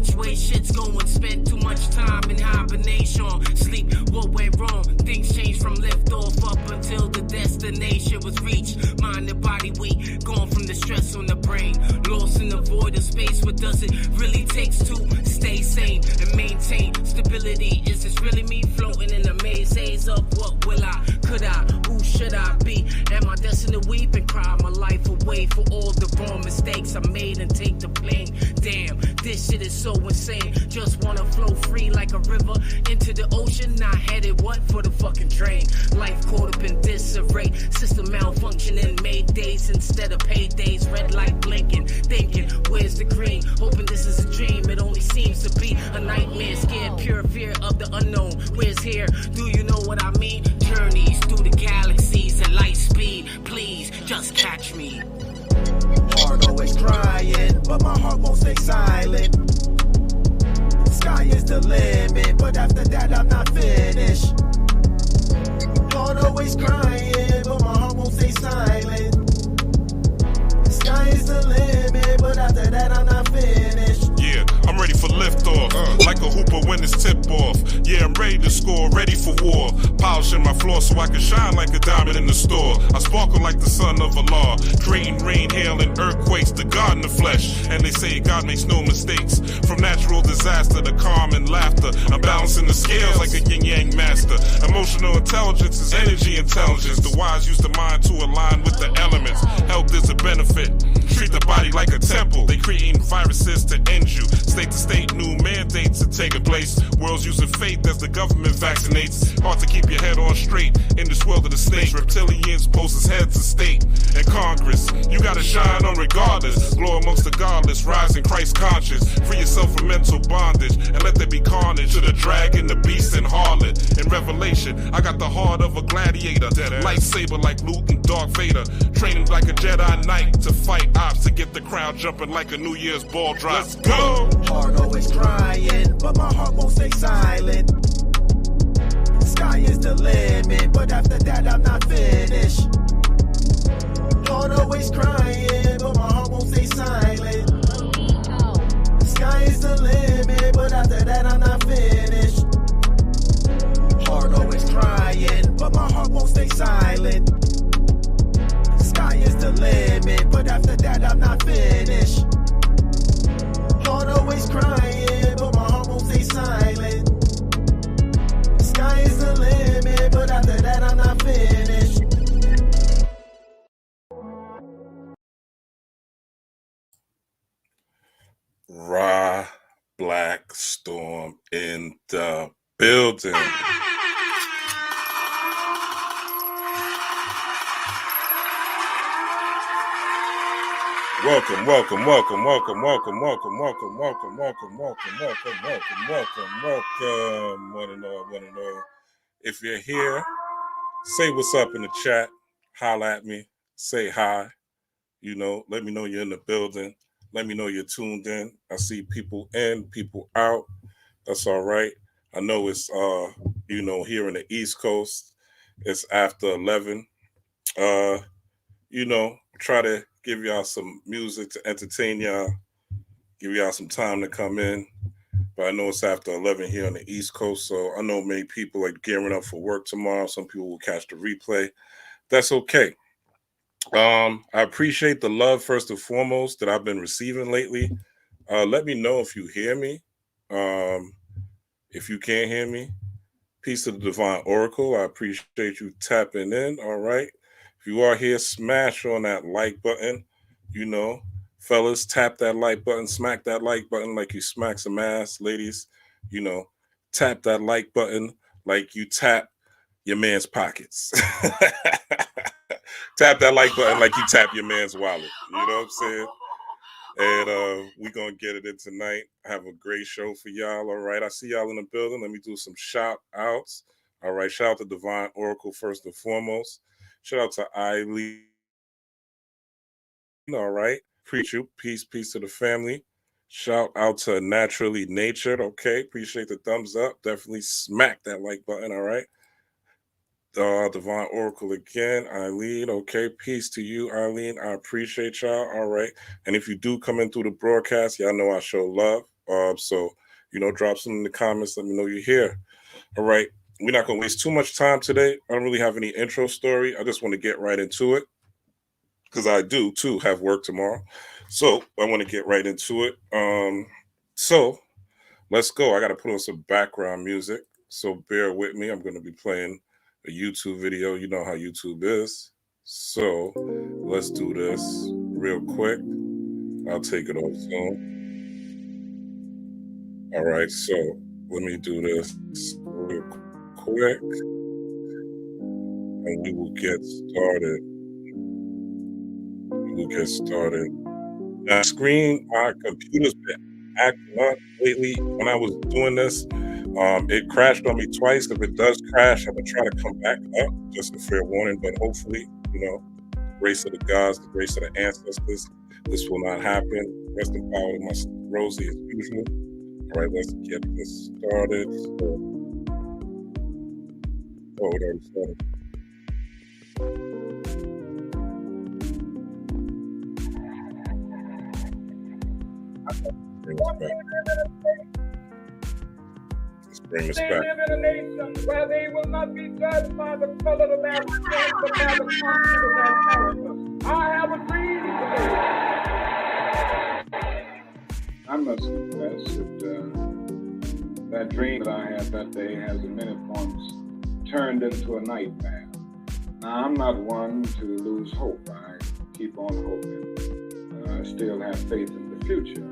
which way shit's going. Spent too much time in hibernation. Sleep, what went wrong? Things changed from lift off up until the destination was reached. Mind and body weak, gone from the stress on the brain. Lost in the void of space, what does it really takes to stay sane and maintain stability? Is this really me floating in the maze haze of what will I, could I, who should I be? Am I destined to weep and cry my life away for all the wrong mistakes I made and take the blame? Damn, this shit is so insane. Just wanna flow free like a river into the ocean. Not headed what for the fucking drain. Life caught up in disarray. System malfunctioning, made days instead of paydays. Red light blinking, thinking, where's the green? Hoping this is a dream, it only seems to be a nightmare. Scared, pure fear of the unknown. Where's here? Do you know what I mean? Journeys through the galaxies at light speed. Please, just catch me. Heart always crying, but my heart won't stay silent. Sky is the limit, but after that I'm not finished. Heart always crying, but my heart won't stay silent. Sky is the limit, but after that I'm not finished. Yeah, I'm ready for liftoff, like a hooper when it's tip-off. Yeah, I'm ready to score, ready for war. Polishing my floor so I can shine like a diamond in the store. I sparkle like the son of Allah, creating rain, hail, and earthquakes, the God in the flesh. And they say God makes no mistakes. From natural disaster to calm and laughter, I'm balancing the scales like a yin-yang master. Emotional intelligence is energy intelligence. The wise use the mind to align with the elements. Health is a benefit. Treat the body like a temple. They creating viruses to end you. State to state, new mandates are taking place. World's using faith as the government vaccinates. Hard to keep your head on straight in this world of the snakes. Reptilians post as heads of state and Congress. You gotta shine on regardless. Glow amongst the godless, rise in Christ conscious. Free yourself from mental bondage and let there be carnage to the dragon, the beast, and harlot. In Revelation, I got the heart of a gladiator. Lightsaber like Luke and Darth Vader. Training like a Jedi Knight to fight ops to get the crowd jumping like a New Year's ball drop. Let's go! Heart always crying, but my heart won't stay silent. Sky is the limit, but after that I'm not finished. Heart always crying, but my heart won't stay silent. Sky is the limit, but after that I'm not finished. Heart always crying, but my heart won't stay silent. Sky is the limit, but after that I'm not finished. Heart always crying, but my heart won't stay silent. Sky is the limit, but after that I'm not finished. Ra Black Storm in the building. Welcome, welcome, welcome, welcome, welcome, welcome, welcome, welcome, welcome, welcome, welcome, welcome, welcome, welcome, one and all. If you're here, say what's up in the chat. Holla at me. Say hi. You know, let me know you're in the building. Let me know you're tuned in. I see people in, people out. That's all right. I know it's here in the East Coast, it's after 11. Try to give y'all some music to entertain y'all, give y'all some time to come in. But I know it's after 11 here on the East Coast, so I know many people are gearing up for work tomorrow. Some people will catch the replay. That's okay. I appreciate the love, first and foremost, that I've been receiving lately. Let me know if you hear me. If you can't hear me, peace to the Divine Oracle. I appreciate you tapping in, all right? If you are here, smash on that like button. You know, fellas, tap that like button, smack that like button like you smack some ass. Ladies, you know, tap that like button like you tap your man's pockets. Tap that like button like you tap your man's wallet. You know what I'm saying? And we're going to get it in tonight. Have a great show for y'all, all right? I see y'all in the building. Let me do some shout-outs. All right, shout out to Divine Oracle first and foremost. Shout out to Eileen. All right. Preach you. Peace to the family. Shout out to Naturally Natured. Okay. Appreciate the thumbs up. Definitely smack that like button. All right. Divine Oracle again. Eileen. Okay. Peace to you, Eileen. I appreciate y'all. All right. And if you do come in through the broadcast, y'all know I show love. So, drop some in the comments. Let me know you're here. All right. We're not going to waste too much time today. I don't really have any intro story. I just want to get right into it because I do, too, have work tomorrow. So I want to get right into it. So let's go. I got to put on some background music. So bear with me. I'm going to be playing a YouTube video. You know how YouTube is. So let's do this real quick. I'll take it off soon. All right. So let me do this real quick. And we will get started. Now, my computer's been acting up lately. When I was doing this, it crashed on me twice. If it does crash, I'm gonna try to come back up, just a fair warning. But hopefully, the grace of the gods, the grace of the ancestors, this will not happen. Rest in power to my Rosie as usual. All right, let's get this started. It already started. Bring us back. They live in a nation where they will not be judged by the color of their skin, but by the content of their character. I have a dream today. I must confess that that dream that I had that day has in many points turned into a nightmare. Now, I'm not one to lose hope. I keep on hoping. I still have faith in the future.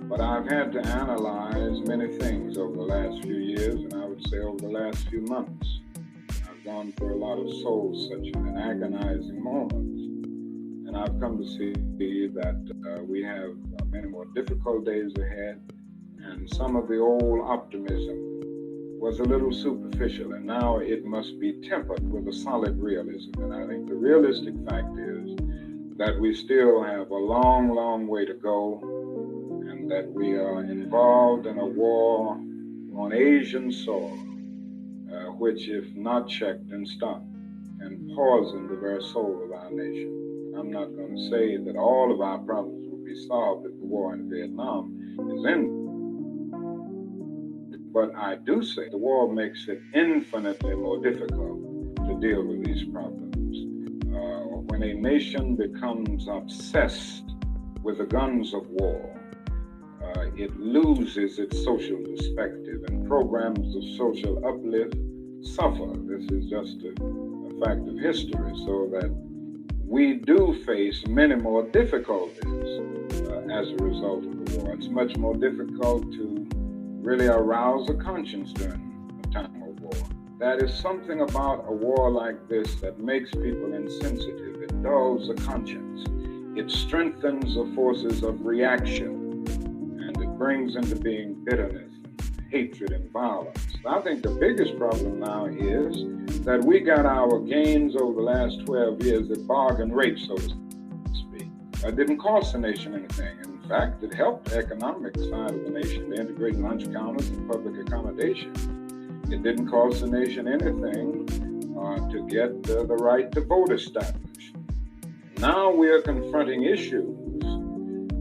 But I've had to analyze many things over the last few years, and I would say over the last few months. I've gone through a lot of soul-searching and agonizing moments, and I've come to see that we have many more difficult days ahead, and some of the old optimism was a little superficial, and now it must be tempered with a solid realism. And I think the realistic fact is that we still have a long, long way to go, that we are involved in a war on Asian soil, which, if not checked and stopped, can poison the very soul of our nation. I'm not going to say that all of our problems will be solved if the war in Vietnam is ended, but I do say the war makes it infinitely more difficult to deal with these problems. When a nation becomes obsessed with the guns of war, it loses its social perspective, and programs of social uplift suffer. This is just a fact of history, so that we do face many more difficulties as a result of the war. It's much more difficult to really arouse a conscience during a time of war. That is something about a war like this that makes people insensitive. It dulls the conscience. It strengthens the forces of reaction. Brings into being bitterness, hatred, and violence. I think the biggest problem now is that we got our gains over the last 12 years at bargain rate, so to speak. It didn't cost the nation anything. In fact, it helped the economic side of the nation to integrate lunch counters and public accommodation. It didn't cost the nation anything to get the right to vote established. Now we are confronting issues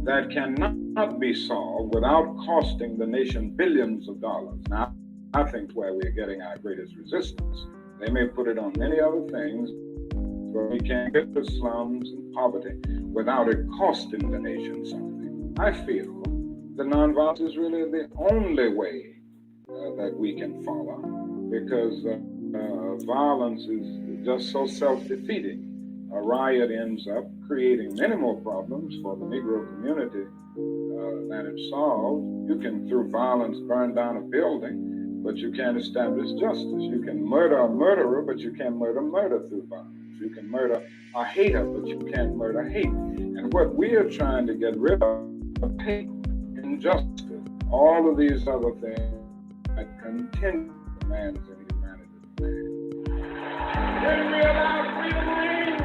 that cannot be solved without costing the nation billions of dollars. Now, I think where we're getting our greatest resistance. They may put it on many other things, but we can't get the slums and poverty without it costing the nation something. I feel that nonviolence is really the only way that we can follow, because violence is just so self-defeating. A riot ends up creating many more problems for the Negro community than it solves. You can, through violence, burn down a building, but you can't establish justice. You can murder a murderer, but you can't murder through violence. You can murder a hater, but you can't murder hate. And what we are trying to get rid of hate, injustice, all of these other things that continue demands in humanity. When we allow freedom reign,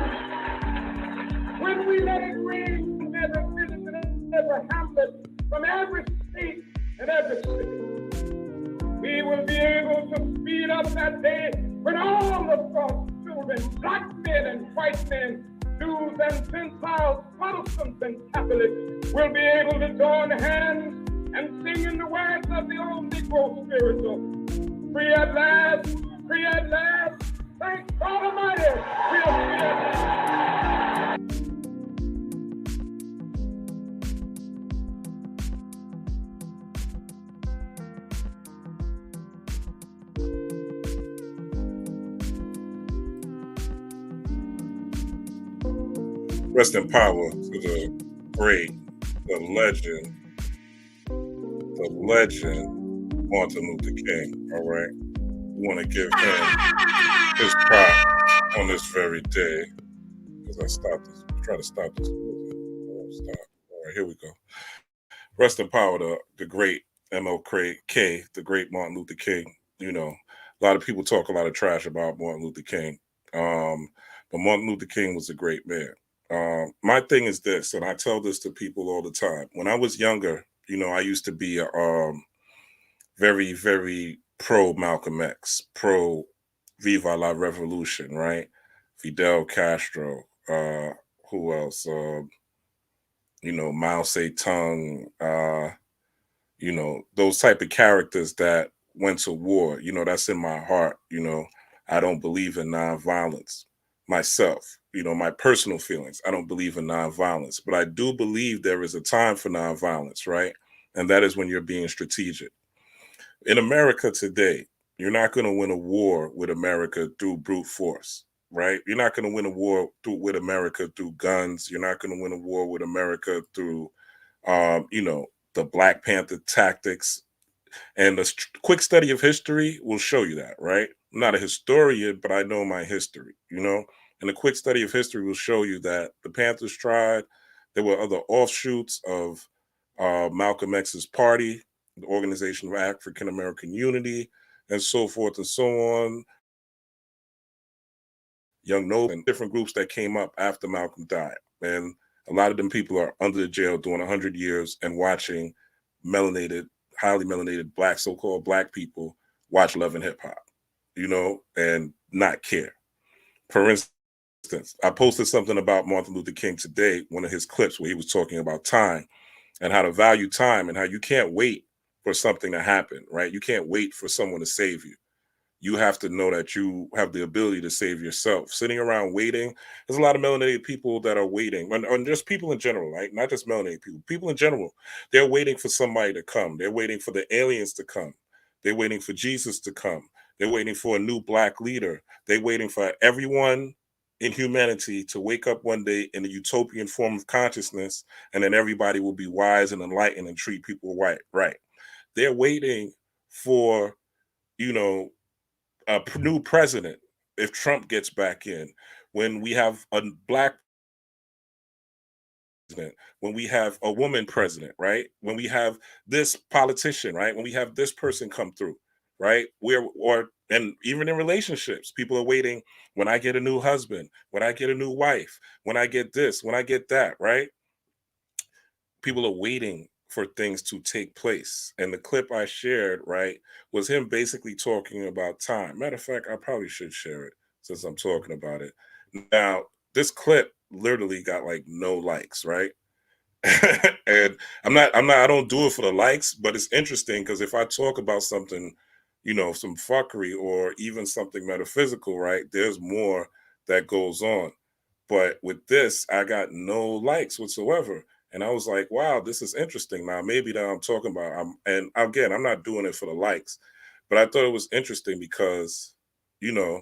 when we let it reign from every village and every hamlet, from every state and every city, we will be able to speed up that day when all of God's children, black men and white men, Jews and Gentiles, Protestants and Catholics, will be able to join hands and sing grow spiritual. Free at last, free at last. Thank God Almighty. We are free at last. Rest in power to the great, the legend, Martin Luther King. All right, we want to give him his prop on this very day. Because I stopped this, try to stop this. Stop. All right, here we go. Rest in power to the great MLK, the great Martin Luther King. You know, a lot of people talk a lot of trash about Martin Luther King, but Martin Luther King was a great man. My thing is this, and I tell this to people all the time. When I was younger, you know, I used to be very, very pro Malcolm X, pro Viva la Revolution, right? Fidel Castro. Who else? You know, Mao Zedong. You know, those type of characters that went to war. You know, that's in my heart. You know, I don't believe in nonviolence myself. You know, my personal feelings. I don't believe in nonviolence, but I do believe there is a time for nonviolence, right? And that is when you're being strategic. In America today, you're not going to win a war with America through brute force, right? You're not going to win a war with America through guns. You're not going to win a war with America through, you know, the Black Panther tactics. And a quick study of history will show you that, right? I'm not a historian, but I know my history, you know? And a quick study of history will show you that the Panthers tried. There were other offshoots of Malcolm X's party, the Organization of African American Unity, and so forth and so on. Young Noble and different groups that came up after Malcolm died. And a lot of them people are under the jail doing 100 years and watching melanated, highly melanated black, so-called black people watch Love and Hip Hop, you know, and not care. For instance, I posted something about Martin Luther King today, one of his clips where he was talking about time and how to value time and how you can't wait for something to happen, right? You can't wait for someone to save you. You have to know that you have the ability to save yourself. Sitting around waiting, there's a lot of melanated people that are waiting, and just people in general, right? Not just melanated people, people in general. They're waiting for somebody to come. They're waiting for the aliens to come. They're waiting for Jesus to come. They're waiting for a new black leader. They're waiting for everyone in humanity to wake up one day in a utopian form of consciousness, and then everybody will be wise and enlightened and treat people right. They're waiting for, you know, a new president if Trump gets back in, when we have a black president, when we have a woman president, right? When we have this politician, right? When we have this person come through, right? And even in relationships, people are waiting when I get a new husband, when I get a new wife, when I get this, when I get that, right? People are waiting for things to take place. And the clip I shared, right, was him basically talking about time. Matter of fact, I probably should share it since I'm talking about it. Now, this clip literally got like no likes, right? And I don't do it for the likes, but it's interesting because if I talk about something, you know, some fuckery or even something metaphysical, right, there's more that goes on. But with this, I got no likes whatsoever. And I was like, wow, this is interesting. Now, maybe that I'm talking about, and again, I'm not doing it for the likes, but I thought it was interesting because, you know,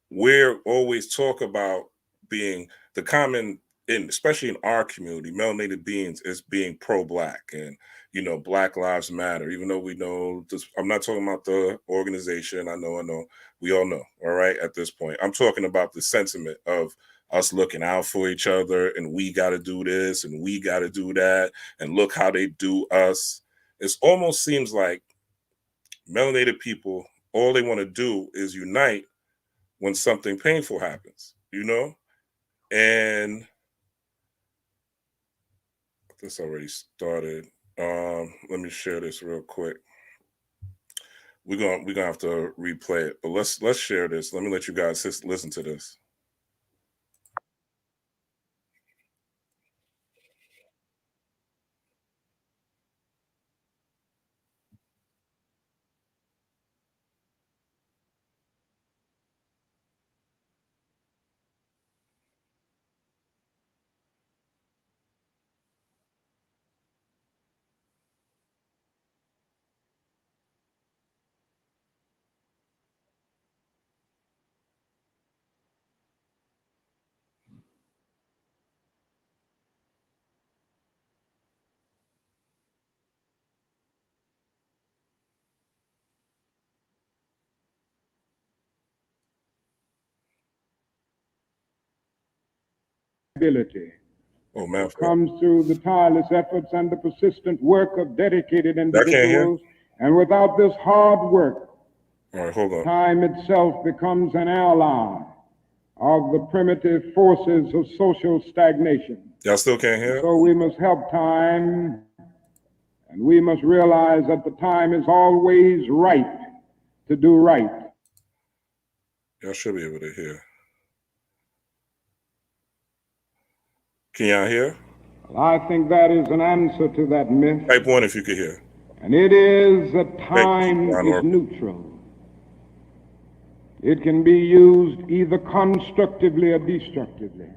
we're always talk about being the common, in especially in our community, melanated beings is being pro-black and, you know, Black Lives Matter. Even though we know this, I'm not talking about the organization. I know, we all know. All right, at this point, I'm talking about the sentiment of us looking out for each other, and we got to do this, and we got to do that, and look how they do us. It almost seems like melanated people, all they want to do is unite when something painful happens, you know? And this already started. Let me share this real quick. We're gonna have to replay it, but let's share this. Let me let you guys listen to this. ability. Oh, man. It comes through the tireless efforts and the persistent work of dedicated individuals. And without this hard work, all right, hold on. Time itself becomes an ally of the primitive forces of social stagnation. Y'all still can't hear? So we must help time, and we must realize that the time is always right to do right. Y'all should be able to hear. Can y'all hear? Well, I think that is an answer to that myth. Type 1 if you could hear. And it is that time is neutral. It can be used either constructively or destructively.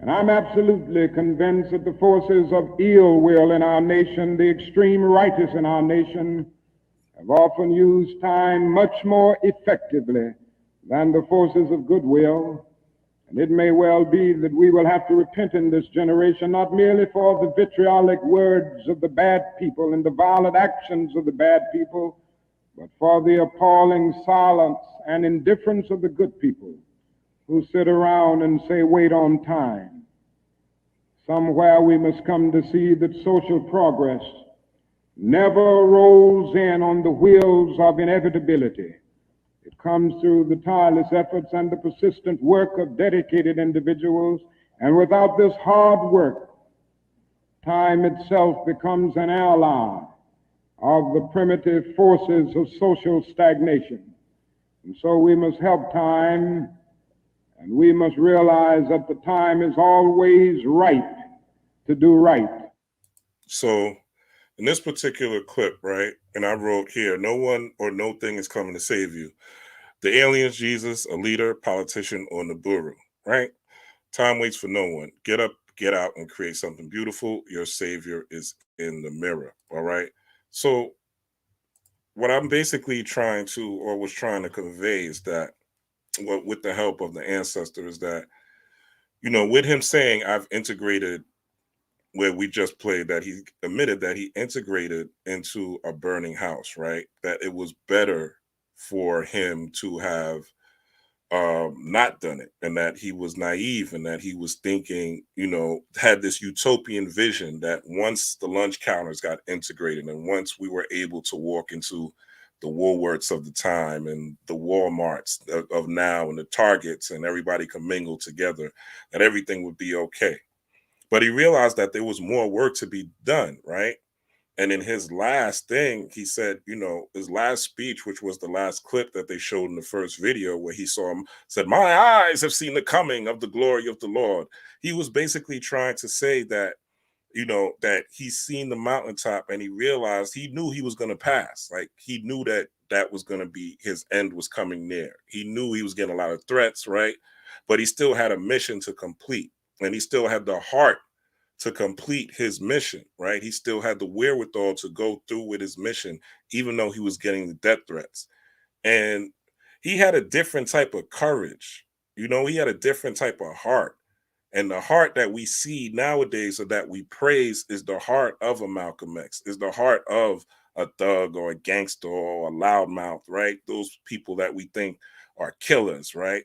And I'm absolutely convinced that the forces of ill will in our nation, the extreme righteous in our nation, have often used time much more effectively than the forces of goodwill. And it may well be that we will have to repent in this generation, not merely for the vitriolic words of the bad people and the violent actions of the bad people, but for the appalling silence and indifference of the good people who sit around and say, wait on time. Somewhere we must come to see that social progress never rolls in on the wheels of inevitability. It comes through the tireless efforts and the persistent work of dedicated individuals, and without this hard work, time itself becomes an ally of the primitive forces of social stagnation. And so we must help time, and we must realize that the time is always right to do right. So in this particular clip, right, and I wrote here, no one or no thing is coming to save you. The aliens, Jesus, a leader, politician, or Nibiru, right? Time waits for no one. Get up, get out, and create something beautiful. Your savior is in the mirror, all right? So what I'm basically trying to, or was trying to convey is that, with the help of the ancestor, is that, you know, with him saying, I've integrated, where we just played, that he admitted that he integrated into a burning house, right? That it was better for him to have not done it, and that he was naive, and that he was thinking, you know, had this utopian vision that once the lunch counters got integrated and once we were able to walk into the Woolworths of the time and the Walmarts of now and the Targets, and everybody could mingle together, that everything would be okay. But he realized that there was more work to be done, right? And in his last thing, he said, you know, his last speech, which was the last clip that they showed in the first video, where he saw him, said, my eyes have seen the coming of the glory of the Lord. He was basically trying to say that, you know, that he's seen the mountaintop, and he realized, he knew he was going to pass. Like, he knew that that was going to be, his end was coming near. He knew he was getting a lot of threats, right? But he still had a mission to complete, and he still had the heart to complete his mission, right? He still had the wherewithal to go through with his mission, even though he was getting the death threats. And he had a different type of courage. You know, he had a different type of heart. And the heart that we see nowadays, or that we praise, is the heart of a Malcolm X, is the heart of a thug or a gangster or a loudmouth, right? Those people that we think are killers, right?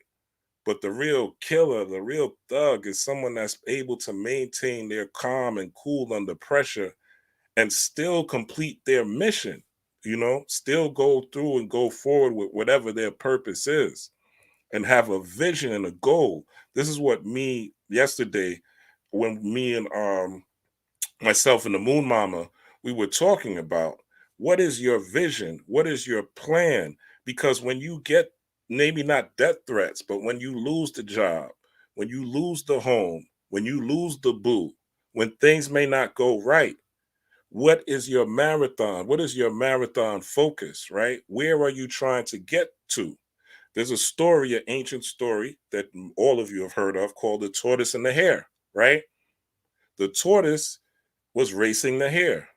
But the real killer, the real thug, is someone that's able to maintain their calm and cool under pressure and still complete their mission, you know, still go through and go forward with whatever their purpose is, and have a vision and a goal. This is what me yesterday, when me and myself and the Moon Mama, we were talking about, what is your vision? What is your plan? Because when you get, maybe not death threats, but when you lose the job, when you lose the home, when you lose the boo, when things may not go right, what is your marathon? What is your marathon focus, right? Where are you trying to get to? There's a story, an ancient story that all of you have heard of, called The Tortoise and the Hare, right? The tortoise was racing the hare.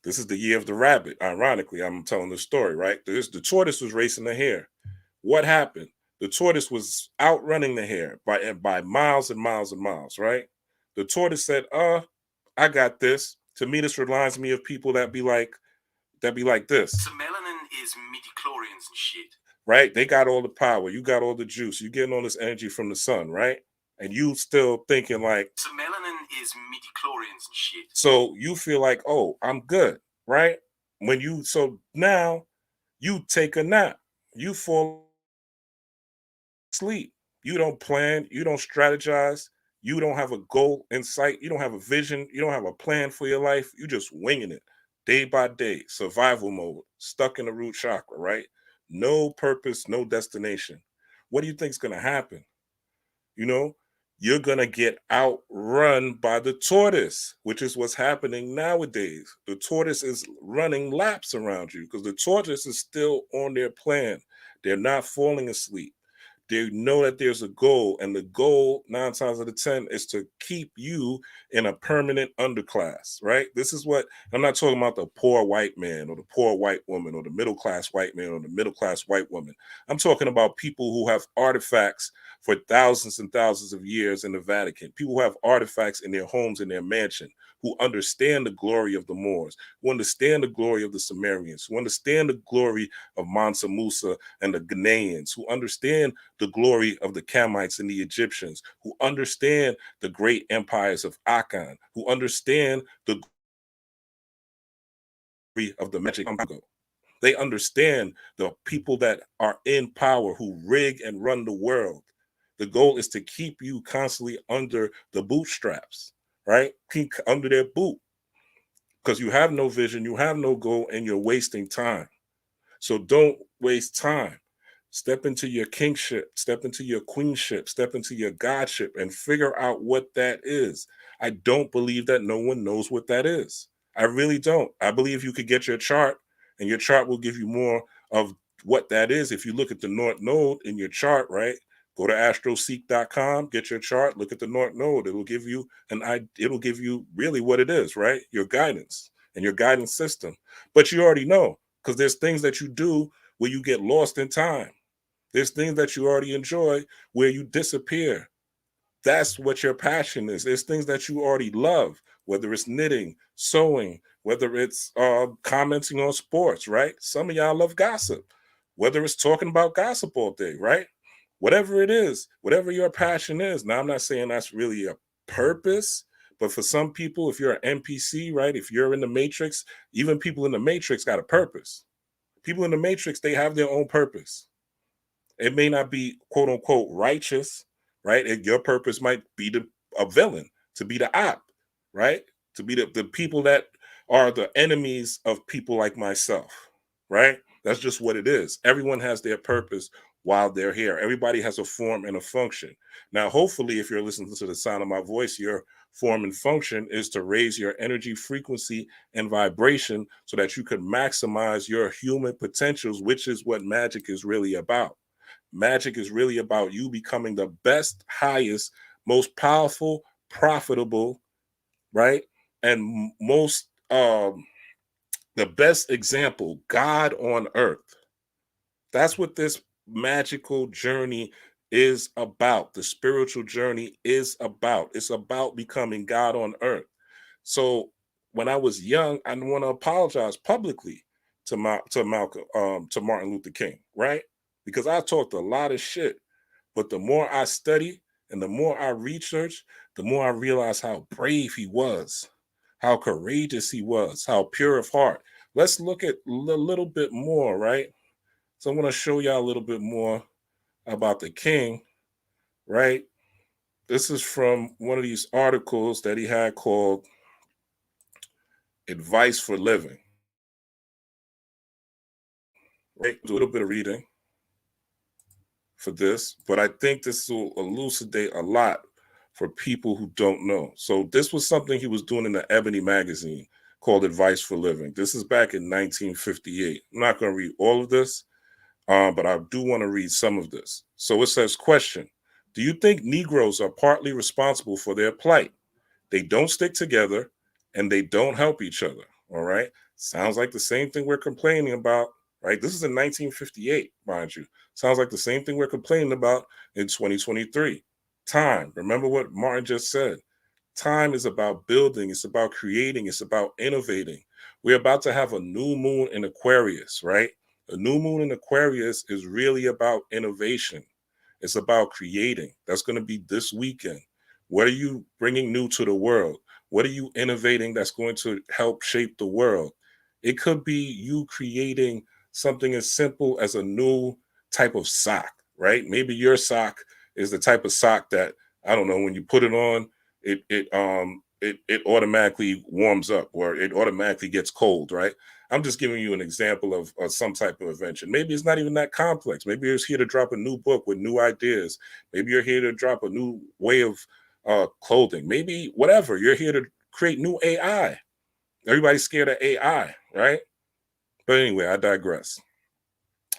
This is the year of the rabbit. Ironically, I'm telling the story, right? The tortoise was racing the hare. What happened? The tortoise was outrunning the hare by miles and miles and miles, right? The tortoise said, I got this. To me, this reminds me of people that be like this. So melanin is midi-chlorians and shit. Right? They got all the power. You got all the juice. You're getting all this energy from the sun, right? and you still thinking like, So melanin is midichlorians and shit. so you feel like, oh, I'm good, right? So now you take a nap, you fall asleep, you don't plan, you don't strategize, you don't have a goal in sight, you don't have a vision, you don't have a plan for your life, you just winging it day by day, survival mode, stuck in the root chakra, right? No purpose, no destination. What do you think's gonna happen? You know, you're going to get outrun by the tortoise, which is what's happening nowadays. The tortoise is running laps around you because the tortoise is still on their plan. They're not falling asleep. They know that there's a goal, and the goal 9 times out of 10 is to keep you in a permanent underclass, right? This is what I'm not talking about, the poor white man or the poor white woman or the middle class white man or the middle class white woman. I'm talking about people who have artifacts for thousands and thousands of years in the Vatican, people who have artifacts in their homes, in their mansion, who understand the glory of the Moors, who understand the glory of the Sumerians, who understand the glory of Mansa Musa and the Ghanaians, who understand the glory of the Kamites and the Egyptians, who understand the great empires of Akan, who understand the glory of the magic Congo. They understand the people that are in power who rig and run the world. The goal is to keep you constantly under the bootstraps, right? Keep under their boot because you have no vision, you have no goal, and you're wasting time. So don't waste time. Step into your kingship, step into your queenship, step into your godship, and figure out what that is. I don't believe that no one knows what that is. I really don't. I believe you could get your chart, and your chart will give you more of what that is. If you look at the North Node in your chart, right? Go to astroseek.com, get your chart, look at the North Node. It'll give you it'll give you really what it is, right? Your guidance and your guidance system. But you already know, because there's things that you do where you get lost in time. There's things that you already enjoy where you disappear. That's what your passion is. There's things that you already love, whether it's knitting, sewing, whether it's commenting on sports, right? Some of y'all love gossip, whether it's talking about gossip all day, right? Whatever it is, whatever your passion is. Now, I'm not saying that's really a purpose, but for some people, if you're an NPC, right? If you're in the Matrix, even people in the Matrix got a purpose. People in the Matrix, they have their own purpose. It may not be quote unquote righteous, right? Your purpose might be a villain, to be the op, right? To be the people that are the enemies of people like myself, right? That's just what it is. Everyone has their purpose while they're here. Everybody has a form and a function. Now, hopefully, if you're listening to the sound of my voice, your form and function is to raise your energy frequency and vibration so that you can maximize your human potentials, which is what magic is really about. Magic is really about you becoming the best, highest, most powerful, profitable, right? And most the best example, God on earth. That's what this magical journey is about. The spiritual journey is about. It's about becoming God on earth. So when I was young, I didn't want to apologize publicly to Malcolm, to Martin Luther King, right? Because I talked a lot of shit. But the more I study and the more I research, the more I realize how brave he was, how courageous he was, how pure of heart. Let's look at a little bit more, right? So I'm going to show y'all a little bit more about the king, right? This is from one of these articles that he had called Advice for Living. Right? Do a little bit of reading for this, but I think this will elucidate a lot for people who don't know. So this was something he was doing in the Ebony magazine called Advice for Living. This is back in 1958. I'm not going to read all of this, but I do want to read some of this. So it says, question, do you think Negroes are partly responsible for their plight? They don't stick together and they don't help each other. All right. Sounds like the same thing we're complaining about, right? This is in 1958, mind you. Sounds like the same thing we're complaining about in 2023. Time. Remember what Martin just said. Time is about building, it's about creating, it's about innovating. We're about to have a new moon in Aquarius, right? A new moon in Aquarius is really about innovation. It's about creating. That's going to be this weekend. What are you bringing new to the world? What are you innovating that's going to help shape the world? It could be you creating something as simple as a new type of sock, right? Maybe your sock is the type of sock that, I don't know, when you put it on, it automatically warms up, or it automatically gets cold, right? I'm just giving you an example of some type of invention. Maybe it's not even that complex. Maybe you're here to drop a new book with new ideas. Maybe you're here to drop a new way of clothing. Maybe whatever. You're here to create new AI. Everybody's scared of AI, right? But anyway, I digress.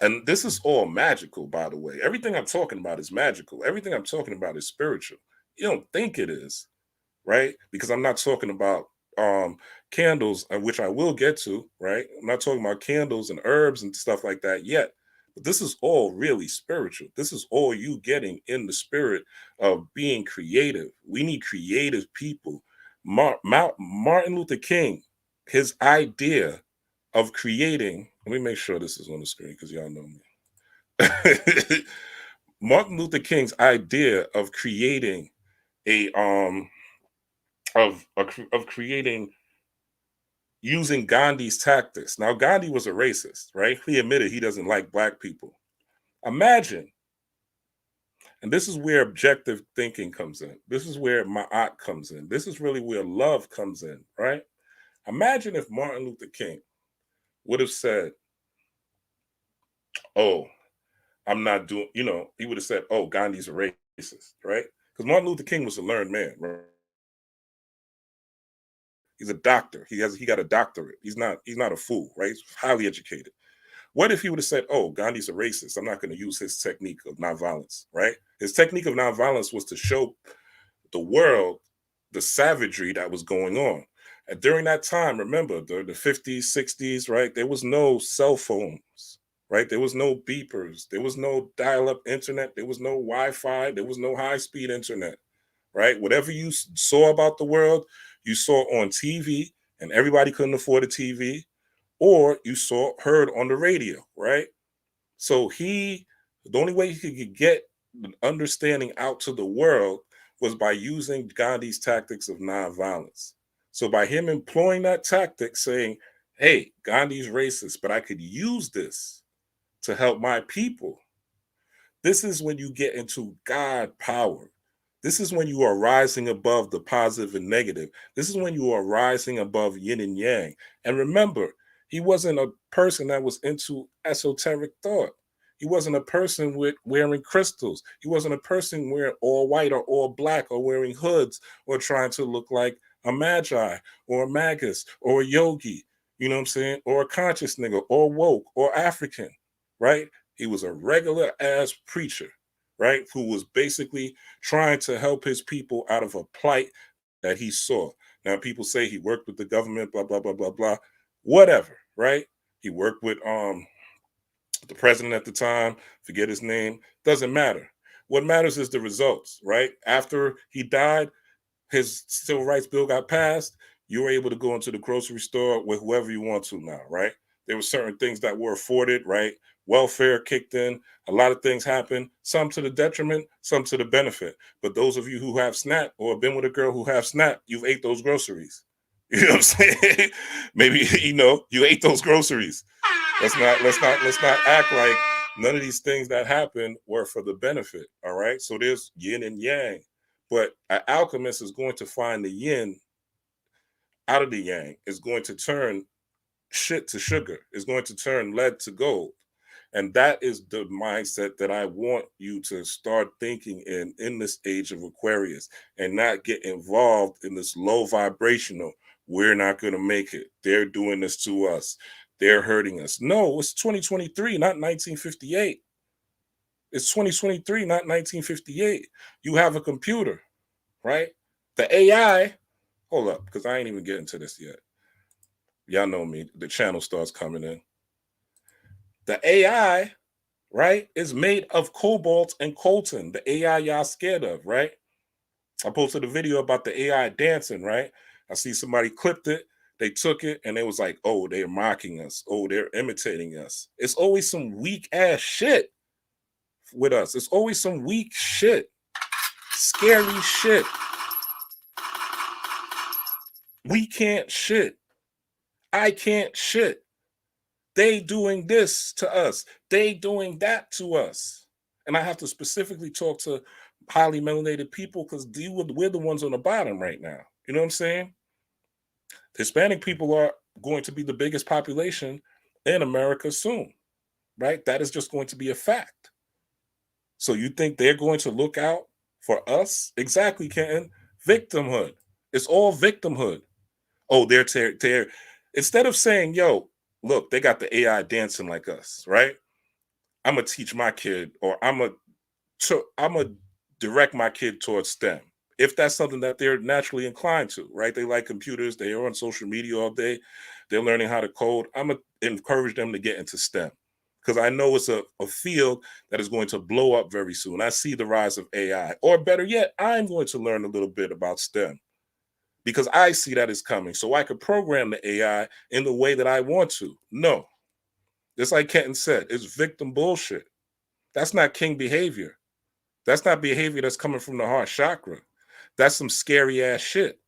And this is all magical, by the way. Everything I'm talking about is magical. Everything I'm talking about is spiritual. You don't think it is, right? Because I'm not talking about candles, which I will get to, right? I'm not talking about candles and herbs and stuff like that yet. But this is all really spiritual. This is all you getting in the spirit of being creative. We need creative people. Martin Luther King, his idea of creating, let me make sure this is on the screen because y'all know me. Martin Luther King's idea of creating a of creating using Gandhi's tactics. Now, Gandhi was a racist, right? He admitted he doesn't like black people. Imagine, and this is where objective thinking comes in. This is where ma'at comes in. This is really where love comes in, right? Imagine if Martin Luther King would have said, oh, I'm not doing, he would have said, oh, Gandhi's a racist, right? Because Martin Luther King was a learned man, right? He's a doctor. He got a doctorate. He's not a fool, right? He's highly educated. What if he would have said, oh, Gandhi's a racist. I'm not going to use his technique of nonviolence, right? His technique of nonviolence was to show the world the savagery that was going on. And during that time, remember, the 50s, 60s, right? There was no cell phones, right? There was no beepers. There was no dial-up internet. There was no Wi-Fi. There was no high-speed internet, right? Whatever you saw about the world, you saw on TV, and everybody couldn't afford a TV, or you heard on the radio, right? So the only way he could get understanding out to the world was by using Gandhi's tactics of nonviolence. So by him employing that tactic, saying, hey, Gandhi's racist, but I could use this to help my people. This is when you get into God power. This is when you are rising above the positive and negative. This is when you are rising above yin and yang. And remember, he wasn't a person that was into esoteric thought. He wasn't a person with wearing crystals. He wasn't a person wearing all white or all black or wearing hoods or trying to look like a magi or a magus or a yogi, you know what I'm saying? Or a conscious nigga or woke or African, right? He was a regular ass preacher, right? Who was basically trying to help his people out of a plight that he saw. Now, people say he worked with the government, blah, blah, blah, blah, blah, whatever, right? He worked with the president at the time, forget his name, doesn't matter. What matters is the results, right? After he died, his civil rights bill got passed, you were able to go into the grocery store with whoever you want to now, right? There were certain things that were afforded, right? Welfare kicked in. A lot of things happened, some to the detriment, some to the benefit. But those of you who have SNAP or been with a girl who have SNAP, you've ate those groceries. You know what I'm saying? Maybe, you ate those groceries. Let's not act like none of these things that happen were for the benefit. All right. So there's yin and yang. But an alchemist is going to find the yin out of the yang, is going to turn shit to sugar, is going to turn lead to gold. And that is the mindset that I want you to start thinking in this age of Aquarius, and not get involved in this low vibrational, we're not going to make it. They're doing this to us. They're hurting us. No, it's 2023, not 1958. It's 2023, not 1958. You have a computer, right? The AI, hold up, because I ain't even getting to this yet. Y'all know me. The channel starts coming in. The AI, right, is made of cobalt and coltan, the AI y'all scared of, right? I posted a video about the AI dancing, right? I see somebody clipped it, they took it, and it was like, oh, they're mocking us. Oh, they're imitating us. It's always some weak ass shit. with us. It's always some weak shit, scary shit. We can't shit. I can't shit. They doing this to us. They doing that to us. And I have to specifically talk to highly melanated people because we're the ones on the bottom right now. You know what I'm saying? Hispanic people are going to be the biggest population in America soon, right? That is just going to be a fact. So you think they're going to look out for us? Exactly, Kenton. Victimhood. It's all victimhood. Oh, they're instead of saying, yo, look, they got the AI dancing like us, right? I'm gonna teach my kid, or I'm gonna direct my kid towards STEM. If that's something that they're naturally inclined to, right? They like computers, they are on social media all day, they're learning how to code. I'm gonna encourage them to get into STEM because I know it's a field that is going to blow up very soon. I see the rise of AI, or better yet, I'm going to learn a little bit about STEM because I see that is coming. So I could program the AI in the way that I want to. No, just like Kenton said, it's victim bullshit. That's not king behavior. That's not behavior that's coming from the heart chakra. That's some scary ass shit.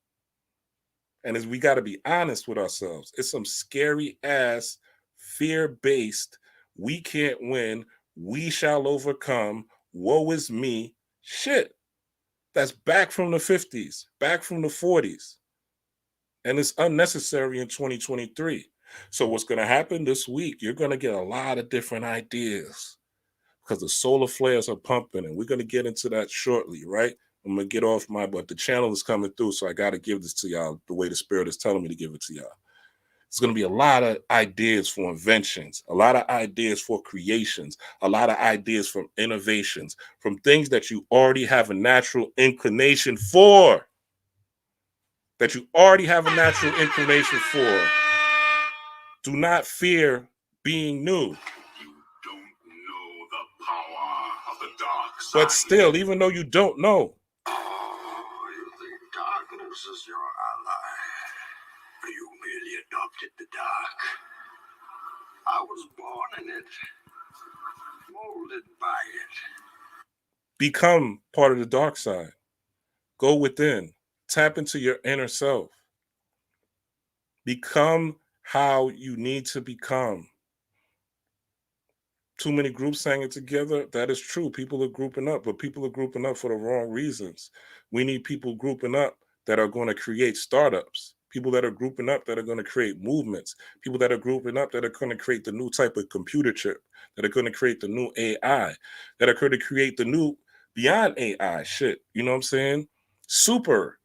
And as we got to be honest with ourselves, it's some scary ass, fear-based, we can't win, we shall overcome, woe is me shit. That's back from the 50s, back from the 40s. And it's unnecessary in 2023. So what's going to happen this week, you're going to get a lot of different ideas because the solar flares are pumping, and we're going to get into that shortly, right? I'm going to get off but the channel is coming through, so I got to give this to y'all the way the spirit is telling me to give it to y'all. It's going to be a lot of ideas for inventions, a lot of ideas for creations, a lot of ideas from innovations, from things that you already have a natural inclination for. That you already have a natural inclination for. Do not fear being new. You don't know the power of the dark side. But still, even though you don't know, You think darkness is your ally. You merely adopted the dark. I was born in it, molded by it. become part of the dark side. Go within. Tap into your inner self. Become how you need to become. Too many groups hanging together. That is true. People are grouping up, but people are grouping up for the wrong reasons. We need people grouping up that are going to create startups. People that are grouping up that are going to create movements. People that are grouping up that are going to create the new type of computer chip, that are going to create the new AI, that are going to create the new beyond AI shit. You know what I'm saying? Super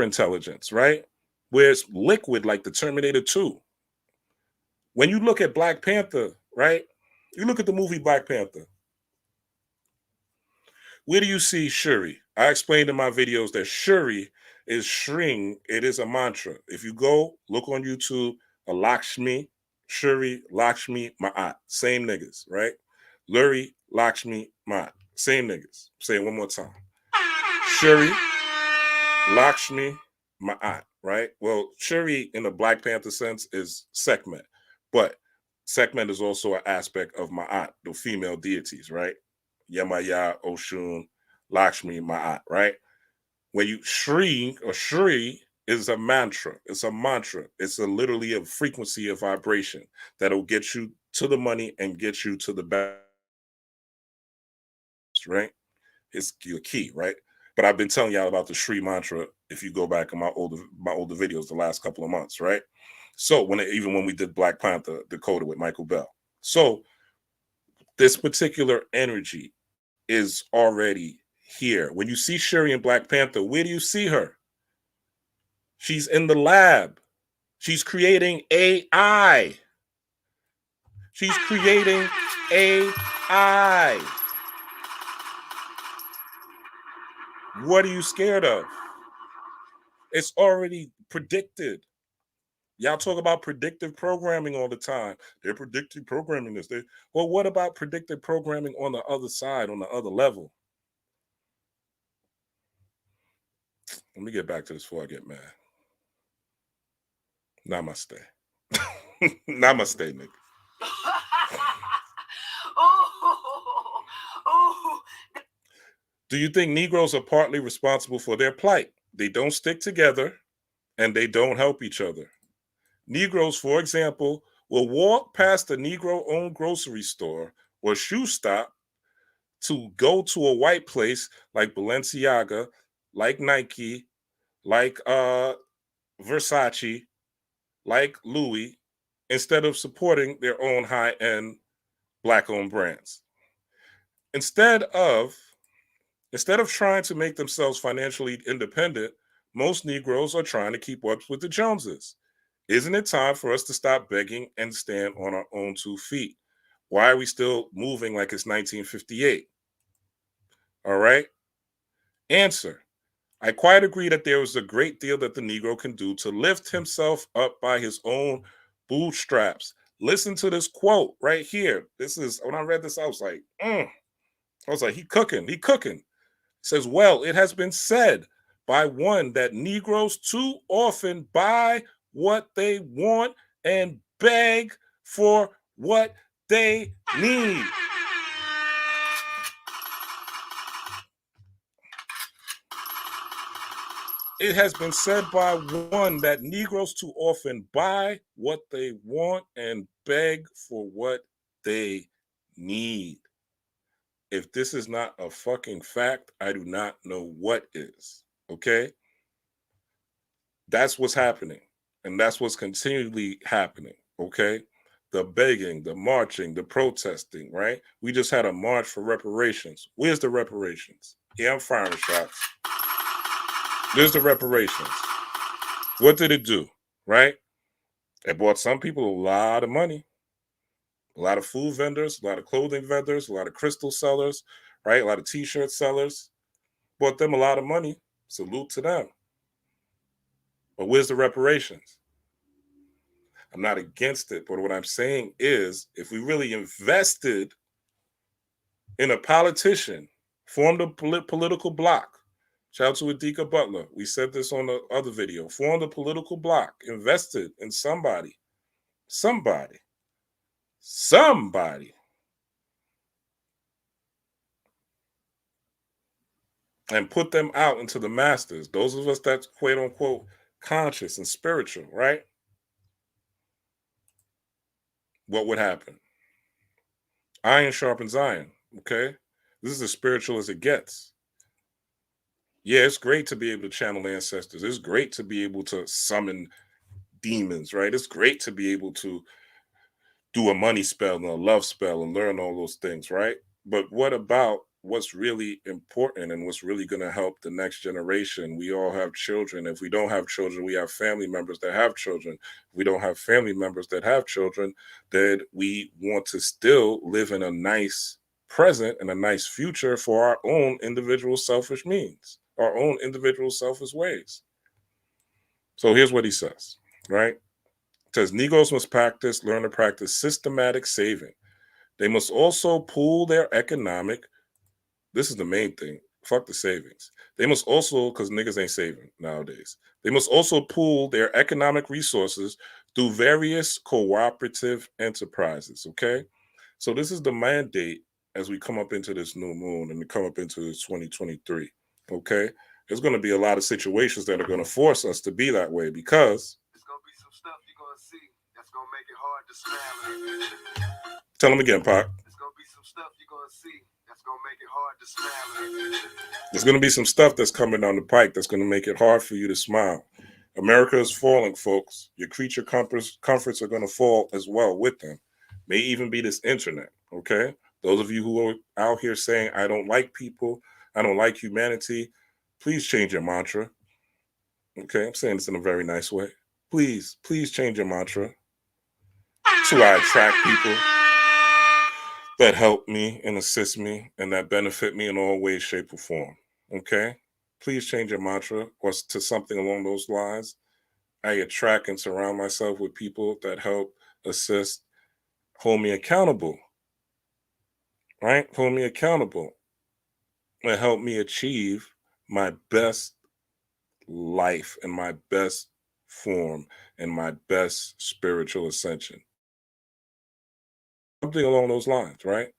intelligence, right? Where it's liquid like the Terminator 2. When you look at Black Panther, right? You look at the movie Black Panther. Where do you see Shuri? I explained in my videos that Shuri is Shring. It is a mantra. If you go look on YouTube, Lakshmi, Shuri, Lakshmi, Ma'at. Same niggas, right? Luri, Lakshmi, Ma'at. Same niggas. Say it one more time. Shuri, Lakshmi, Ma'at, right? Well, Shuri in the Black Panther sense is Sekhmet, but Sekhmet is also an aspect of Ma'at, the female deities, right? Yamaya, Oshun, Lakshmi, Ma'at, right? When you Shri or Shri is a mantra. It's a mantra. It's literally a frequency of vibration that'll get you to the money and get you to the balance, right? It's your key, right? But I've been telling y'all about the Shri mantra if you go back in my older videos the last couple of months, right? So even when we did Black Panther Dakota with Michael Bell. So this particular energy is already here. When you see Shuri in Black Panther, where do you see her? She's in the lab. She's creating AI. She's creating AI. What are you scared of? It's already predicted. Y'all talk about predictive programming all the time. They're predictive programming this. Well, what about predictive programming on the other side, on the other level? Let me get back to this before I get mad. Namaste. Namaste, nigga. Oh, Do you think Negroes are partly responsible for their plight? They don't stick together and they don't help each other. Negroes, for example, will walk past a Negro-owned grocery store or shoe stop to go to a white place like Balenciaga, like Nike, like Versace, like Louis, instead of supporting their own high-end Black-owned brands. Instead of trying to make themselves financially independent, most Negroes are trying to keep up with the Joneses. Isn't it time for us to stop begging and stand on our own 2 feet? Why are we still moving like it's 1958? All right. Answer. I quite agree that there is a great deal that the Negro can do to lift himself up by his own bootstraps. Listen to this quote right here. This is, when I read this, I was like, he cooking. He cooking. It says, well, it has been said by one that Negroes too often buy what they want and beg for what they need. It has been said by one that Negroes too often buy what they want and beg for what they need. If this is not a fucking fact, I do not know what is. Okay? That's what's happening. And that's what's continually happening. Okay? The begging, the marching, the protesting, right? We just had a march for reparations. Where's the reparations? Yeah, I'm firing shots. There's the reparations. What did it do? Right? It bought some people a lot of money. A lot of food vendors, a lot of clothing vendors, a lot of crystal sellers, right? A lot of t-shirt sellers. Bought them a lot of money. Salute to them. But where's the reparations? I'm not against it, but what I'm saying is if we really invested in a politician, formed a political bloc, shout out to Adika Butler, we said this on the other video, formed a political bloc, invested in somebody, and put them out into the masters, those of us that's quote unquote conscious and spiritual, right? What would happen? Iron sharpens iron, okay? This is as spiritual as it gets. Yeah, it's great to be able to channel ancestors. It's great to be able to summon demons, right? It's great to be able to do a money spell and a love spell and learn all those things, right? But what about what's really important and what's really going to help the next generation? We all have children. If we don't have children, we have family members that have children. If we don't have family members that have children, then we want to still live in a nice present and a nice future for our own individual selfish means, our own individual selfish ways. So here's what he says, right? It says Negroes must learn to practice systematic saving. They must also pool their economic, this is the main thing, fuck the savings. They must also, because niggas ain't saving nowadays, they must also pool their economic resources through various cooperative enterprises, okay? So this is the mandate as we come up into this new moon and we come up into 2023, okay? There's going to be a lot of situations that are going to force us to be that way because There's going to be some stuff you're going to see that's going to make it hard to smile. Tell them again, Pac. There's going to be some stuff you're going to see that's going to make it hard to smile. There's going to be some stuff that's coming down the pike that's going to make it hard for you to smile. America is falling, folks. Your creature comforts are going to fall as well with them. May even be this internet, okay? Those of you who are out here saying, I don't like people, I don't like humanity, please change your mantra. Okay, I'm saying this in a very nice way. Please change your mantra. So I attract people that help me and assist me and that benefit me in all ways, shape, or form. Okay? Please change your mantra or to something along those lines. I attract and surround myself with people that help, assist, hold me accountable. Right? Hold me accountable and help me achieve my best life and my best form and my best spiritual ascension. Something along those lines, right?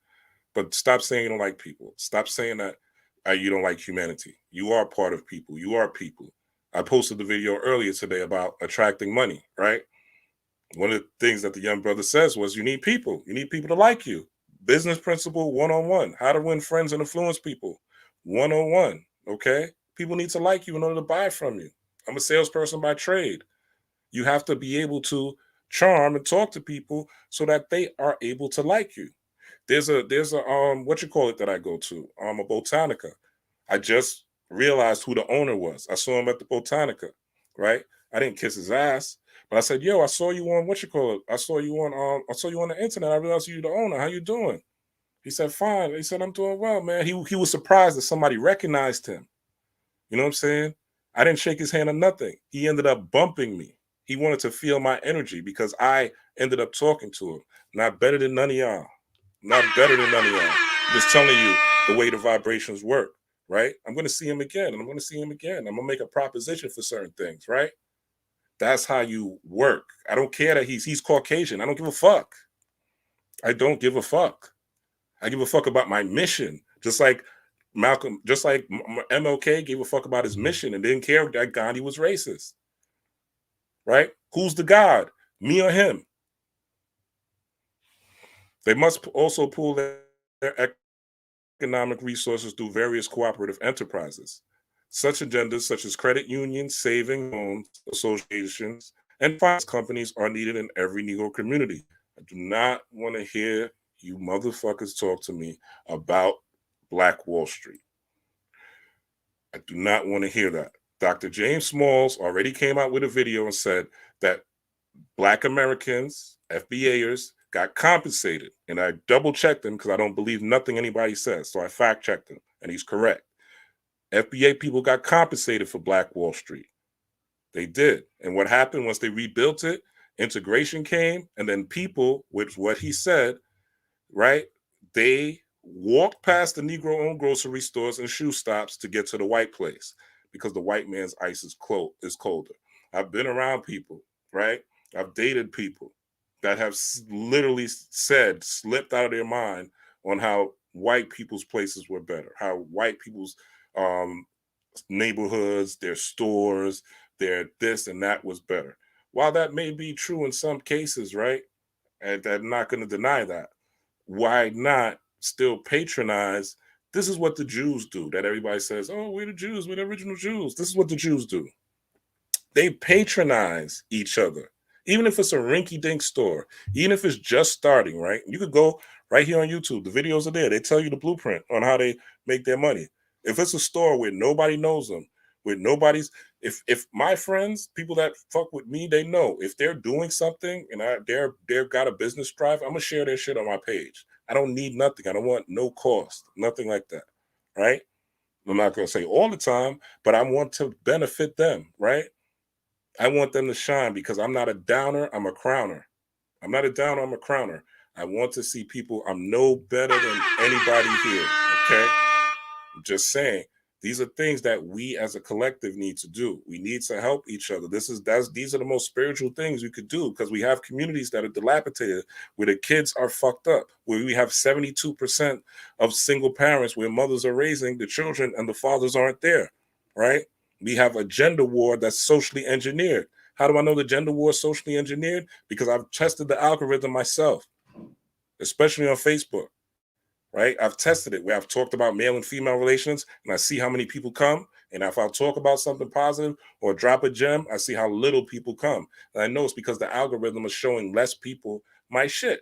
But stop saying you don't like people. Stop saying that you don't like humanity. You are part of people. You are people. I posted the video earlier today about attracting money, right? One of the things that the young brother says was you need people. You need people to like you. Business principle 101. How to win friends and influence people 101. Okay? People need to like you in order to buy from you. I'm a salesperson by trade. You have to be able to charm and talk to people so that they are able to like you. There's a what you call it that I go to, a Botanica. I just realized who the owner was. I saw him at the Botanica, right? I didn't kiss his ass, but I said, "Yo, I saw you on what you call it. I saw you on the internet. I realized you're the owner. How you doing?" He said, "Fine." He said, "I'm doing well, man." He was surprised that somebody recognized him. You know what I'm saying? I didn't shake his hand or nothing. He ended up bumping me. He wanted to feel my energy because I ended up talking to him. Not better than none of y'all. Not better than none of y'all. I'm just telling you the way the vibrations work, right? I'm going to see him again, and I'm going to see him again. I'm going to make a proposition for certain things, right? That's how you work. I don't care that he's Caucasian. I don't give a fuck. I don't give a fuck. I give a fuck about my mission. Just like Malcolm, just like MLK gave a fuck about his mission and didn't care that Gandhi was racist, right? Who's the God, me or him? They must also pool their economic resources through various cooperative enterprises. Such agendas such as credit unions, saving loans, associations, and finance companies are needed in every Negro community. I do not want to hear you motherfuckers talk to me about Black Wall Street. I do not want to hear that. Dr. James Smalls already came out with a video and said that Black Americans, FBAers, got compensated. And I double checked him because I don't believe nothing anybody says. So I fact checked him and he's correct. FBA people got compensated for Black Wall Street. They did. And what happened once they rebuilt it, integration came, and then people, which what he said, right? They walked past the Negro-owned grocery stores and shoe stops to get to the white place because the white man's ice is colder. I've been around people, right? I've dated people that have literally said, slipped out of their mind on how white people's places were better, how white people's neighborhoods, their stores, their this and that was better. While that may be true in some cases, right? And I'm not going to deny that. Why not still patronize? This is what the Jews do, that everybody says, oh, we're the Jews, we're the original Jews. This is what the Jews do. They patronize each other, even if it's a rinky-dink store, even if it's just starting, right? You could go right here on YouTube. The videos are there. They tell you the blueprint on how they make their money. If it's a store where nobody knows them, where nobody's, if my friends, people that fuck with me, they know if they're doing something and they've got a business drive, I'm gonna share their shit on my page. I don't need nothing. I don't want no cost, nothing like that, right? I'm not gonna say all the time, but I want to benefit them, right? I want them to shine because I'm not a downer, I'm a crowner. I'm not a downer, I'm a crowner. I want to see people, I'm no better than anybody here, okay? I'm just saying, these are things that we as a collective need to do. We need to help each other. These are the most spiritual things we could do because we have communities that are dilapidated, where the kids are fucked up, where we have 72% of single parents, where mothers are raising the children and the fathers aren't there, right? We have a gender war that's socially engineered. How do I know the gender war is socially engineered? Because I've tested the algorithm myself, especially on Facebook. Right? I've tested it where I've talked about male and female relations and I see how many people come. And if I talk about something positive or drop a gem, I see how little people come. And I know it's because the algorithm is showing less people my shit.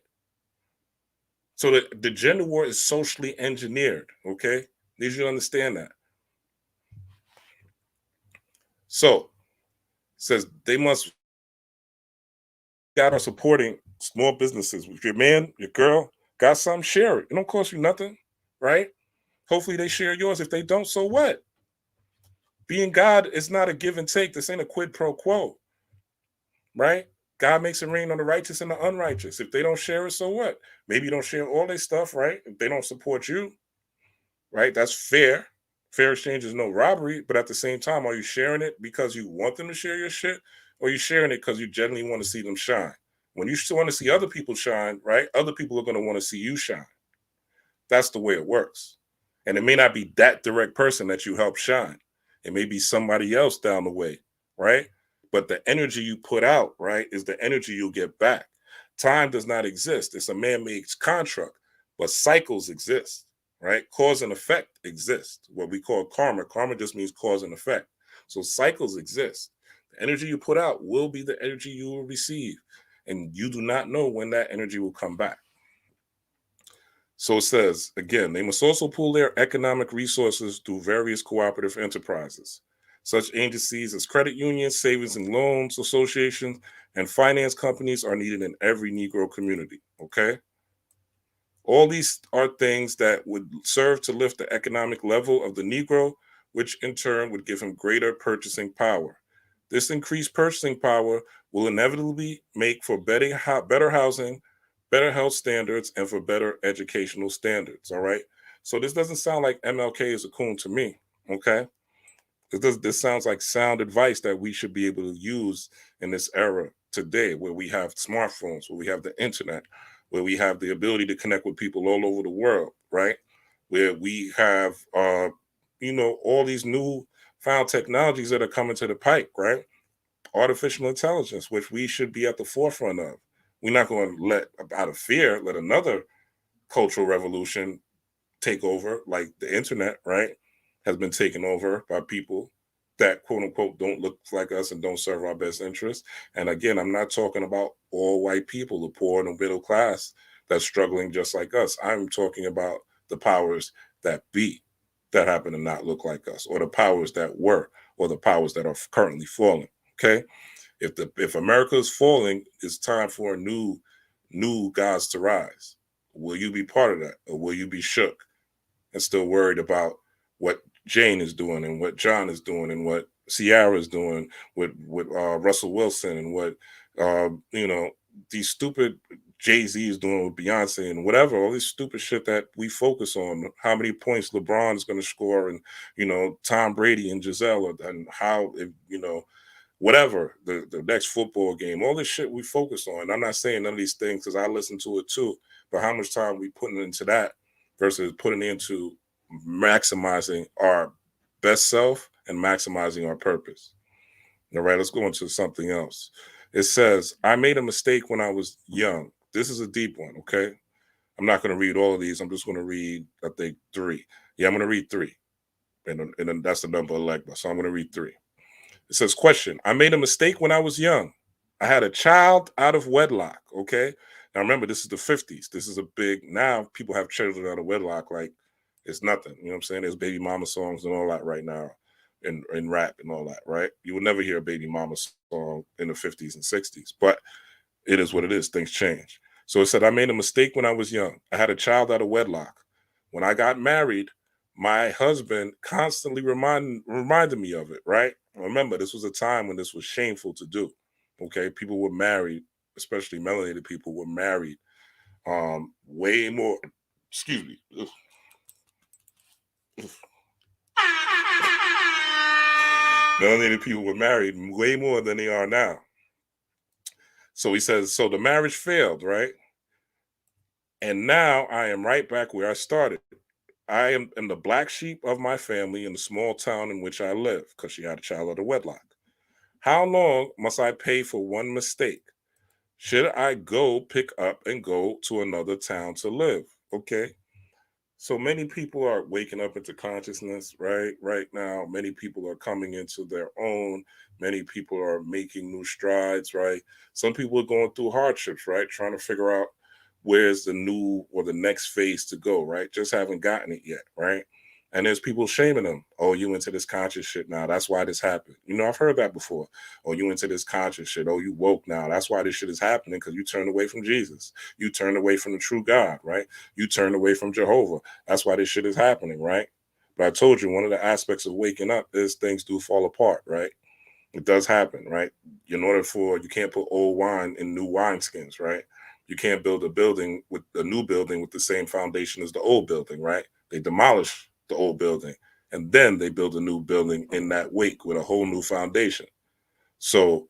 So the gender war is socially engineered, okay? Need you to understand that. So it says they must got us supporting small businesses. If your man, your girl got something, share it. It don't cost you nothing, right? Hopefully they share yours. If they don't, so what? Being God is not a give and take. This ain't a quid pro quo, right? God makes it rain on the righteous and the unrighteous. If they don't share it, so what? Maybe you don't share all their stuff, right? If they don't support you, right? That's fair. Fair exchange is no robbery, but at the same time, are you sharing it because you want them to share your shit, or are you sharing it because you genuinely want to see them shine? When you still want to see other people shine, right? Other people are going to want to see you shine. That's the way it works. And it may not be that direct person that you help shine. It may be somebody else down the way, right? But the energy you put out, right, is the energy you'll get back. Time does not exist. It's a man-made construct, but cycles exist, right? Cause and effect exist. What we call karma. Karma just means cause and effect. So cycles exist. The energy you put out will be the energy you will receive. And you do not know when that energy will come back. So it says, again, they must also pool their economic resources through various cooperative enterprises. Such agencies as credit unions, savings and loans associations, and finance companies are needed in every Negro community. Okay? All these are things that would serve to lift the economic level of the Negro, which in turn would give him greater purchasing power. This increased purchasing power will inevitably make for better housing, better health standards, and for better educational standards. All right. So this doesn't sound like MLK is a coon to me. Okay. This sounds like sound advice that we should be able to use in this era today, where we have smartphones, where we have the internet, where we have the ability to connect with people all over the world, right? Where we have, all these new found technologies that are coming to the pike, right? Artificial intelligence, which we should be at the forefront of. We're not going to out of fear, let another cultural revolution take over, like the internet, right, has been taken over by people that quote unquote don't look like us and don't serve our best interests. And again, I'm not talking about all white people, the poor and the middle class that's struggling just like us. I'm talking about the powers that be that happen to not look like us, or the powers that were, or the powers that are currently falling. Okay. If America is falling, it's time for a new gods to rise. Will you be part of that, or will you be shook and still worried about what Jane is doing and what John is doing and what Ciara is doing with Russell Wilson and what these stupid Jay-Z is doing with Beyonce and whatever, all this stupid shit that we focus on, how many points LeBron is going to score, and Tom Brady and Giselle, and how whatever the next football game, all this shit we focus on. I'm not saying none of these things because I listen to it too, but how much time we putting into that versus putting into maximizing our best self and maximizing our purpose. All right, let's go into something else. It says, I made a mistake when I was young. This is a deep one, okay? I'm not going to read all of these. I'm just going to read, I think, 3. Yeah, I'm going to read 3. And then that's the number of Legba. So I'm going to read 3. It says, question, I made a mistake when I was young. I had a child out of wedlock, okay? Now remember, this is the 50s. This is a big, now people have children out of wedlock like it's nothing. You know what I'm saying? There's baby mama songs and all that right now, and rap and all that, right? You would never hear a baby mama song in the 50s and 60s, but it is what it is. Things change. So it said, I made a mistake when I was young. I had a child out of wedlock. When I got married, my husband constantly reminded me of it, right? Remember, this was a time when this was shameful to do. Okay, people were married, especially melanated people were married way more. Excuse me. Ugh. Melanated people were married way more than they are now. So he says, so the marriage failed, right? And now I am right back where I started. I am the black sheep of my family in the small town in which I live, because she had a child out of wedlock. How long must I pay for one mistake? Should I go pick up and go to another town to live? Okay. So many people are waking up into consciousness, right? Right now, many people are coming into their own. Many people are making new strides, right? Some people are going through hardships, right? Trying to figure out where's the new or the next phase to go, right? Just haven't gotten it yet, right? And there's people shaming them. Oh, you into this conscious shit now. That's why this happened. I've heard that before. Oh, you into this conscious shit. Oh, you woke now. That's why this shit is happening, because you turned away from Jesus. You turned away from the true God, right? You turned away from Jehovah. That's why this shit is happening, right? But I told you, one of the aspects of waking up is things do fall apart, right? It does happen, right? You can't put old wine in new wineskins, right? You can't build a new building with the same foundation as the old building, right? They demolish the old building and then they build a new building in that wake with a whole new foundation. So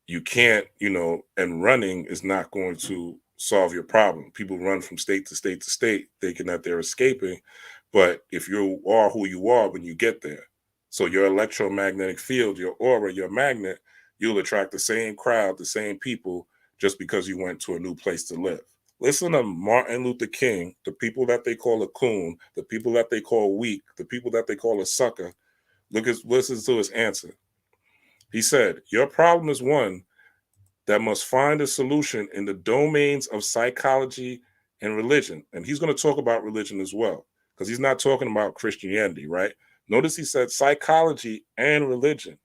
you can't, and running is not going to solve your problem. People run from state to state to state thinking that they're escaping, but if you are who you are when you get there, so your electromagnetic field, your aura, your magnet, you'll attract the same crowd, the same people, just because you went to a new place to live. Listen to Martin Luther King, the people that they call a coon, the people that they call weak, the people that they call a sucker. Listen to his answer. He said, "Your problem is one that must find a solution in the domains of psychology and religion." And he's going to talk about religion as well, because he's not talking about Christianity, right? Notice he said psychology and religion.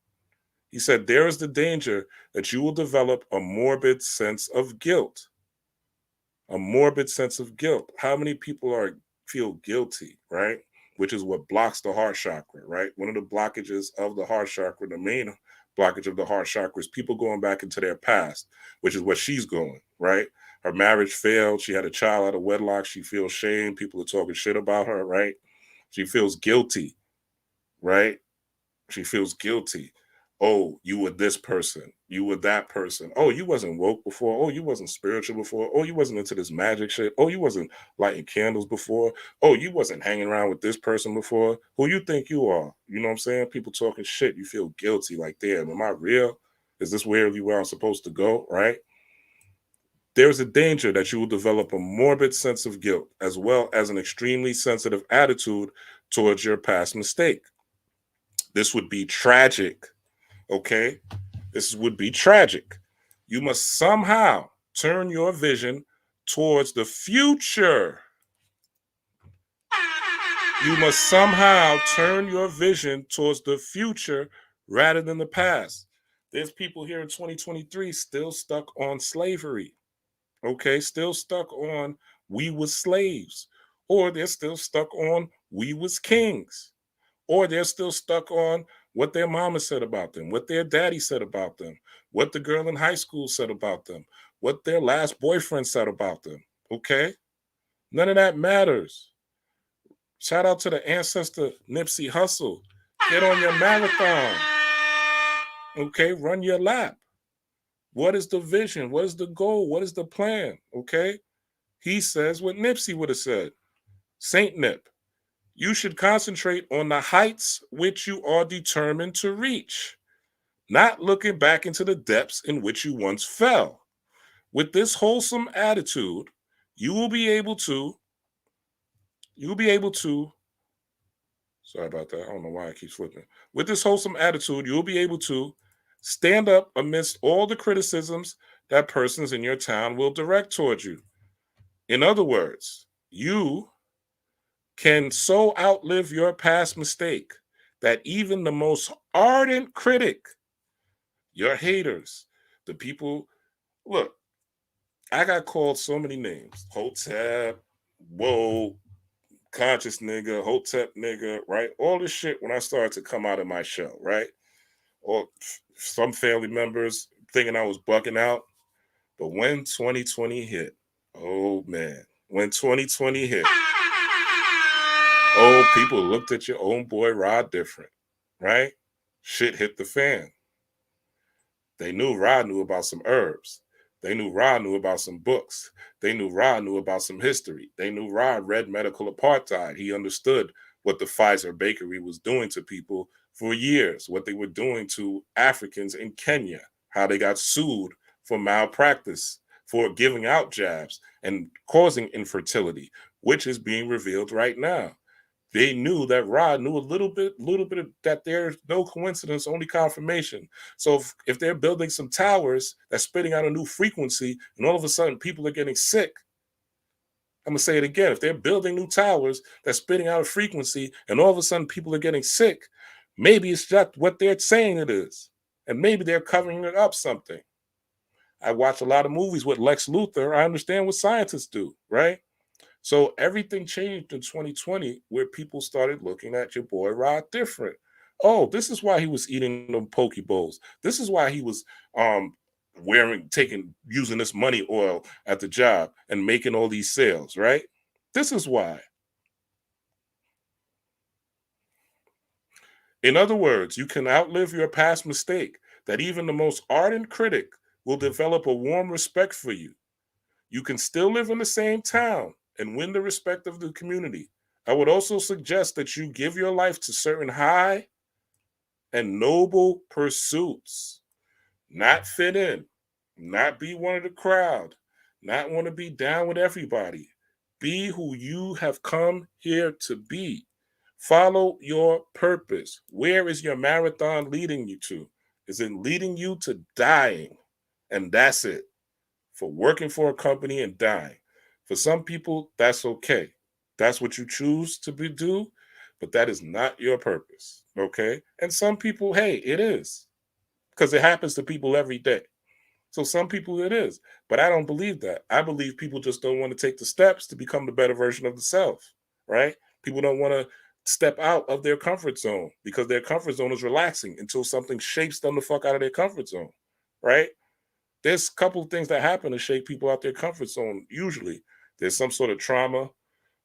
He said, there is the danger that you will develop a morbid sense of guilt. A morbid sense of guilt. How many people feel guilty, right? Which is what blocks the heart chakra, right? One of the blockages of the heart chakra, the main blockage of the heart chakra, is people going back into their past, which is what she's going, right? Her marriage failed. She had a child out of wedlock. She feels shame. People are talking shit about her, right? She feels guilty, right? She feels guilty. Oh, you were this person. You were that person. Oh, you wasn't woke before. Oh, you wasn't spiritual before. Oh, you wasn't into this magic shit. Oh, you wasn't lighting candles before. Oh, you wasn't hanging around with this person before. Who you think you are? You know what I'm saying? People talking shit. You feel guilty. Like, damn, am I real? Is this where I'm supposed to go? Right? There's a danger that you will develop a morbid sense of guilt, as well as an extremely sensitive attitude towards your past mistake. This would be tragic. Okay? This would be tragic. You must somehow turn your vision towards the future. You must somehow turn your vision towards the future rather than the past. There's people here in 2023 still stuck on slavery. Okay? Still stuck on we was slaves. Or they're still stuck on we was kings. Or they're still stuck on what their mama said about them, what their daddy said about them, what the girl in high school said about them, what their last boyfriend said about them. Okay? None of that matters. Shout out to the ancestor Nipsey Hussle. Get on your marathon. Okay? Run your lap. What is the vision? What is the goal? What is the plan? Okay? He says what Nipsey would have said. Saint Nip. You should concentrate on the heights which you are determined to reach, not looking back into the depths in which you once fell. With this wholesome attitude, you will be able to, sorry about that, I don't know why I keep flipping. With this wholesome attitude, you'll be able to stand up amidst all the criticisms that persons in your town will direct towards you. In other words, you can so outlive your past mistake that even the most ardent critic, your haters, the people, look, I got called so many names. Hotep, whoa, conscious nigga, Hotep nigga, right? All this shit when I started to come out of my shell, right? Or some family members thinking I was bucking out. But when 2020 hit, oh man, when 2020 hit, oh, people looked at your own boy Rod different, right? Shit hit the fan. They knew Rod knew about some herbs. They knew Rod knew about some books. They knew Rod knew about some history. They knew Rod read Medical Apartheid. He understood what the Pfizer bakery was doing to people for years, what they were doing to Africans in Kenya, how they got sued for malpractice, for giving out jabs and causing infertility, which is being revealed right now. They knew that Rod knew a little bit of that there's no coincidence, only confirmation. So if they're building some towers that's spitting out a new frequency and all of a sudden people are getting sick, I'm gonna say it again. If they're building new towers that's spitting out a frequency and all of a sudden people are getting sick, maybe it's just what they're saying it is. And maybe they're covering it up something. I watch a lot of movies with Lex Luthor. I understand what scientists do, right? So everything changed in 2020 where people started looking at your boy Rod different. Oh, this is why he was eating them poke bowls. This is why he was using this money oil at the job and making all these sales, right? This is why. In other words, you can outlive your past mistake that even the most ardent critic will develop a warm respect for you. You can still live in the same town and win the respect of the community, I would also suggest that you give your life to certain high and noble pursuits, not fit in, not be one of the crowd, not want to be down with everybody. Be who you have come here to be. Follow your purpose. Where is your marathon leading you to? Is it leading you to dying? And that's it. For working for a company and dying. For some people, that's okay. That's what you choose to do, but that is not your purpose. Okay. And some people, hey, it is, because it happens to people every day. So some people it is, but I don't believe that. I believe people just don't want to take the steps to become the better version of themselves, right? People don't want to step out of their comfort zone because their comfort zone is relaxing until something shapes them the fuck out of their comfort zone, right? There's a couple of things that happen to shake people out their comfort zone. Usually there's some sort of trauma,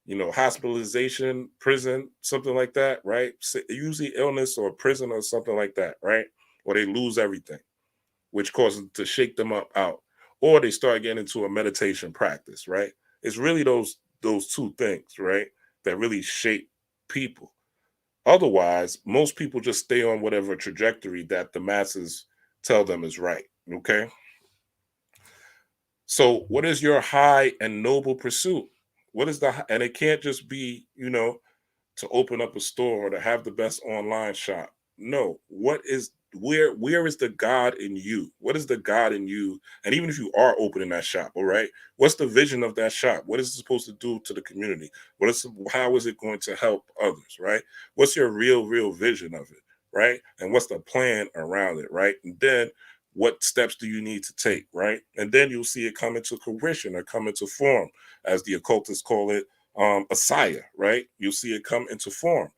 hospitalization, prison, something like that, right? Usually illness or prison or something like that, right? Or they lose everything, which causes to shake them out, or they start getting into a meditation practice, right? It's really those two things, right, that really shape people. Otherwise, most people just stay on whatever trajectory that the masses tell them is right. Okay. So, what is your high and noble pursuit? What is and it can't just be, to open up a store or to have the best online shop. No, where is the God in you? What is the God in you? And even if you are opening that shop, all right, what's the vision of that shop? What is it supposed to do to the community? How is it going to help others, right? What's your real vision of it, right? And what's the plan around it, right? And then what steps do you need to take, right? And then you'll see it come into fruition or come into form, as the occultists call it, a saya, right? You'll see it come into form,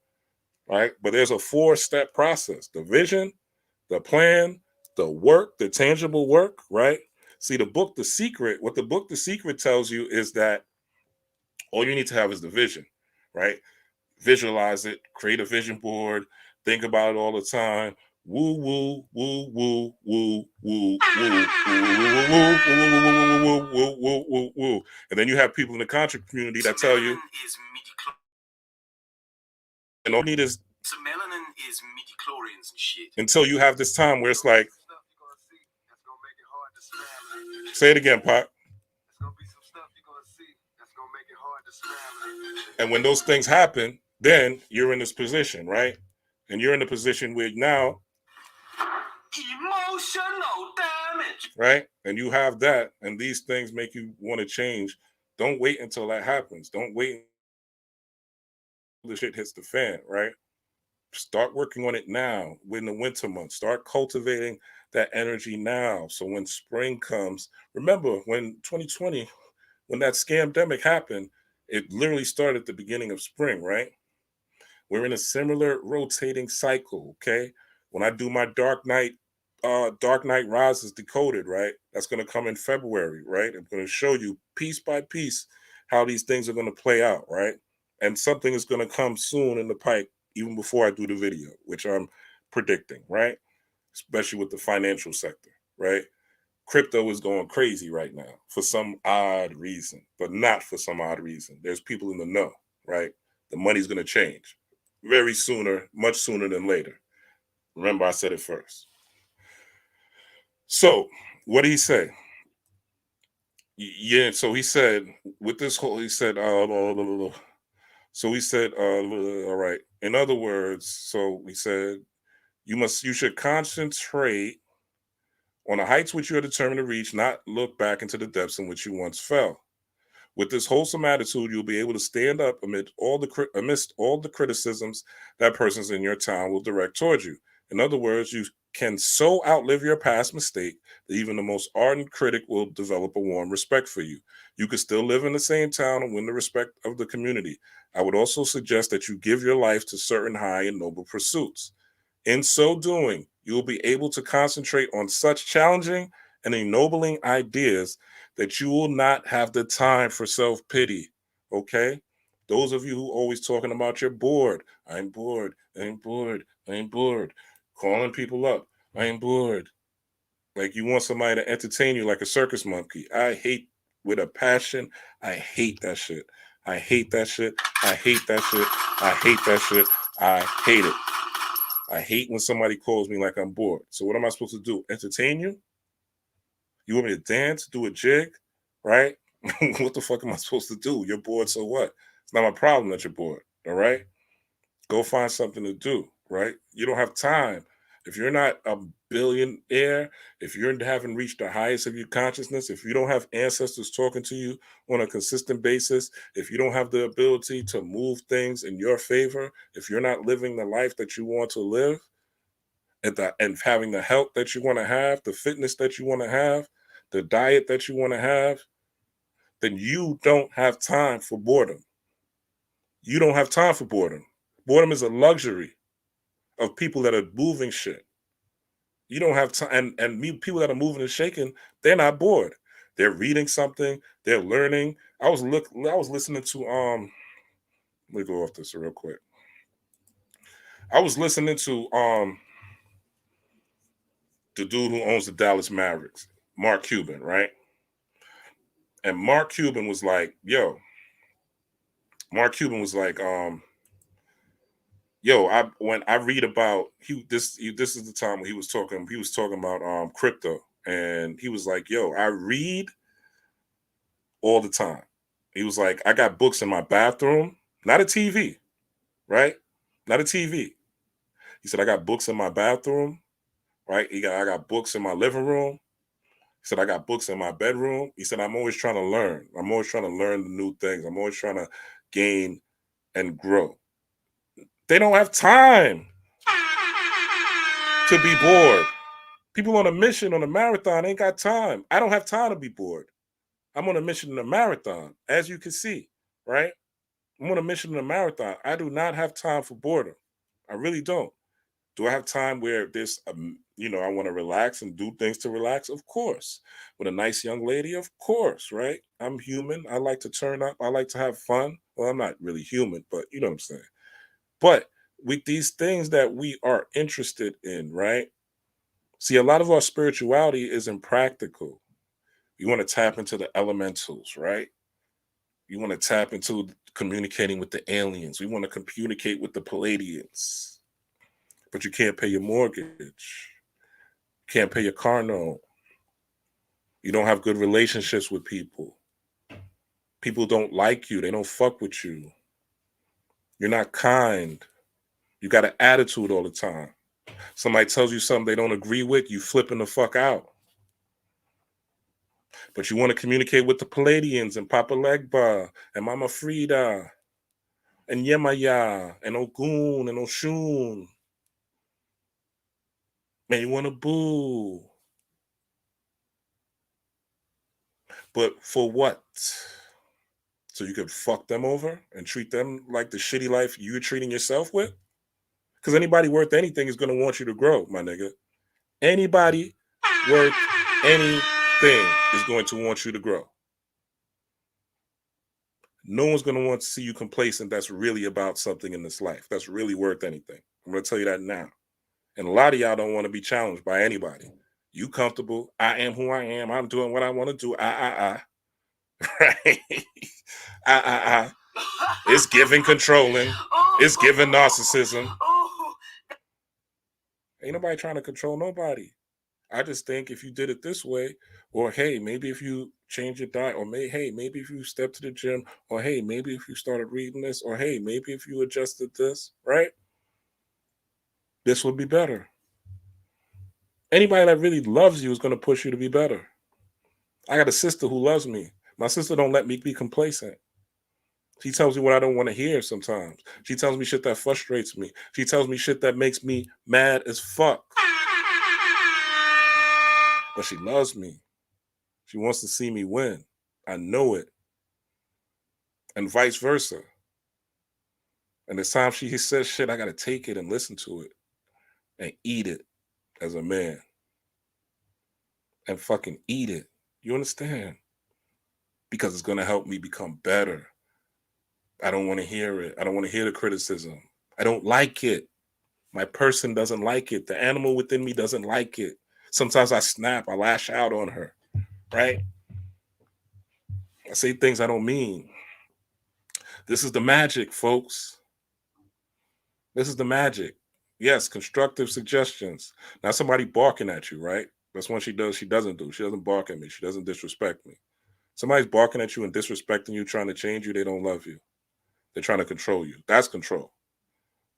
right? But there's a 4-step process: the vision, the plan, the work, the tangible work, right? See, the book, The Secret, what the book, The Secret tells you is that all you need to have is the vision, right? Visualize it, create a vision board, think about it all the time. Woo, woo, woo, woo, woo, woo, woo, woo, woo, woo, woo, woo, woo, woo, woo, woo. And then you have people in the contract community that tell you, and all you need is melanin is midi-chlorians and shit. Until you have this time where it's like, say it again, Pop. And when those things happen, then you're in this position, right? And you're in a position where now, emotional damage, right? And you have that, and these things make you want to change. Don't wait until that happens. Don't wait until the shit hits the fan, right? Start working on it now. We're in the winter months. Start cultivating that energy now. So when spring comes, remember when 2020, when that scamdemic happened, it literally started at the beginning of spring, right? We're in a similar rotating cycle, okay? When I do my Dark Knight Rises Decoded, right? That's going to come in February, right? I'm going to show you piece by piece how these things are going to play out, right? And something is going to come soon in the pike, even before I do the video, which I'm predicting, right? Especially with the financial sector, right? Crypto is going crazy right now for some odd reason, but not for some odd reason. There's people in the know, right? The money's going to change very sooner, much sooner than later. Remember, I said it first. So, what did he say? Yeah, so he said, with this whole, he said, so he said, all right. In other words, so he said, you should concentrate on the heights which you are determined to reach, not look back into the depths in which you once fell. With this wholesome attitude, you'll be able to stand up amidst all the criticisms that persons in your town will direct towards you. In other words, you can so outlive your past mistake that even the most ardent critic will develop a warm respect for you. You could still live in the same town and win the respect of the community. I would also suggest that you give your life to certain high and noble pursuits. In so doing, you will be able to concentrate on such challenging and ennobling ideas that you will not have the time for self-pity, okay? Those of you who always talking about you're bored. I'm bored, I'm bored, I'm bored. Calling people up, I'm bored. Like you want somebody to entertain you like a circus monkey. I hate with a passion, I hate that shit. I hate that shit. I hate that shit. I hate that shit. I hate it. I hate when somebody calls me like I'm bored. So what am I supposed to do? Entertain you? You want me to dance, do a jig, right? What the fuck am I supposed to do? You're bored, so what? It's not my problem that you're bored, all right? Go find something to do, right? You don't have time. If you're not a billionaire, if you haven't reached the highest of your consciousness, if you don't have ancestors talking to you on a consistent basis, if you don't have the ability to move things in your favor, if you're not living the life that you want to live, and having the health that you want to have, the fitness that you want to have, the diet that you want to have, then you don't have time for boredom. You don't have time for boredom. Boredom is a luxury of people that are moving shit. You don't have time, and people that are moving and shaking, they're not bored. They're reading something, they're learning. I was listening to let me go off this real quick. I was listening to the dude who owns the Dallas Mavericks, Mark Cuban, right? And Mark Cuban was like, yo, when I read about this is the time when he was talking about crypto, and he was like, yo, I read all the time. He was like, I got books in my bathroom, not a TV, right? Not a TV. He said, I got books in my bathroom, right? I got books in my living room. He said, I got books in my bedroom. He said, I'm always trying to learn. I'm always trying to learn the new things. I'm always trying to gain and grow. They don't have time to be bored. People on a mission, on a marathon, ain't got time. I don't have time to be bored. I'm on a mission in a marathon, as you can see, right? I'm on a mission in a marathon. I do not have time for boredom. I really don't. Do I have time where there's, I want to relax and do things to relax? Of course. With a nice young lady? Of course, right? I'm human. I like to turn up. I like to have fun. Well, I'm not really human, but you know what I'm saying. But with these things that we are interested in, right? See, a lot of our spirituality isn't practical. You want to tap into the elementals, right? You want to tap into communicating with the aliens. We want to communicate with the Palladians. But you can't pay your mortgage. Can't pay your car note. You don't have good relationships with people. People don't like you. They don't fuck with you. You're not kind. You got an attitude all the time. Somebody tells you something they don't agree with, you flipping the fuck out. But you want to communicate with the Palladians and Papa Legba and Mama Frida and Yemaya and Ogun and Oshun. Man, you want to boo. But for what? So you can fuck them over and treat them like the shitty life you're treating yourself with? Because anybody worth anything is going to want you to grow, my nigga. Anybody worth anything is going to want you to grow. No one's going to want to see you complacent that's really about something in this life, that's really worth anything. I'm going to tell you that now. And a lot of y'all don't want to be challenged by anybody. You comfortable. I am who I am. I'm doing what I want to do. Right? It's giving controlling. It's giving narcissism. Ain't nobody trying to control nobody. I just think if you did it this way, or hey, maybe if you change your diet, or maybe if you step to the gym, or hey, maybe if you started reading this, or hey, maybe if you adjusted this, right? This would be better. Anybody that really loves you is going to push you to be better. I got a sister who loves me. My sister don't let me be complacent. She tells me what I don't want to hear sometimes. She tells me shit that frustrates me. She tells me shit that makes me mad as fuck. But she loves me. She wants to see me win. I know it. And vice versa. And the time she says shit, I got to take it and listen to it and eat it as a man. And fucking eat it. You understand? Because it's going to help me become better. I don't want to hear it. I don't want to hear the criticism. I don't like it. My person doesn't like it. The animal within me doesn't like it. Sometimes I snap. I lash out on her. Right? I say things I don't mean. This is the magic, folks. This is the magic. Yes, constructive suggestions. Now somebody barking at you, right? That's one she does. She doesn't do. She doesn't bark at me. She doesn't disrespect me. Somebody's barking at you and disrespecting you, trying to change you. They don't love you. They're trying to control you. That's control.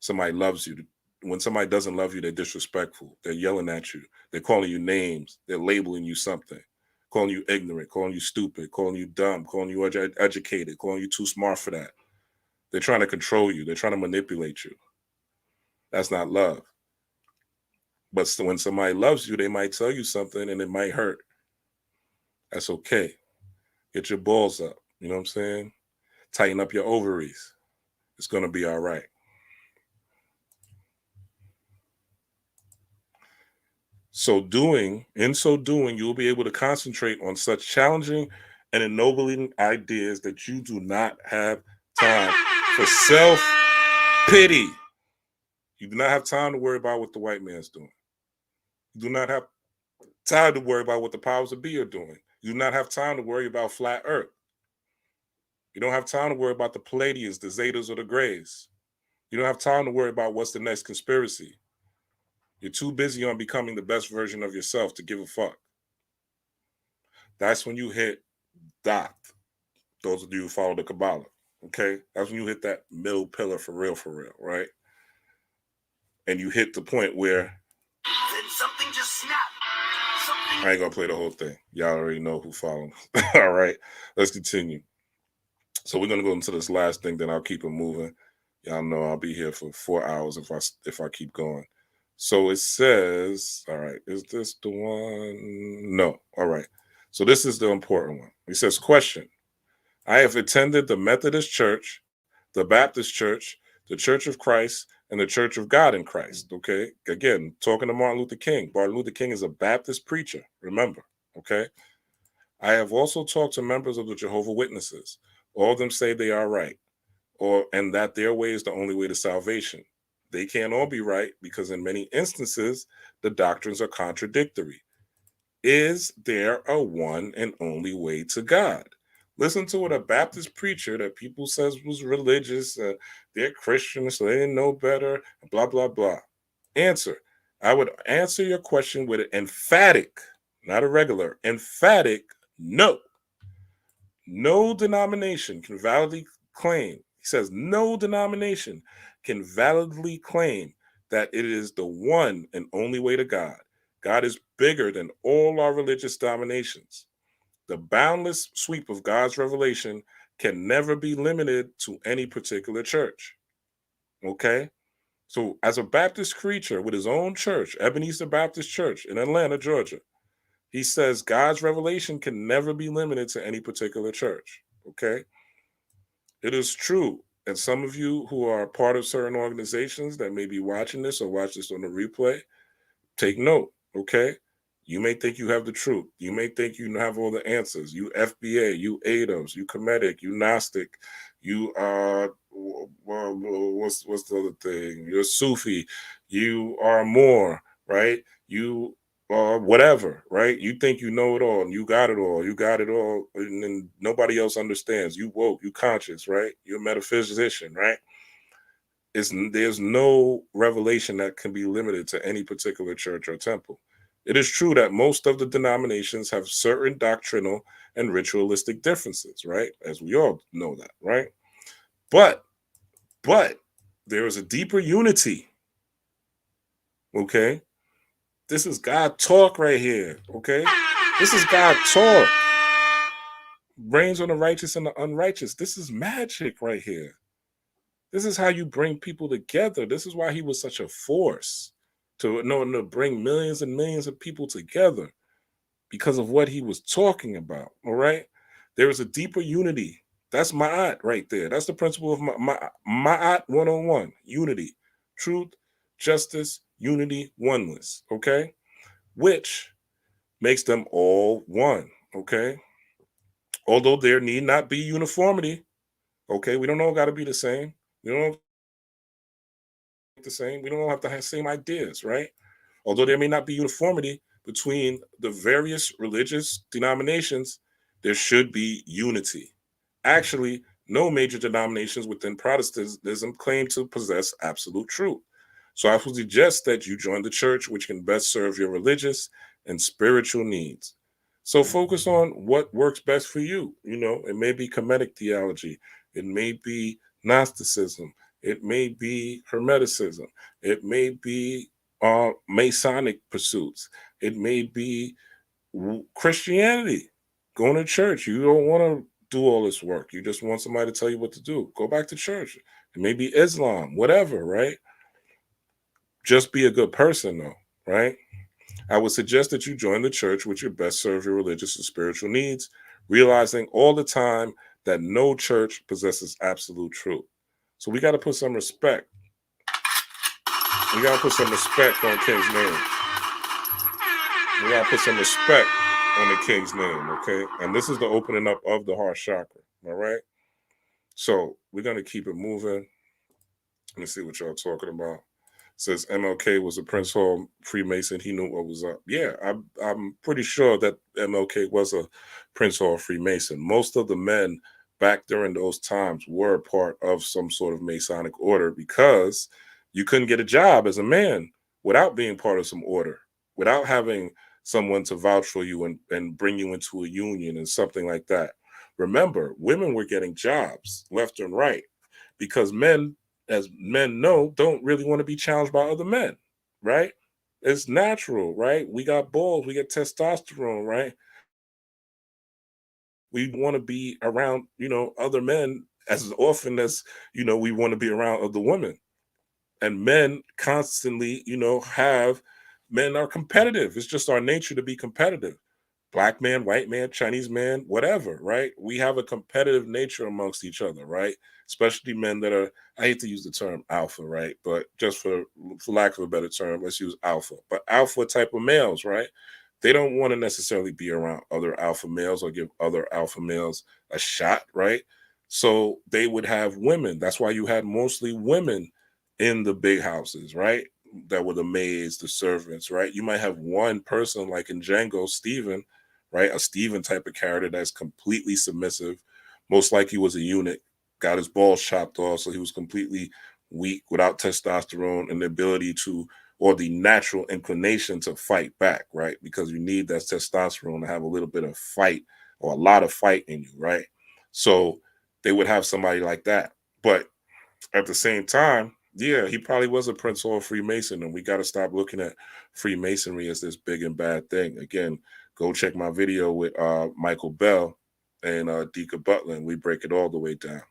Somebody loves you. When somebody doesn't love you, they're disrespectful. They're yelling at you. They're calling you names. They're labeling you something, calling you ignorant, calling you stupid, calling you dumb, calling you educated, calling you too smart for that. They're trying to control you. They're trying to manipulate you. That's not love. But when somebody loves you, they might tell you something and it might hurt. That's okay. Get your balls up. You know what I'm saying? Tighten up your ovaries. It's going to be all right. In so doing, you'll be able to concentrate on such challenging and ennobling ideas that you do not have time for self-pity. You do not have time to worry about what the white man's doing. You do not have time to worry about what the powers that be are doing. You do not have time to worry about flat earth. You don't have time to worry about the Palladians, the Zetas, or the Greys. You don't have time to worry about what's the next conspiracy. You're too busy on becoming the best version of yourself to give a fuck. That's when you hit dot. Those of you who follow the Kabbalah, okay? That's when you hit that middle pillar for real, right? And you hit the point where Then something just snapped. Something. I ain't gonna play the whole thing. Y'all already know who followed. All right, let's continue. So we're gonna go into this last thing, then I'll keep it moving. Y'all know I'll be here for 4 hours if I keep going. So it says, all right, is this the one? No. All right. So this is the important one. It says, question. I have attended the Methodist Church, the Baptist Church, the Church of Christ, and the Church of God in Christ. Okay. Again, talking to Martin Luther King. Martin Luther King is a Baptist preacher. Remember. Okay. I have also talked to members of the Jehovah's Witnesses. All of them say they are right, and that their way is the only way to salvation. They can't all be right because in many instances, the doctrines are contradictory. Is there a one and only way to God? Listen to what a Baptist preacher that people says was religious, they're Christians, so they didn't know better, blah, blah, blah. Answer. I would answer your question with an emphatic, not a regular, emphatic no. No denomination can validly claim, he says, no denomination can validly claim that it is the one and only way to God. God is bigger than all our religious dominations. The boundless sweep of God's revelation can never be limited to any particular church. Okay? So as a Baptist preacher with his own church, Ebenezer Baptist Church in Atlanta, Georgia, he says God's revelation can never be limited to any particular church. Okay? It is true. And some of you who are part of certain organizations that may be watching this or watch this on the replay, take note, okay? You may think you have the truth. You may think you have all the answers. You FBA, you ADOS, you Kemetic, you Gnostic, you what's the other thing? You're Sufi, you are more, right? You are whatever, right? You think you know it all and you got it all, and then nobody else understands. You woke, you conscious, right? You're a metaphysician, right? There's no revelation that can be limited to any particular church or temple. It is true that most of the denominations have certain doctrinal and ritualistic differences, right? As we all know that, right? But there is a deeper unity, okay? This is God talk right here, okay? This is God talk. Reigns on the righteous and the unrighteous. This is magic right here. This is how you bring people together. This is why he was such a force to bring millions and millions of people together because of what he was talking about. All right. There is a deeper unity. That's Ma'at right there. That's the principle of Ma'at 101. Unity, truth, justice, unity, oneness. Okay. Which makes them all one. Okay. Although there need not be uniformity. Okay. We don't all got to be the same. We don't the same. We don't all have to have the same ideas, right? Although there may not be uniformity between the various religious denominations, there should be unity. Actually, No major denominations within Protestantism claim to possess absolute truth. So I would suggest that you join the church, which can best serve your religious and spiritual needs. So focus on what works best for you. It may be Kemetic theology, it may be Gnosticism, it may be Hermeticism, it may be Masonic pursuits, it may be Christianity, going to church. You don't want to do all this work. You just want somebody to tell you what to do. Go back to church. It may be Islam, whatever, right? Just be a good person, though, right? I would suggest that you join the church, which will best serve your religious and spiritual needs, realizing all the time that no church possesses absolute truth. So we got to put some respect. We got to put some respect on King's name. We got to put some respect on the King's name, okay? And this is the opening up of the heart chakra, all right? So we're going to keep it moving. Let me see what y'all talking about. Says MLK was a Prince Hall Freemason. He knew what was up. Yeah, I'm pretty sure that MLK was a Prince Hall Freemason. Most of the men back during those times were part of some sort of Masonic order because you couldn't get a job as a man without being part of some order, without having someone to vouch for you and bring you into a union and something like that. Remember, women were getting jobs left and right because men, as men know, don't really want to be challenged by other men, right? It's natural, right? We got balls, we get testosterone, right? We want to be around, other men as often as, we want to be around other women. And men constantly, men are competitive. It's just our nature to be competitive. Black man, white man, Chinese man, whatever, right? We have a competitive nature amongst each other, right? Especially men that are, I hate to use the term alpha, right? But just for lack of a better term, let's use alpha. But alpha type of males, right? They don't want to necessarily be around other alpha males or give other alpha males a shot, right? So they would have women. That's why you had mostly women in the big houses, right? That were the maids, the servants, right? You might have one person like in Django, Steven, right? A Steven type of character that's completely submissive. Most likely was a eunuch, got his balls chopped off, so he was completely weak without testosterone and the ability to, or the natural inclination to fight back, right? Because you need that testosterone to have a little bit of fight or a lot of fight in you, right? So they would have somebody like that. But at the same time, yeah, he probably was a Prince Hall Freemason, and we got to stop looking at Freemasonry as this big and bad thing. Again, go check my video with Michael Bell and Deacon Butler, and we break it all the way down.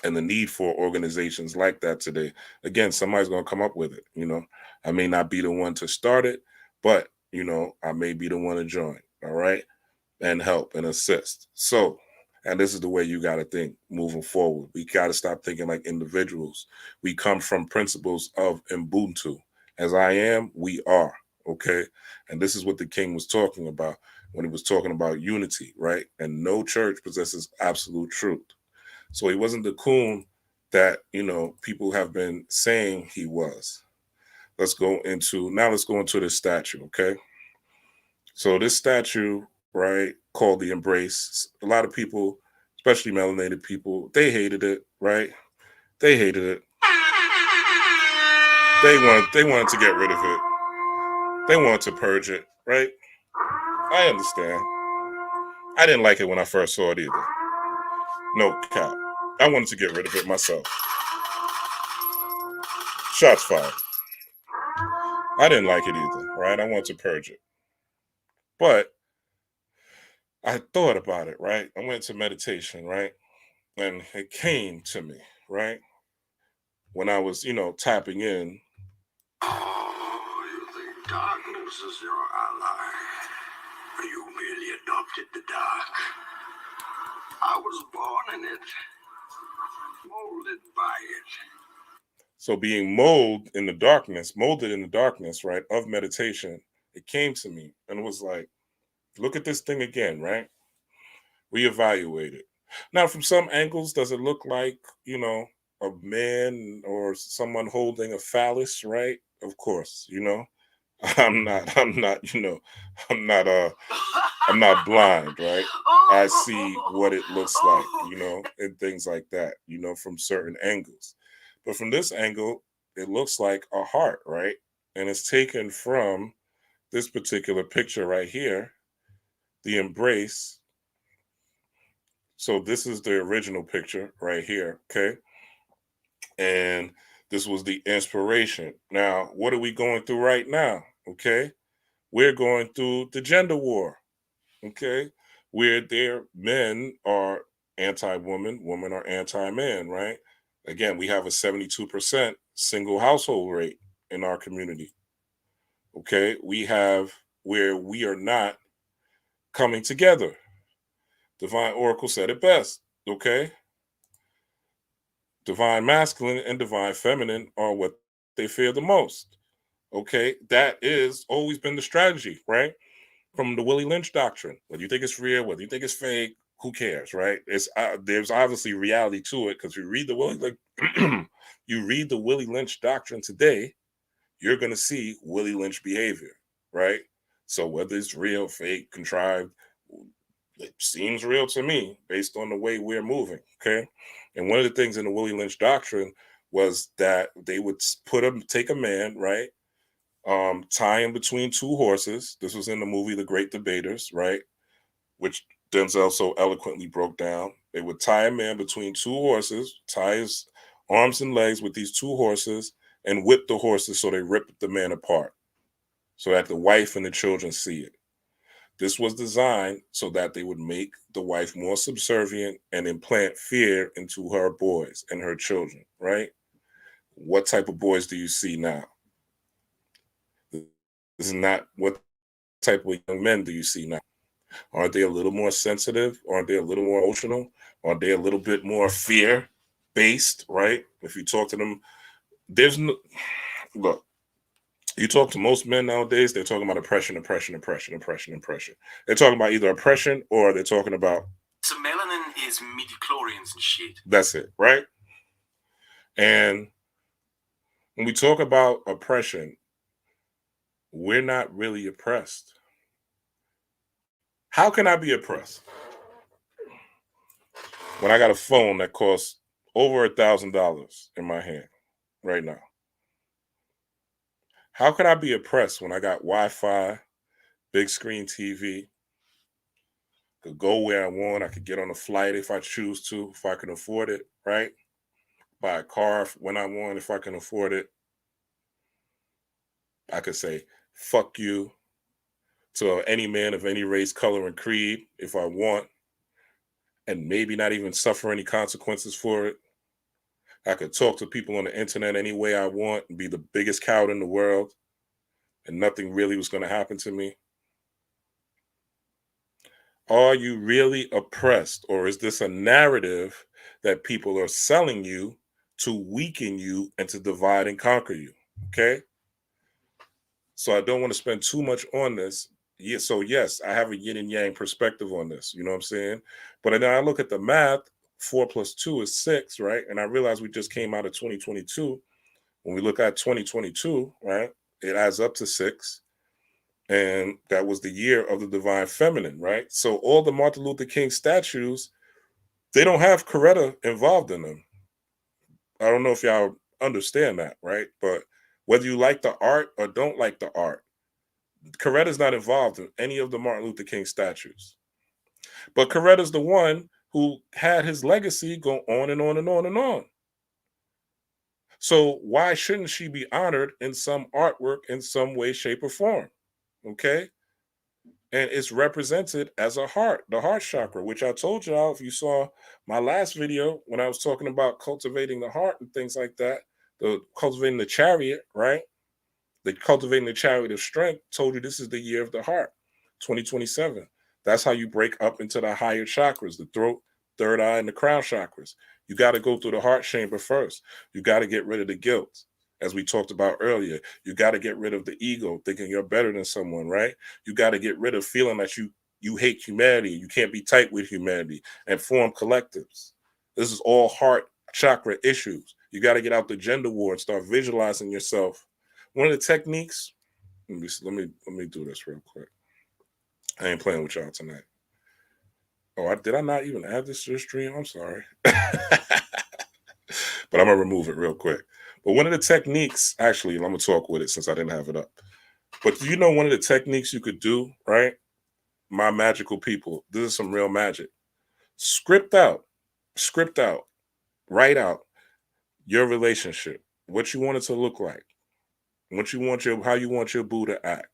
And the need for organizations like that today. Again, somebody's going to come up with it. I may not be the one to start it, but, I may be the one to join. All right. And help and assist. So, and this is the way you got to think moving forward. We got to stop thinking like individuals. We come from principles of Ubuntu. As I am, we are. Okay. And this is what the king was talking about when he was talking about unity, right? And no church possesses absolute truth. So he wasn't the coon that, people have been saying he was. Let's go into this statue, okay? So this statue, right, called the Embrace, a lot of people, especially melanated people, they hated it, right? They hated it. They wanted to get rid of it. They wanted to purge it, right? I understand. I didn't like it when I first saw it either. No cap. I wanted to get rid of it myself. Shots fired. I didn't like it either, right? I wanted to purge it. But I thought about it, right? I went to meditation, right? And it came to me, right? When I was, tapping in. Oh, you think darkness is your ally? You merely adopted the dark. I was born in it, molded by it. So being molded in the darkness, right, of meditation, it came to me and it was like, look at this thing again, right? Reevaluate it. Now, from some angles, does it look like, a man or someone holding a phallus, right? Of course, I'm not, I'm not I'm not blind, right? I see what it looks like, and things like that, from certain angles. But from this angle, it looks like a heart, right? And it's taken from this particular picture right here, the embrace. So this is the original picture right here, okay? And this was the inspiration. Now, what are we going through right now? Okay. We're going through the gender war. Okay. Where there men are anti-woman, women are anti-man, right? Again, we have a 72% single household rate in our community. Okay. We have where we are not coming together. Divine Oracle said it best. Okay. Divine masculine and divine feminine are what they fear the most. Okay, that is always been the strategy, right? From the Willie Lynch doctrine. Whether you think it's real, whether you think it's fake, who cares, right? It's there's obviously reality to it because you read the you read the Willie Lynch doctrine today, you're gonna see Willie Lynch behavior, right? So whether it's real, fake, contrived, it seems real to me based on the way we're moving. Okay. And one of the things in the Willie Lynch doctrine was that they would take a man, right? Tie him between two horses. This was in the movie The Great Debaters, right? Which Denzel so eloquently broke down. They would tie a man between two horses, tie his arms and legs with these two horses, and whip the horses so they rip the man apart, so that the wife and the children see it. This was designed so that they would make the wife more subservient and implant fear into her boys and her children, right? What type of boys do you see now? This is not what type of young men do you see now? Aren't they a little more sensitive? Aren't they a little more emotional? Aren't they a little bit more fear based, right? If you talk to them, there's no look. You talk to most men nowadays, they're talking about oppression. They're talking about either oppression or they're talking about So melanin is midichlorians and shit. that's it, right? And when we talk about oppression, we're not really oppressed. How can I be oppressed when I got a phone that costs over $1,000 in my hand right now? How can I be oppressed when I got Wi-Fi, big screen TV, could go where I want, I could get on a flight if I choose to, if I can afford it, right? Buy a car when I want, if I can afford it. I could say, fuck you to any man of any race, color, and creed if I want, and maybe not even suffer any consequences for it. I could talk to people on the internet any way I want and be the biggest coward in the world, and nothing really was going to happen to me. Are you really oppressed, or is this a narrative that people are selling you to weaken you and to divide and conquer you? Okay. So I don't want to spend too much on this. Yeah, so yes, I have a yin and yang perspective on this. You know what I'm saying? But then I look at the math. 4 + 2 is 6, right? And I realize we just came out of 2022. When we look at 2022, right, it adds up to 6. And that was the year of the divine feminine, right? So all the Martin Luther King statues, they don't have Coretta involved in them. I don't know if y'all understand that, right? But whether you like the art or don't like the art, Coretta's not involved in any of the Martin Luther King statues. But Coretta's the one who had his legacy go on and on and on and on. So why shouldn't she be honored in some artwork in some way, shape, or form? Okay. And it's represented as a heart, the heart chakra, which I told y'all if you saw my last video when I was talking about cultivating the heart and things like that, the cultivating the chariot, right? The cultivating the chariot of strength told you this is the year of the heart, 2027. That's how you break up into the higher chakras, the throat, third eye, and the crown chakras. You got to go through the heart chamber first. You got to get rid of the guilt. As we talked about earlier, you got to get rid of the ego, thinking you're better than someone, right? You got to get rid of feeling that you hate humanity, you can't be tight with humanity, and form collectives. This is all heart chakra issues. You got to get out the gender war and start visualizing yourself. One of the techniques, let me do this real quick. I ain't playing with y'all tonight. Oh, did I not even add this to the stream? I'm sorry. But I'm going to remove it real quick. But one of the techniques, actually, I'm going to talk with it since I didn't have it up. But do you know one of the techniques you could do, right? My magical people, this is some real magic. Script out, write out your relationship, what you want it to look like, how you want your boo to act,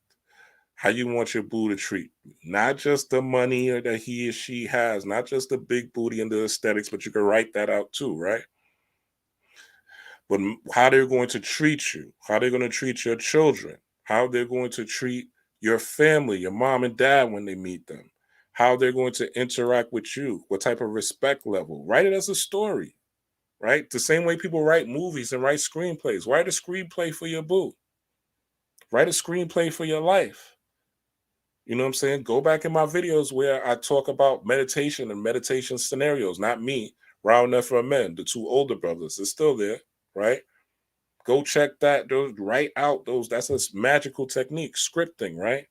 how you want your boo to treat you. Not just the money or that he or she has, not just the big booty and the aesthetics, but you can write that out too, right? But how they're going to treat you, how they're going to treat your children, how they're going to treat your family, your mom and dad when they meet them, how they're going to interact with you, what type of respect level. Write it as a story, right? The same way people write movies and write screenplays. Write a screenplay for your boo. Write a screenplay for your life. You know what I'm saying? Go back in my videos where I talk about meditation and meditation scenarios. Not me, Round Enough for Men, the two older brothers. It's still there, right? Go check that. Those, write out those. That's a magical technique. Scripting, right?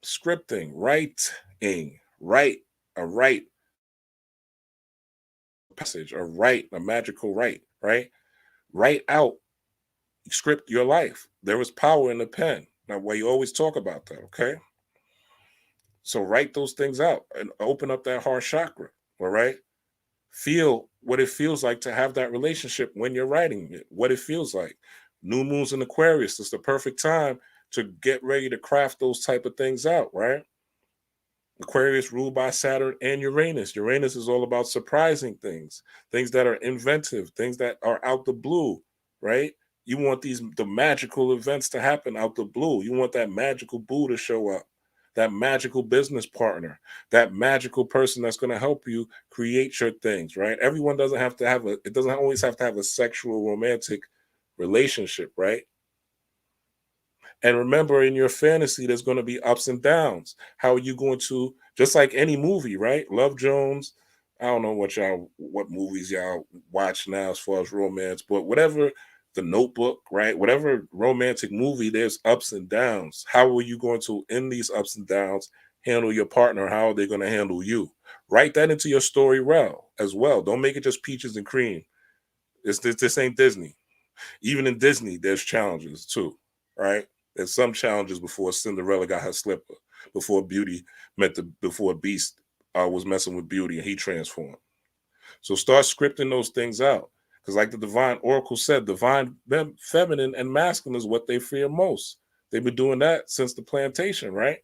Scripting, writing, write passage, or write a magical write, right? Write out, script your life. There is power in the pen. Now, why you always talk about that, okay? So write those things out and open up that heart chakra, all right? Feel what it feels like to have that relationship when you're writing it, what it feels like. New moons in Aquarius is the perfect time to get ready to craft those type of things out, right? Aquarius ruled by Saturn and Uranus. Uranus is all about surprising things, things that are inventive, things that are out the blue, right? You want the magical events to happen out the blue. You want that magical boo to show up, that magical business partner, that magical person that's going to help you create your things, right? Everyone doesn't have to have it doesn't always have to have a sexual romantic relationship, right? And remember, in your fantasy, there's going to be ups and downs. How are you going to, just like any movie, right? Love Jones. I don't know what movies y'all watch now as far as romance, but whatever, The Notebook, right? Whatever romantic movie, there's ups and downs. How are you going to, in these ups and downs, handle your partner? How are they going to handle you? Write that into your story well as well. Don't make it just peaches and cream. This ain't Disney. Even in Disney, there's challenges too, right? There's some challenges before Cinderella got her slipper, before before Beast was messing with Beauty and he transformed. So start scripting those things out. Because like the divine oracle said, divine feminine and masculine is what they fear most. They've been doing that since the plantation, right?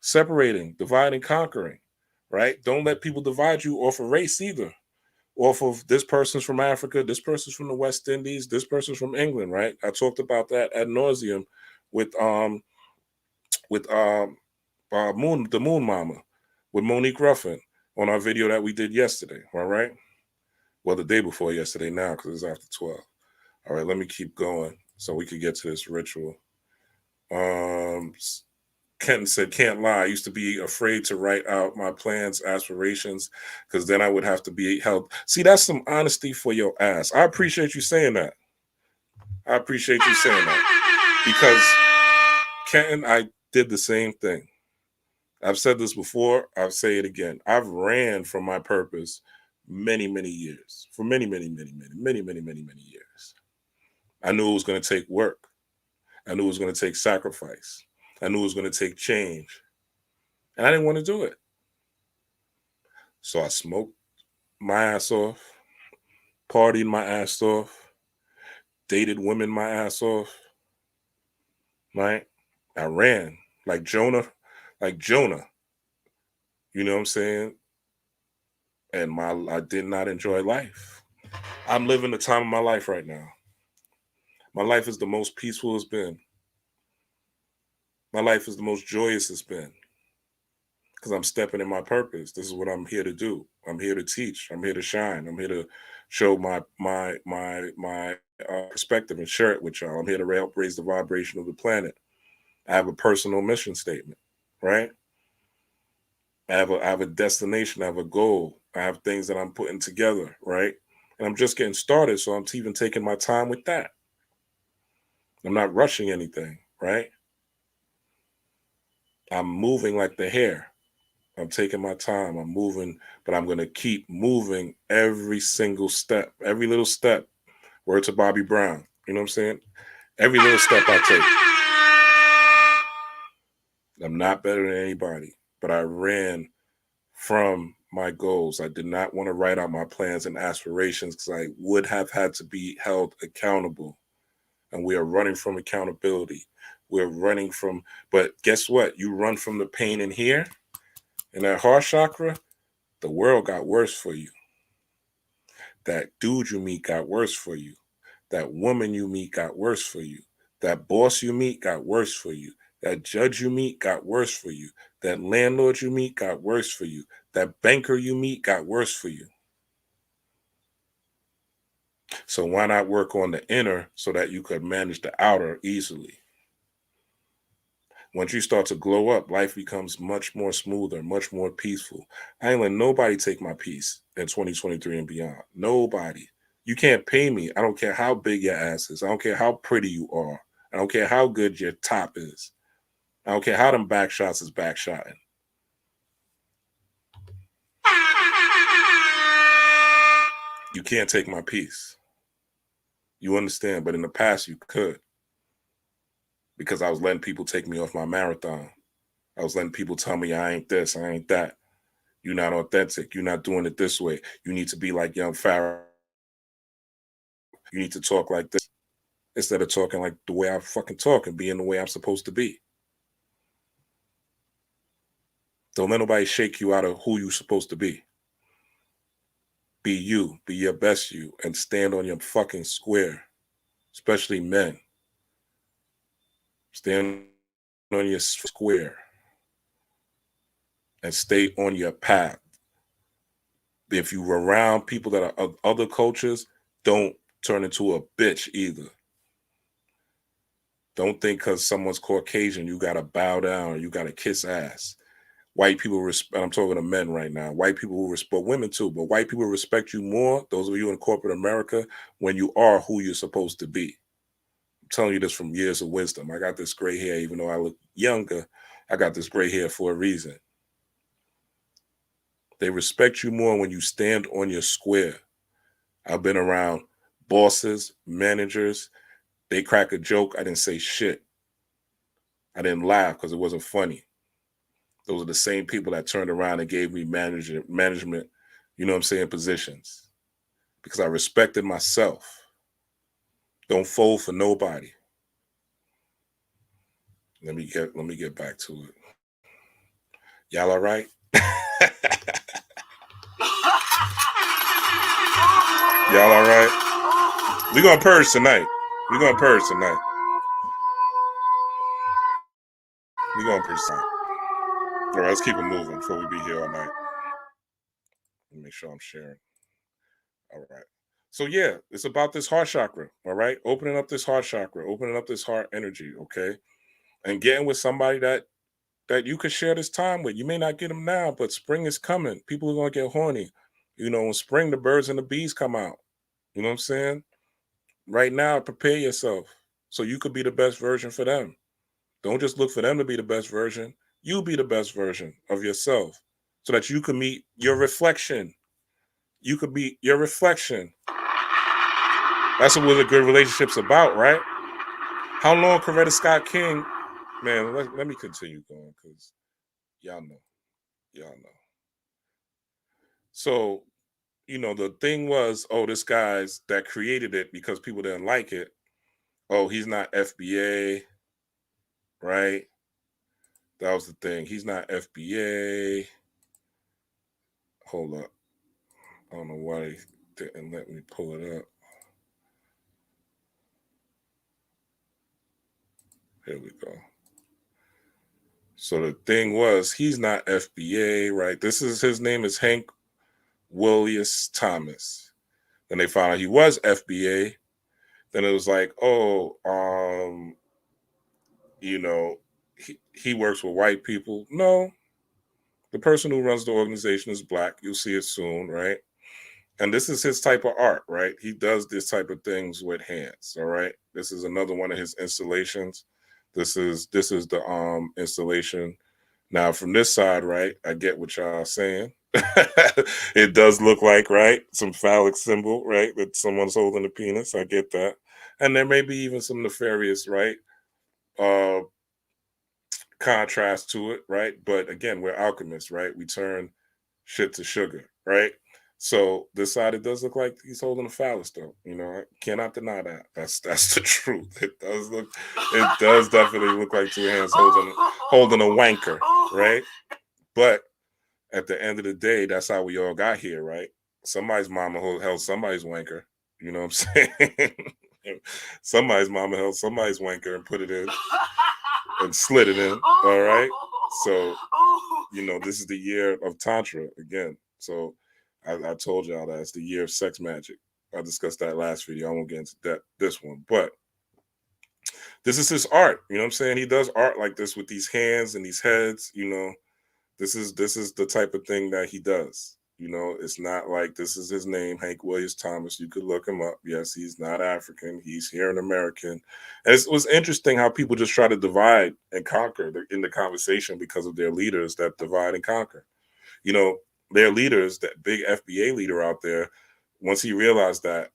Separating, dividing, conquering, right? Don't let people divide you off of race either. Off of this person's from Africa, this person's from the West Indies, this person's from England, right? I talked about that ad nauseum with the Moon Mama, with Monique Ruffin on our video that we did yesterday. All right. Well, the day before yesterday now, because it's after 12. All right, let me keep going so we could get to this ritual. Kenton said, can't lie. I used to be afraid to write out my plans, aspirations, because then I would have to be held. See, that's some honesty for your ass. I appreciate you saying that. I appreciate you saying that. Because, Kenton, I did the same thing. I've said this before. I'll say it again. I've ran from my purpose many, many years. For many, many, many, many, many, many, many, many years. I knew it was going to take work. I knew it was going to take sacrifice. I knew it was going to take change. And I didn't want to do it. So I smoked my ass off, partied my ass off, dated women my ass off, right? I ran like Jonah. You know what I'm saying? And I did not enjoy life. I'm living the time of my life right now. My life is the most peaceful it's been. My life is the most joyous it's been. Because I'm stepping in my purpose. This is what I'm here to do. I'm here to teach. I'm here to shine. I'm here to show my perspective and share it with y'all. I'm here to help raise the vibration of the planet. I have a personal mission statement, right? I have a destination. I have a goal. I have things that I'm putting together, right? And I'm just getting started, so I'm even taking my time with that. I'm not rushing anything, right? I'm moving like the hare. I'm taking my time. I'm moving, but I'm going to keep moving every single step, every little step. Word to Bobby Brown. You know what I'm saying? Every little step I take. I'm not better than anybody, but I ran from my goals. I did not want to write out my plans and aspirations because I would have had to be held accountable. And we are running from accountability. We're running from, but guess what? You run from the pain in here, in that heart chakra, the world got worse for you. That dude you meet got worse for you. That woman you meet got worse for you. That boss you meet got worse for you. That judge you meet got worse for you. That landlord you meet got worse for you. That banker you meet got worse for you. So why not work on the inner so that you could manage the outer easily? Once you start to glow up, life becomes much more smoother, much more peaceful. I ain't letting nobody take my peace in 2023 and beyond. Nobody. You can't pay me. I don't care how big your ass is. I don't care how pretty you are. I don't care how good your top is. I don't care how them back shots is backshotting. You can't take my peace. You understand? But in the past, you could. Because I was letting people take me off my marathon. I was letting people tell me I ain't this, I ain't that. You're not authentic. You're not doing it this way. You need to be like young Pharaoh. You need to talk like this instead of talking like the way I fucking talk and being the way I'm supposed to be. Don't let nobody shake you out of who you're supposed to be. Be you. Be your best you. And stand on your fucking square. Especially men. Stand on your square. And stay on your path. If you're around people that are of other cultures, don't turn into a bitch either. Don't think because someone's Caucasian, you got to bow down or you got to kiss ass. White people respect, I'm talking to men right now, white people who respect women too, but white people respect you more, those of you in corporate America, when you are who you're supposed to be. I'm telling you this from years of wisdom. I got this gray hair, even though I look younger, I got this gray hair for a reason. They respect you more when you stand on your square. I've been around bosses, managers. They crack a joke. I didn't say shit. I didn't laugh because it wasn't funny. Those are the same people that turned around and gave me management, you know what I'm saying, positions. Because I respected myself. Don't fold for nobody. Let me get back to it. Y'all all right? Y'all all right? We're gonna purge tonight. We're gonna purge tonight. We're gonna purge tonight. All right, let's keep it moving before we be here all night. Let me make sure I'm sharing. All right. So yeah, it's about this heart chakra. All right, opening up this heart chakra, opening up this heart energy. Okay, and getting with somebody that you could share this time with. You may not get them now, but spring is coming. People are gonna get horny. You know, in spring, the birds and the bees come out. You know what I'm saying? Right now, prepare yourself so you could be the best version for them. Don't just look for them to be the best version. You be the best version of yourself so that you can meet your reflection. You could be your reflection. That's what a good relationship's about, right? How long Coretta Scott King, man, let me continue going because y'all know. So, you know, the thing was, oh, this guy's that created it because people didn't like it. Oh, he's not FBA, right? That was the thing. He's not FBA. Hold up. I don't know why he didn't let me pull it up. Here we go. So the thing was, he's not FBA, right? His name is Hank Willius Thomas. Then they found out he was FBA. Then it was like, oh, you know, he works with white people. No, the person who runs the organization is black. You'll see it soon, right? And this is his type of art, right? He does this type of things with hands, all right? This is another one of his installations. This is the installation. Now, from this side, right, I get what y'all saying. It does look like, right, some phallic symbol, right, that someone's holding a penis. I get that. And there may be even some nefarious, right, uh, contrast to it, right? But again, we're alchemists, right? We turn shit to sugar, right? So this side, it does look like he's holding a phallus, though. You know, I cannot deny that. That's the truth. It does definitely look like two hands holding a wanker, right? But at the end of the day, that's how we all got here, right? Somebody's mama held somebody's wanker. You know what I'm saying? Somebody's mama held somebody's wanker and put it in and slid it in. All right. So, you know, this is the year of Tantra again. So I told y'all that it's the year of sex magic. I discussed that last video. I won't get into that this one, but this is his art. You know what I'm saying? He does art like this with these hands and these heads, you know. This is the type of thing that he does. You know, it's not like this is his name, Hank Williams Thomas. You could look him up. Yes, he's not African. He's here in American. And it was interesting how people just try to divide and conquer in the conversation because of their leaders that divide and conquer. You know, their leaders, that big FBA leader out there, once he realized that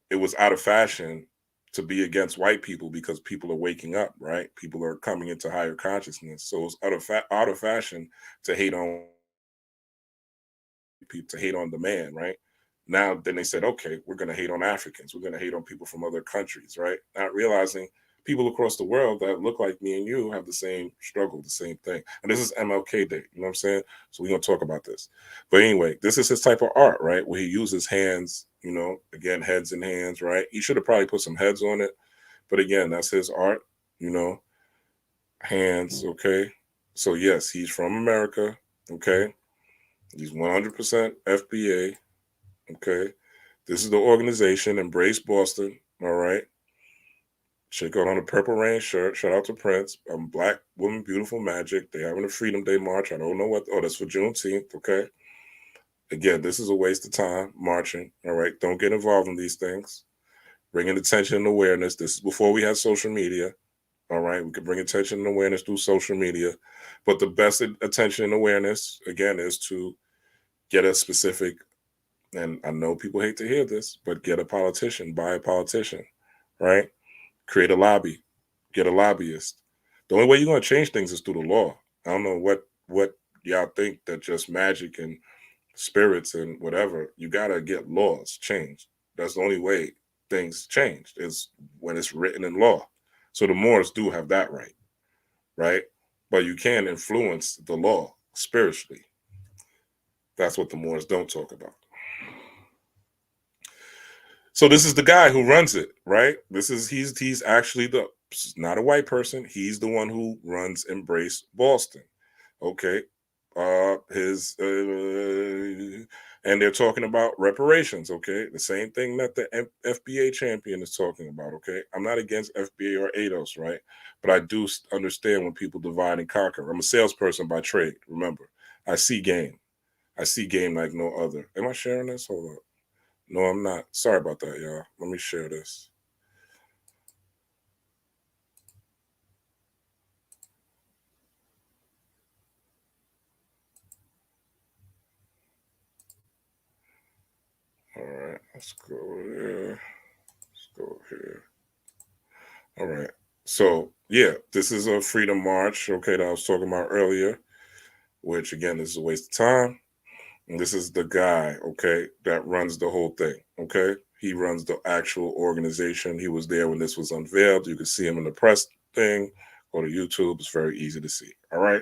it was out of fashion to be against white people because people are waking up, right? People are coming into higher consciousness. So it's out of fashion to hate on people, to hate on the man, right? Now, then they said, okay, we're going to hate on Africans. We're going to hate on people from other countries, right? Not realizing people across the world that look like me and you have the same struggle, the same thing. And this is MLK Day, you know what I'm saying? So we're going to talk about this. But anyway, this is his type of art, right? Where he uses hands, you know, again, heads and hands, right? He should have probably put some heads on it. But again, that's his art, you know, hands, okay? So yes, he's from America, okay? He's 100% FBA, okay? This is the organization, Embrace Boston, all right? Check out on a Purple Rain shirt. Shout out to Prince. Black Woman, Beautiful Magic. They having a Freedom Day march. I don't know what. Oh, that's for Juneteenth. Okay. Again, this is a waste of time marching. All right. Don't get involved in these things. Bringing attention and awareness. This is before we had social media. All right. We could bring attention and awareness through social media. But the best attention and awareness, again, is to get a specific, and I know people hate to hear this, but get a politician, buy a politician, right? Create a lobby, get a lobbyist. The only way you're going to change things is through the law. I don't know what y'all think that just magic and spirits and whatever. You got to get laws changed. That's the only way things change is when it's written in law. So the Moors do have that right, right? But you can influence the law spiritually. That's what the Moors don't talk about. So this is the guy who runs it, right? He's actually not a white person. He's the one who runs Embrace Boston. Okay. And they're talking about reparations, okay? The same thing that the FBA champion is talking about, okay? I'm not against FBA or ADOS, right? But I do understand when people divide and conquer. I'm a salesperson by trade, remember. I see game. I see game like no other. Am I sharing this? Hold up. No, I'm not. Sorry about that, y'all. Let me share this. All right, let's go there. Let's go here. All right. So, yeah, this is a freedom march, okay, that I was talking about earlier, which, again, this is a waste of time. And this is the guy, okay, that runs the whole thing, okay? He runs the actual organization. He was there when this was unveiled. You can see him in the press thing. Go to YouTube. It's very easy to see, all right?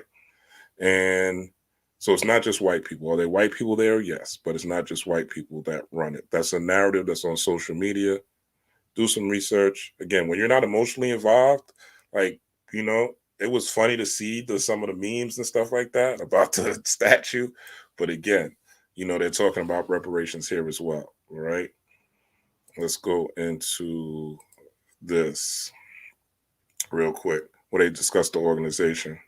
And so it's not just white people. Are there white people there? Yes, but it's not just white people that run it. That's a narrative that's on social media. Do some research. Again, when you're not emotionally involved, like, you know, it was funny to see some of the memes and stuff like that about the statue. But again, you know, they're talking about reparations here as well, right? Let's go into this real quick where they discuss the organization.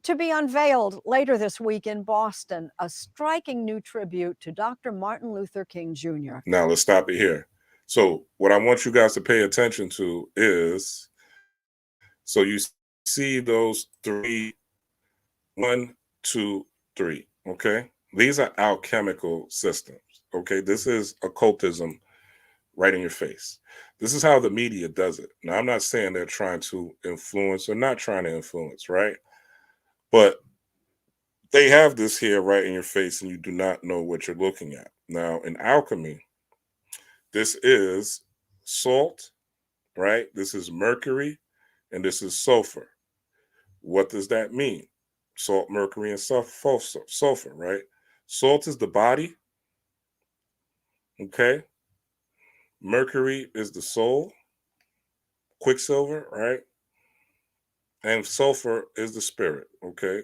To be unveiled later this week in Boston, a striking new tribute to Dr. Martin Luther King Jr. Now, let's stop it here. So what I want you guys to pay attention to is, so you see those three, 1, 2, 3, okay? These are alchemical systems, okay? This is occultism right in your face. This is how the media does it. Now, I'm not saying they're trying to influence or not trying to influence, right? But they have this here right in your face and you do not know what you're looking at. Now, in alchemy, this is salt, right? This is mercury, and this is sulfur. What does that mean? Salt, mercury, and sulfur, right? Salt is the body, okay? Mercury is the soul, quicksilver, right? And sulfur is the spirit, okay?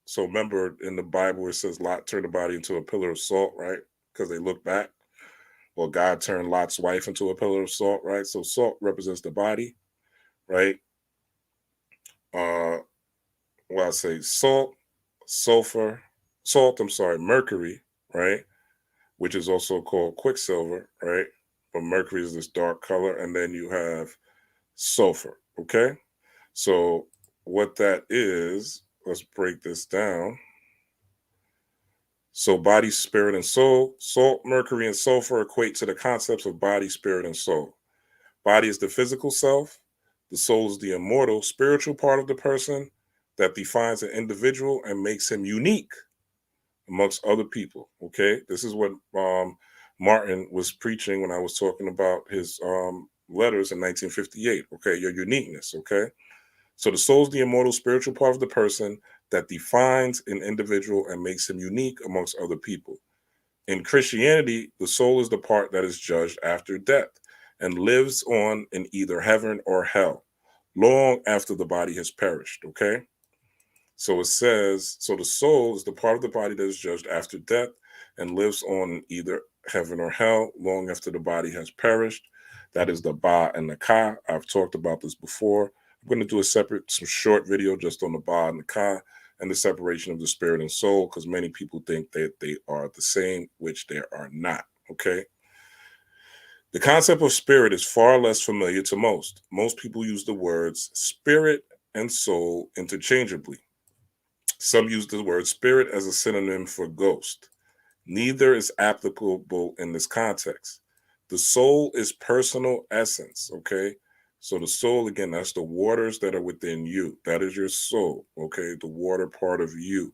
So remember in the Bible it says Lot turned the body into a pillar of salt, right? Because they look back. Well, God turned Lot's wife into a pillar of salt, right? So salt represents the body, right? Well, I say mercury, right? Which is also called quicksilver, right? But mercury is this dark color, and then you have sulfur, okay? So what that is, let's break this down. So body, spirit, and soul. Salt, mercury, and sulfur equate to the concepts of body, spirit, and soul. Body is the physical self. The soul is the immortal, spiritual part of the person that defines an individual and makes him unique amongst other people. Okay, this is what Martin was preaching when I was talking about his letters in 1958. Okay, your uniqueness. Okay, so the soul is the immortal, spiritual part of the person that defines an individual and makes him unique amongst other people. In Christianity, the soul is the part that is judged after death and lives on in either heaven or hell, long after the body has perished. Okay. So it says, so the soul is the part of the body that is judged after death and lives on in either heaven or hell, long after the body has perished. That is the Ba and the Ka. I've talked about this before. I'm going to do some short video just on the Ba and the Ka and the separation of the spirit and soul, because many people think that they are the same, which they are not. Okay. The concept of spirit is far less familiar to most. Most people use the words spirit and soul interchangeably. Some use the word spirit as a synonym for ghost. Neither is applicable in this context. The soul is personal essence, okay? So the soul, again, that's the waters that are within you. That is your soul, okay? The water part of you.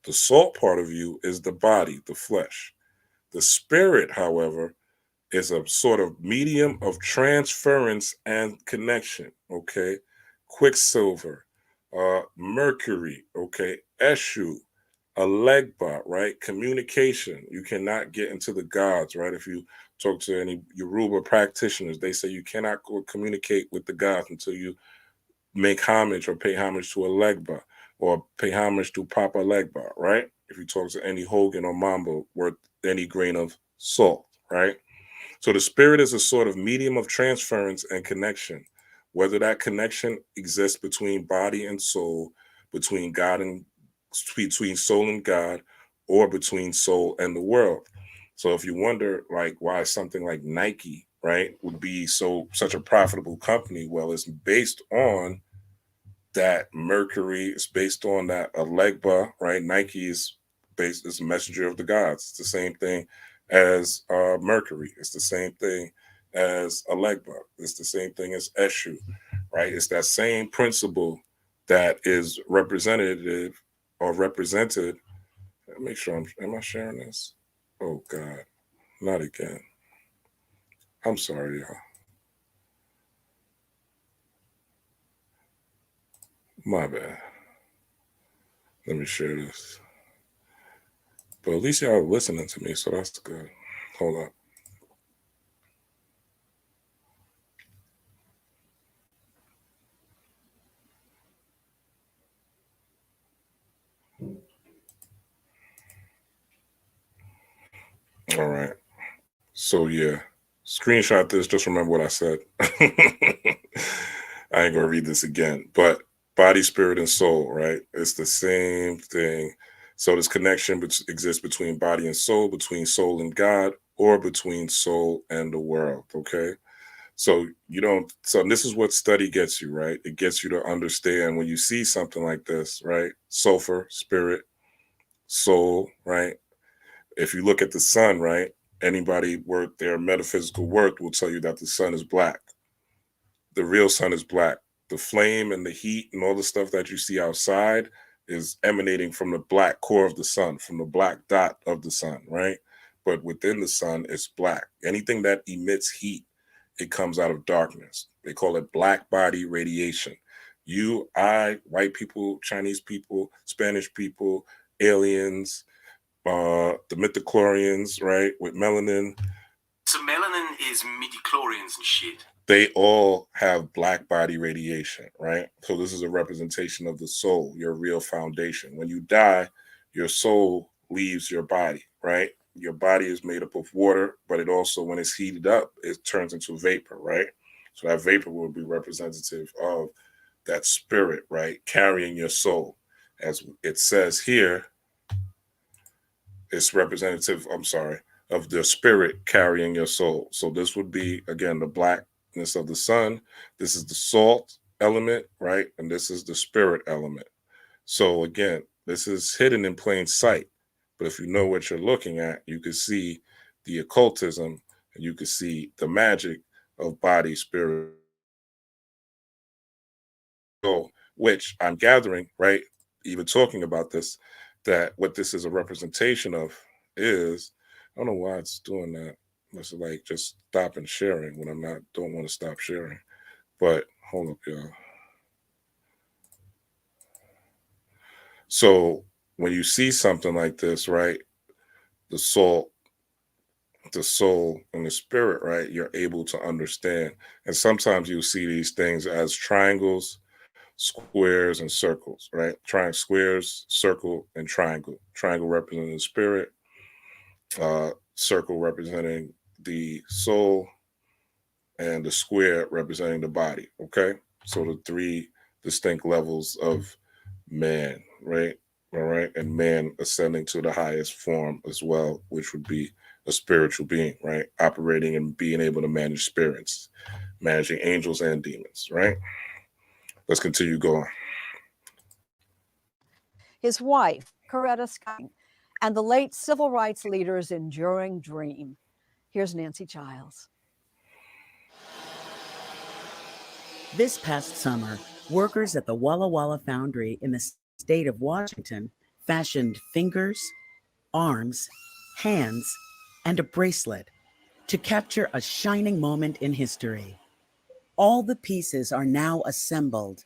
The salt part of you is the body, the flesh. The spirit, however, is a sort of medium of transference and connection, okay? Quicksilver, mercury, okay? Eshu, Alegba, right? Communication. You cannot get into the gods, right? If you talk to any Yoruba practitioners, they say you cannot go communicate with the gods until you make homage or pay homage to Alegba or pay homage to Papa Legba, right? If you talk to any Hogan or Mambo worth any grain of salt, right? So the spirit is a sort of medium of transference and connection, whether that connection exists between body and soul, between soul and God, or between soul and the world. So if you wonder like why something like Nike, right, would be such a profitable company, well, it's based on that mercury, it's based on that Alegba, right? Nike is a messenger of the gods. It's the same thing as mercury. It's the same thing as Alegba. It's the same thing as Eshu, right? It's that same principle that is represented. Make sure am I sharing this? Oh God, not again. I'm sorry, y'all. My bad. Let me share this. But at least y'all are listening to me, so that's good. Hold up. All right. So yeah, screenshot this. Just remember what I said. I ain't gonna read this again. But body, spirit, and soul, right? It's the same thing. So this connection exists between body and soul, between soul and God, or between soul and the world. Okay. So you don't, so this is what study gets you, right? It gets you to understand when you see something like this, right? Sulfur, spirit, soul, right? If you look at the sun, right? Anybody worth their metaphysical work will tell you that the sun is black. The real sun is black. The flame and the heat and all the stuff that you see outside is emanating from the black core of the sun, from the black dot of the sun, right? But within the sun, it's black. Anything that emits heat, it comes out of darkness. They call it black body radiation. You, I, white people, Chinese people, Spanish people, aliens, the midichlorians, right, with melanin. So melanin is midichlorians and shit. They all have black body radiation, right? So this is a representation of the soul, your real foundation. When you die, your soul leaves your body, right? Your body is made up of water, but it also, when it's heated up, it turns into vapor, right? So that vapor will be representative of that spirit, right? Carrying your soul. As it says here, it's representative, of the spirit carrying your soul. So this would be, again, the blackness of the sun. This is the salt element, right? And this is the spirit element. So again, this is hidden in plain sight. But if you know what you're looking at, you can see the occultism and you can see the magic of body, spirit, soul, which I'm gathering, right? Even talking about this, that what this is a representation of is, I don't know why it's doing that. It's like just stopping sharing when don't want to stop sharing. But hold up, y'all. So when you see something like this, right, the soul, and the spirit, right, you're able to understand. And sometimes you see these things as triangles, squares, and circles, right? Squares, circle, and triangle. Triangle representing the spirit, circle representing the soul, and the square representing the body. Okay, so the three distinct levels of man, right? All right, and man ascending to the highest form as well, which would be a spiritual being, right? Operating and being able to manage spirits, managing angels and demons, right? Let's continue going. His wife, Coretta Scott, and the late civil rights leader's enduring dream. Here's Nancy Childs. This past summer, workers at the Walla Walla Foundry in the state of Washington fashioned fingers, arms, hands, and a bracelet to capture a shining moment in history. All the pieces are now assembled,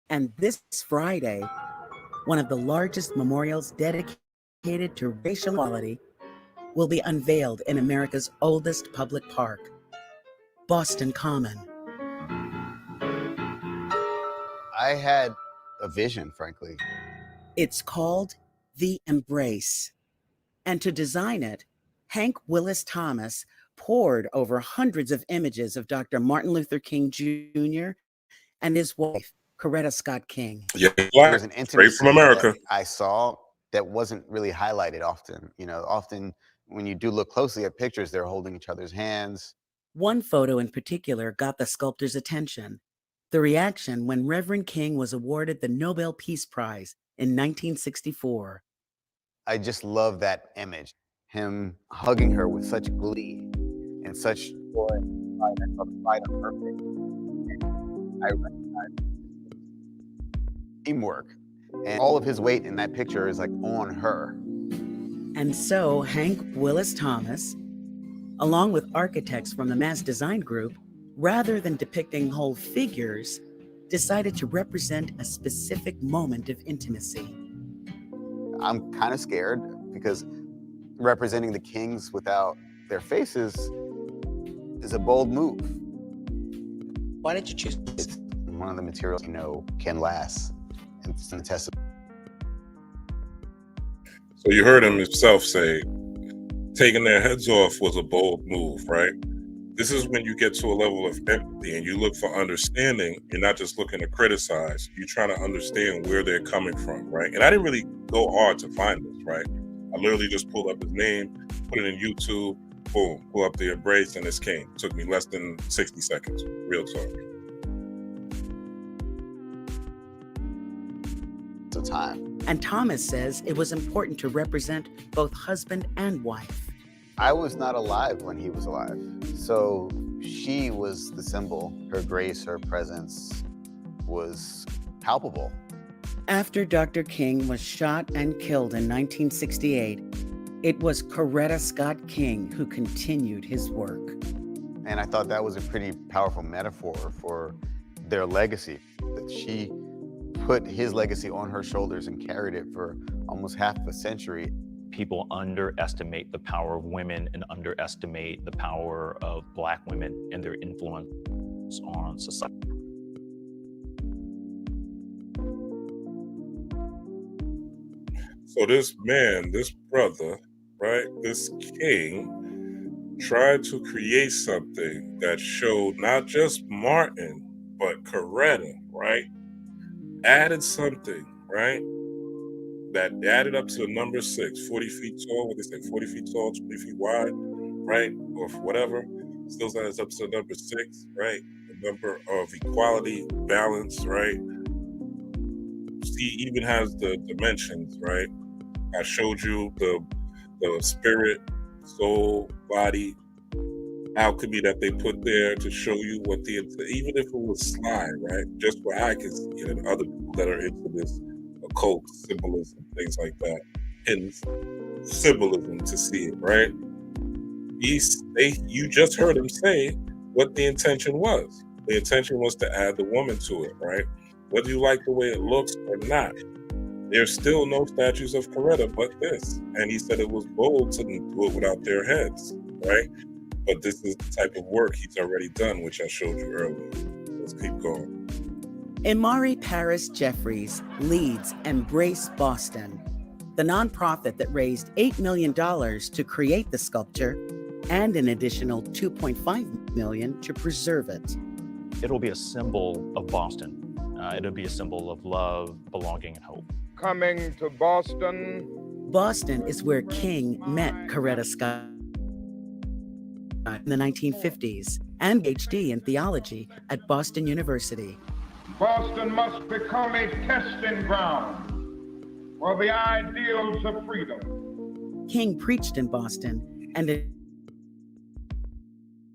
and this Friday, one of the largest memorials dedicated to racial equality will be unveiled in America's oldest public park, Boston Common. I had a vision, frankly. It's called The Embrace. And to design it, Hank Willis Thomas pored over hundreds of images of Dr. Martin Luther King Jr. and his wife, Coretta Scott King. Yeah, There's an straight intimacy from America. that I saw that wasn't really highlighted often. You know, often when you do look closely at pictures, they're holding each other's hands. One photo in particular got the sculptor's attention. The reaction when Reverend King was awarded the Nobel Peace Prize in 1964. I just love that image. Him hugging her with such glee and such joy and pride on her face. I recognize teamwork. And all of his weight in that picture is like on her. And so Hank Willis Thomas, along with architects from the Mass Design Group, rather than depicting whole figures, decided to represent a specific moment of intimacy. I'm kind of scared because representing the kings without their faces is a bold move. Why did you choose this? It's one of the materials can last and stand the test of. So you heard him himself say, taking their heads off was a bold move, right? This is when you get to a level of empathy and you look for understanding. You're not just looking to criticize. You're trying to understand where they're coming from, right? And I didn't really go hard to find this, right? I literally just pulled up his name, put it in YouTube, Boom, pull up the embrace and it's king. Took me less than 60 seconds. Real talk. The time. And Thomas says it was important to represent both husband and wife. I was not alive when he was alive. So she was the symbol. Her grace, her presence was palpable. After Dr. King was shot and killed in 1968, it was Coretta Scott King who continued his work. And I thought that was a pretty powerful metaphor for their legacy, that she put his legacy on her shoulders and carried it for almost half a century. People underestimate the power of women and underestimate the power of Black women and their influence on society. So this man, this brother, right, this king, tried to create something that showed not just Martin, but Coretta, right? Added something, right? That added up to the number 6, 40 feet tall, what they say, 40 feet tall, 20 feet wide, right? Or whatever. Still adds up to the number 6, right? The number of equality, balance, right? He even has the dimensions, right? I showed you the spirit, soul, body, alchemy that they put there to show you what even if it was sly, right? Just where I can see it, and other people that are into this occult symbolism, things like that, and symbolism to see it, right? You just heard him say what the intention was. The intention was to add the woman to it, right? Whether you like the way it looks or not. There's still no statues of Coretta but this. And he said it was bold to do it without their heads, right? But this is the type of work he's already done, which I showed you earlier. Let's keep going. Imari Paris Jeffries leads Embrace Boston, the nonprofit that raised $8 million to create the sculpture and an additional $2.5 million to preserve it. It'll be a symbol of Boston. It'll be a symbol of love, belonging, and hope. Coming to Boston. Boston is where King met Coretta Scott in the 1950s and PhD in theology at Boston University. Boston must become a testing ground for the ideals of freedom. King preached in Boston, and in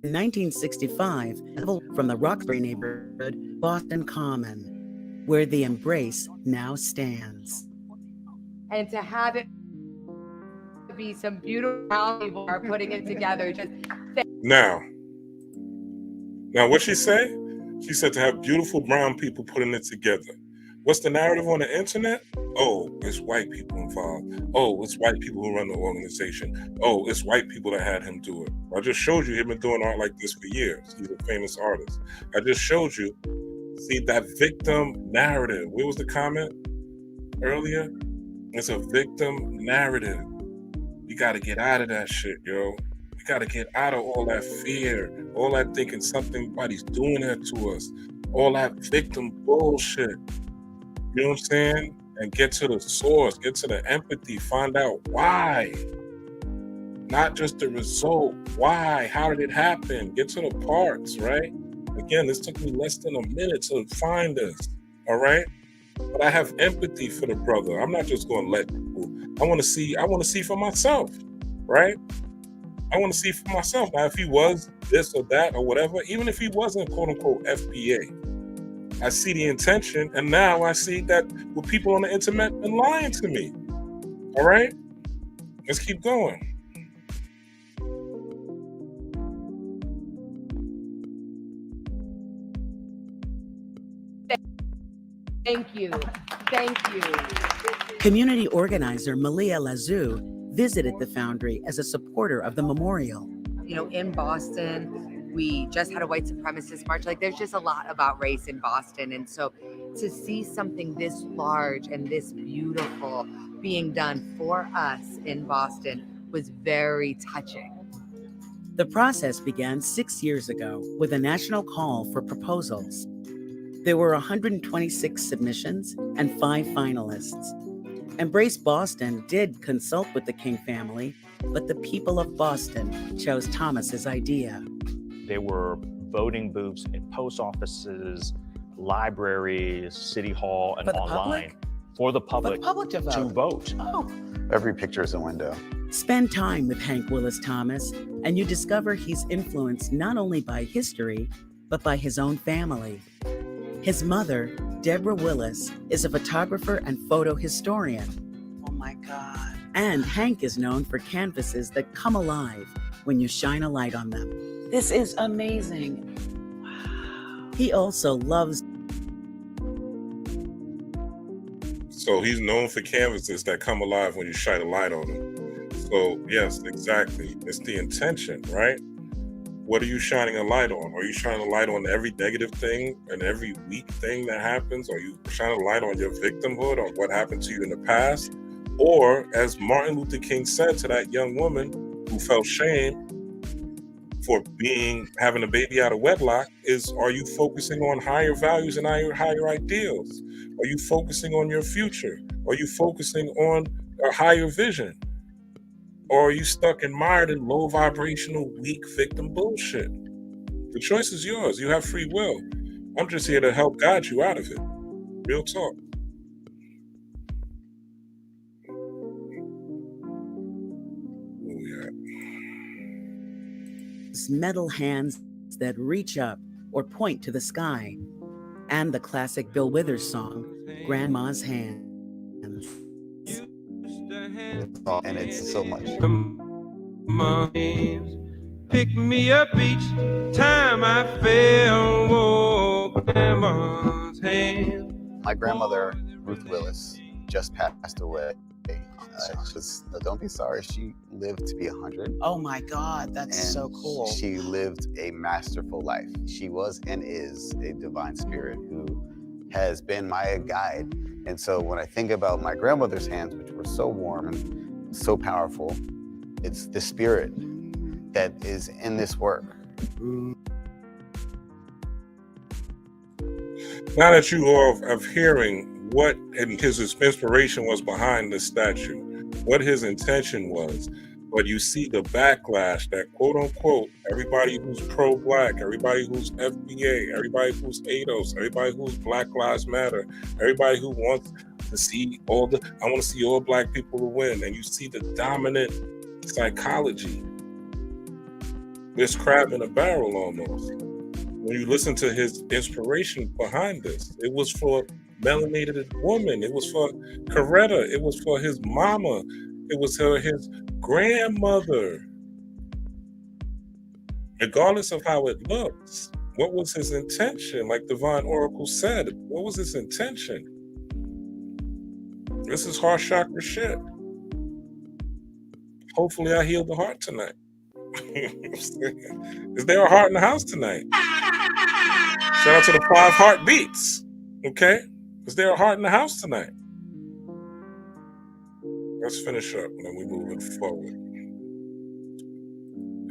1965, from the Roxbury neighborhood, Boston Common, where the Embrace now stands. And to have it be some beautiful people are putting it together. Now what'd she say? She said to have beautiful brown people putting it together. What's the narrative on the internet? Oh, it's white people involved. Oh, it's white people who run the organization. Oh, it's white people that had him do it. I just showed you he's been doing art like this for years. He's a famous artist. I just showed you, see that victim narrative. Where was the comment earlier? It's a victim narrative. We got to get out of that shit, yo. We got to get out of all that fear, all that thinking somebody's doing that to us, all that victim bullshit. You know what I'm saying? And get to the source, get to the empathy, find out why. Not just the result. Why? How did it happen? Get to the parts, right? Again, this took me less than a minute to find this, all right? But I have empathy for the brother. I'm not just going to let people. I want to see for myself, right? I want to see for myself. Now, if he was this or that or whatever, even if he wasn't quote unquote FBA, I see the intention, and now I see that with people on the internet been lying to me. All right? Let's keep going. Thank you. Thank you. Community organizer Malia Lazou visited the foundry as a supporter of the memorial. You know, in Boston, we just had a white supremacist march. Like, there's just a lot about race in Boston. And so to see something this large and this beautiful being done for us in Boston was very touching. The process began 6 years ago with a national call for proposals. There were 126 submissions and 5 finalists. Embrace Boston did consult with the King family but the people of Boston chose Thomas's idea. There were voting booths in post offices, libraries, city hall, and For the online public? for the public, For the public to vote. Oh. Every picture is a window. Spend time with Hank Willis Thomas, and you discover he's influenced not only by history, but by his own family. His mother, Deborah Willis, is a photographer and photo historian. Oh my God. And Hank is known for canvases that come alive when you shine a light on them. This is amazing. He also loves. So he's known for canvases that come alive when you shine a light on them. So yes, exactly. It's the intention, right? What are you shining a light on? Are you shining a light on every negative thing and every weak thing that happens? Are you shining a light on your victimhood, on what happened to you in the past? Or, as Martin Luther King said to that young woman who felt shame for having a baby out of wedlock, are you focusing on higher values and higher ideals? Are you focusing on your future? Are you focusing on a higher vision? Or are you stuck and mired in low vibrational, weak victim bullshit? The choice is yours. You have free will. I'm just here to help guide you out of it. Real talk. Metal hands that reach up or point to the sky, and the classic Bill Withers song, Grandma's Hands. And it's so much. Pick me up each time I fell. Oh, Grandma's hand. My grandmother, Ruth Willis, just passed away. Don't be sorry. She lived to be 100. Oh my God, that's so cool. She lived a masterful life. She was and is a divine spirit who has been my guide. And so when I think about my grandmother's hands, which were so warm and so powerful, it's the spirit that is in this work. Now that you are of hearing what his inspiration was behind this statue, what his intention was, but you see the backlash that quote unquote everybody who's pro-black, everybody who's FBA, everybody who's ADOS, everybody who's Black Lives Matter, everybody who wants to see I want to see all black people to win, and you see the dominant psychology. This crab in a barrel almost. When you listen to his inspiration behind this, it was for melanated woman. It was for Coretta. It was for his mama. It was for his grandmother. Regardless of how it looks, what was his intention? Like Divine Oracle said, what was his intention? This is heart chakra shit. Hopefully I healed the heart tonight. Is there a heart in the house tonight? Shout out to the 5 heartbeats. Okay? Is there a heart in the house tonight? Let's finish up and then we're moving forward.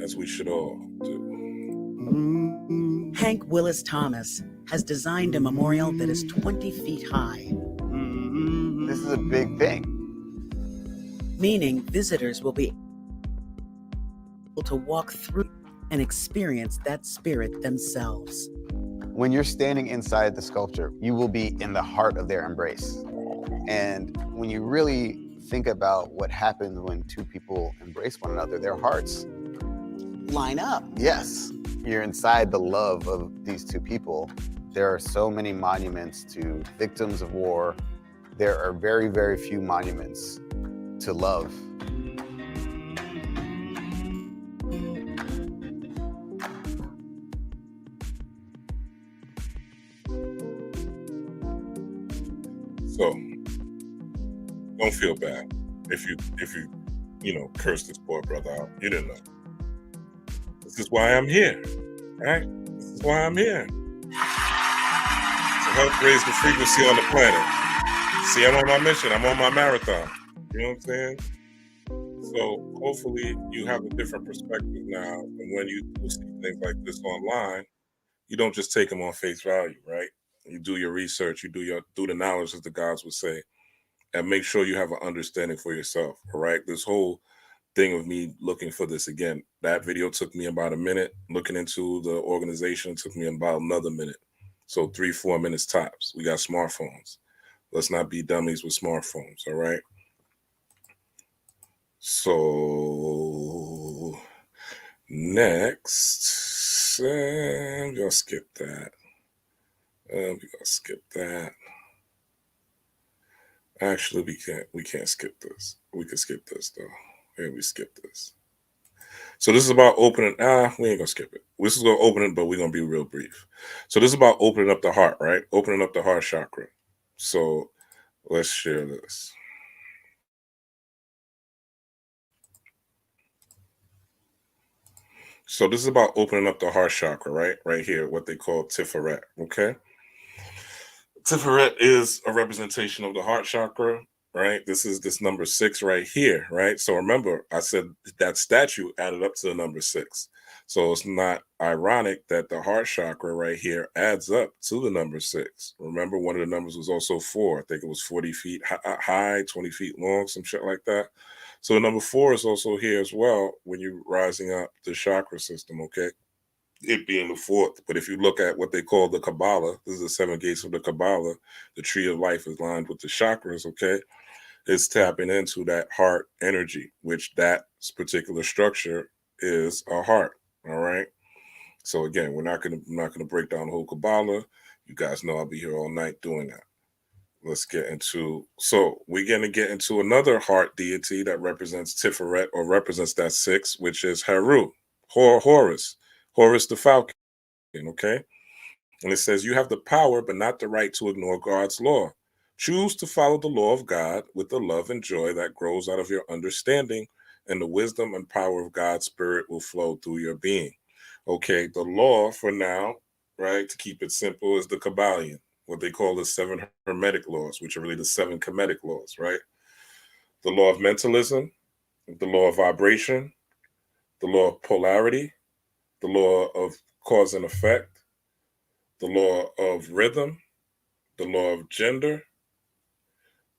As we should all do. Hank Willis Thomas has designed a memorial that is 20 feet high. This is a big thing. Meaning visitors will be able to walk through and experience that spirit themselves. When you're standing inside the sculpture, you will be in the heart of their embrace. And when you really think about what happens when two people embrace one another, their hearts line up. Yes, you're inside the love of these two people. There are so many monuments to victims of war. There are very, very few monuments to love. So don't feel bad if you curse this poor brother out. You didn't know. This is why I'm here, right? This is why I'm here. To help raise the frequency on the planet. See, I'm on my mission. I'm on my marathon. You know what I'm saying? So hopefully you have a different perspective now. And when you see things like this online, you don't just take them on face value, right? You do your research, you do the knowledge, as the gods would say, and make sure you have an understanding for yourself, all right? This whole thing of me looking for this again. That video took me about a minute. Looking into the organization took me about another minute. So 3-4 minutes tops. We got smartphones. Let's not be dummies with smartphones, all right? So next, I'm gonna skip that. We're gonna skip that. Actually, we can't skip this. We can skip this though. Yeah, we skip this. So this is about opening. We ain't gonna skip it. This is gonna open it, but we're gonna be real brief. So this is about opening up the heart, right? Opening up the heart chakra. So let's share this. So this is about opening up the heart chakra, right? Right here, what they call Tiferet. Okay. Tiferet is a representation of the heart chakra, right? This is this number 6 right here, right? So remember, I said that statue added up to the number 6. So it's not ironic that the heart chakra right here adds up to the number 6. Remember, one of the numbers was also 4. I think it was 40 feet high, 20 feet long, some shit like that. So number 4 is also here as well when you're rising up the chakra system, okay? It being the 4th. But if you look at what they call the Kabbalah, this is the 7 gates of the Kabbalah, the tree of life is lined with the chakras, okay? It's tapping into that heart energy, which that particular structure is a heart, all right? So again, I'm not gonna break down the whole Kabbalah. You guys know I'll be here all night doing that. Let's get into, so we're going to get into another heart deity that represents Tiferet, or represents that 6, which is Heru, Horus the falcon, okay? And it says, you have the power, but not the right to ignore God's law. Choose to follow the law of God with the love and joy that grows out of your understanding, and the wisdom and power of God's spirit will flow through your being. Okay, the law for now, right, to keep it simple, is the Kabbalion, what they call the 7 Hermetic laws, which are really the 7 Kemetic laws, right? The law of mentalism, the law of vibration, the law of polarity, the law of cause and effect, the law of rhythm, the law of gender,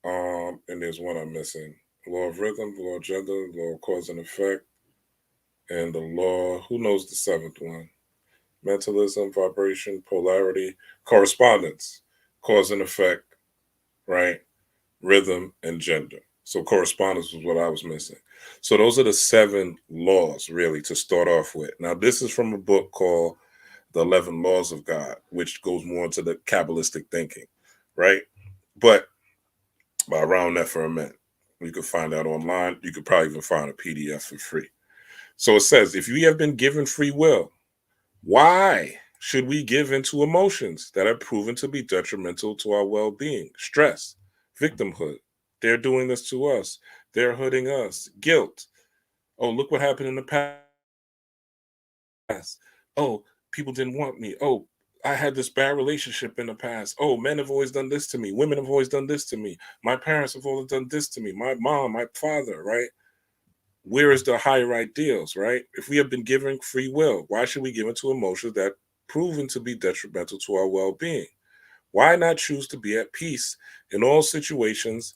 and there's one I'm missing. The law of rhythm, the law of gender, the law of cause and effect, and the law, who knows the 7th one? Mentalism, vibration, polarity, correspondence, cause and effect, right? Rhythm and gender. So correspondence was what I was missing. So those are the 7 laws, really, to start off with. Now, this is from a book called The 11 Laws of God, which goes more into the Kabbalistic thinking, right? But around that for a minute. You could find that online. You could probably even find a PDF for free. So it says, if you have been given free will, why should we give into emotions that have proven to be detrimental to our well-being? Stress, victimhood. They're doing this to us. They're hurting us. Guilt. Oh, look what happened in the past. Oh, people didn't want me. Oh, I had this bad relationship in the past. Oh, men have always done this to me. Women have always done this to me. My parents have always done this to me. My mom, my father, right? Where is the higher ideals, right? If we have been given free will, why should we give into emotions that proven to be detrimental to our well-being? Why not choose to be at peace in all situations,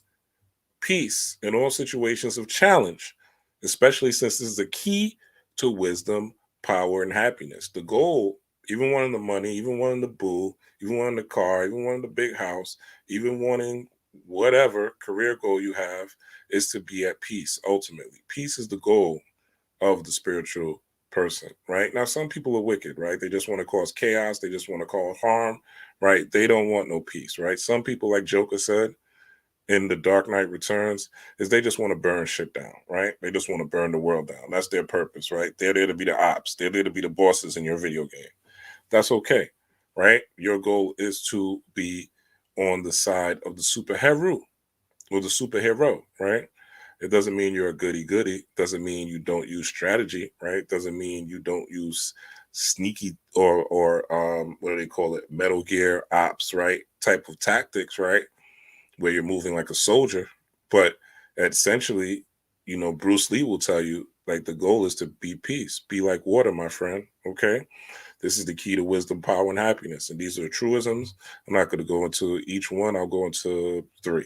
of challenge, especially since this is the key to wisdom, power, and happiness. The goal, even wanting the money, even wanting the boo, even wanting the car, even wanting the big house, even wanting whatever career goal you have, is to be at peace. Ultimately, peace is the goal of the spiritual person, right? Now, some people are wicked, right? They just want to cause chaos. They just want to cause harm, right? They don't want no peace, right? Some people, like Joker said in The Dark Knight Returns, is they just want to burn shit down, right? They just want to burn the world down. That's their purpose, right? They're there to be the ops. They're there to be the bosses in your video game. That's okay, right? Your goal is to be on the side of the super Heru or the superhero, right? It doesn't mean you're a goody-goody. Doesn't mean you don't use strategy, right? Doesn't mean you don't use sneaky or what do they call it? Metal Gear ops, right? Type of tactics, right? Where you're moving like a soldier. But essentially, you know, Bruce Lee will tell you, like, the goal is to be peace. Be like water, my friend, okay? This is the key to wisdom, power, and happiness. And these are truisms. I'm not going to go into each one. I'll go into 3.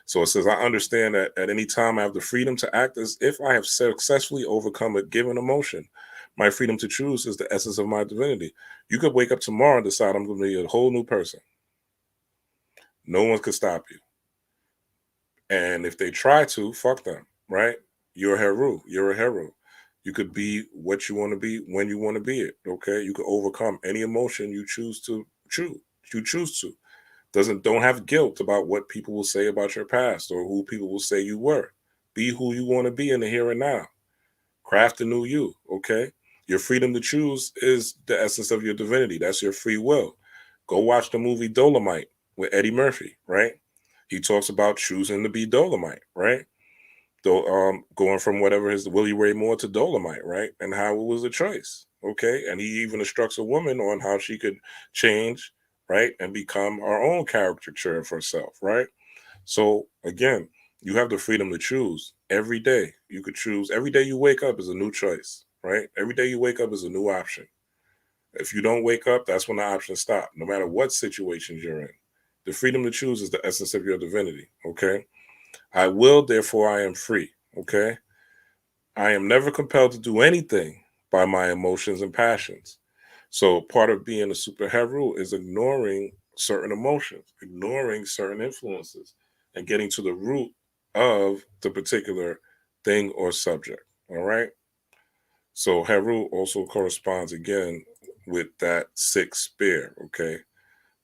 So it says, I understand that at any time I have the freedom to act as if I have successfully overcome a given emotion. My freedom to choose is the essence of my divinity. You could wake up tomorrow and decide I'm going to be a whole new person. No one could stop you. And if they try to, fuck them, right? You're a Heru. You're a hero. You could be what you want to be when you want to be it, okay? You could overcome any emotion you choose to choose. You choose to. Don't have guilt about what people will say about your past or who people will say you were. Be who you want to be in the here and now. Craft a new you, okay? Your freedom to choose is the essence of your divinity. That's your free will. Go watch the movie Dolomite with Eddie Murphy, right? He talks about choosing to be Dolomite, right? Going from whatever his Willie Ray Moore to Dolomite, right? And how it was a choice, okay? And he even instructs a woman on how she could change, right? And become her own caricature of herself, right? So again, you have the freedom to choose every day. You could choose every day you wake up is a new choice, right? Every day you wake up is a new option. If you don't wake up, that's when the options stop, no matter what situations you're in. The freedom to choose is the essence of your divinity, okay? I will, therefore I am free, okay? I am never compelled to do anything by my emotions and passions. So part of being a superhero is ignoring certain emotions, ignoring certain influences, and getting to the root of the particular thing or subject, all right? So Heru also corresponds again with that sixth spear, okay?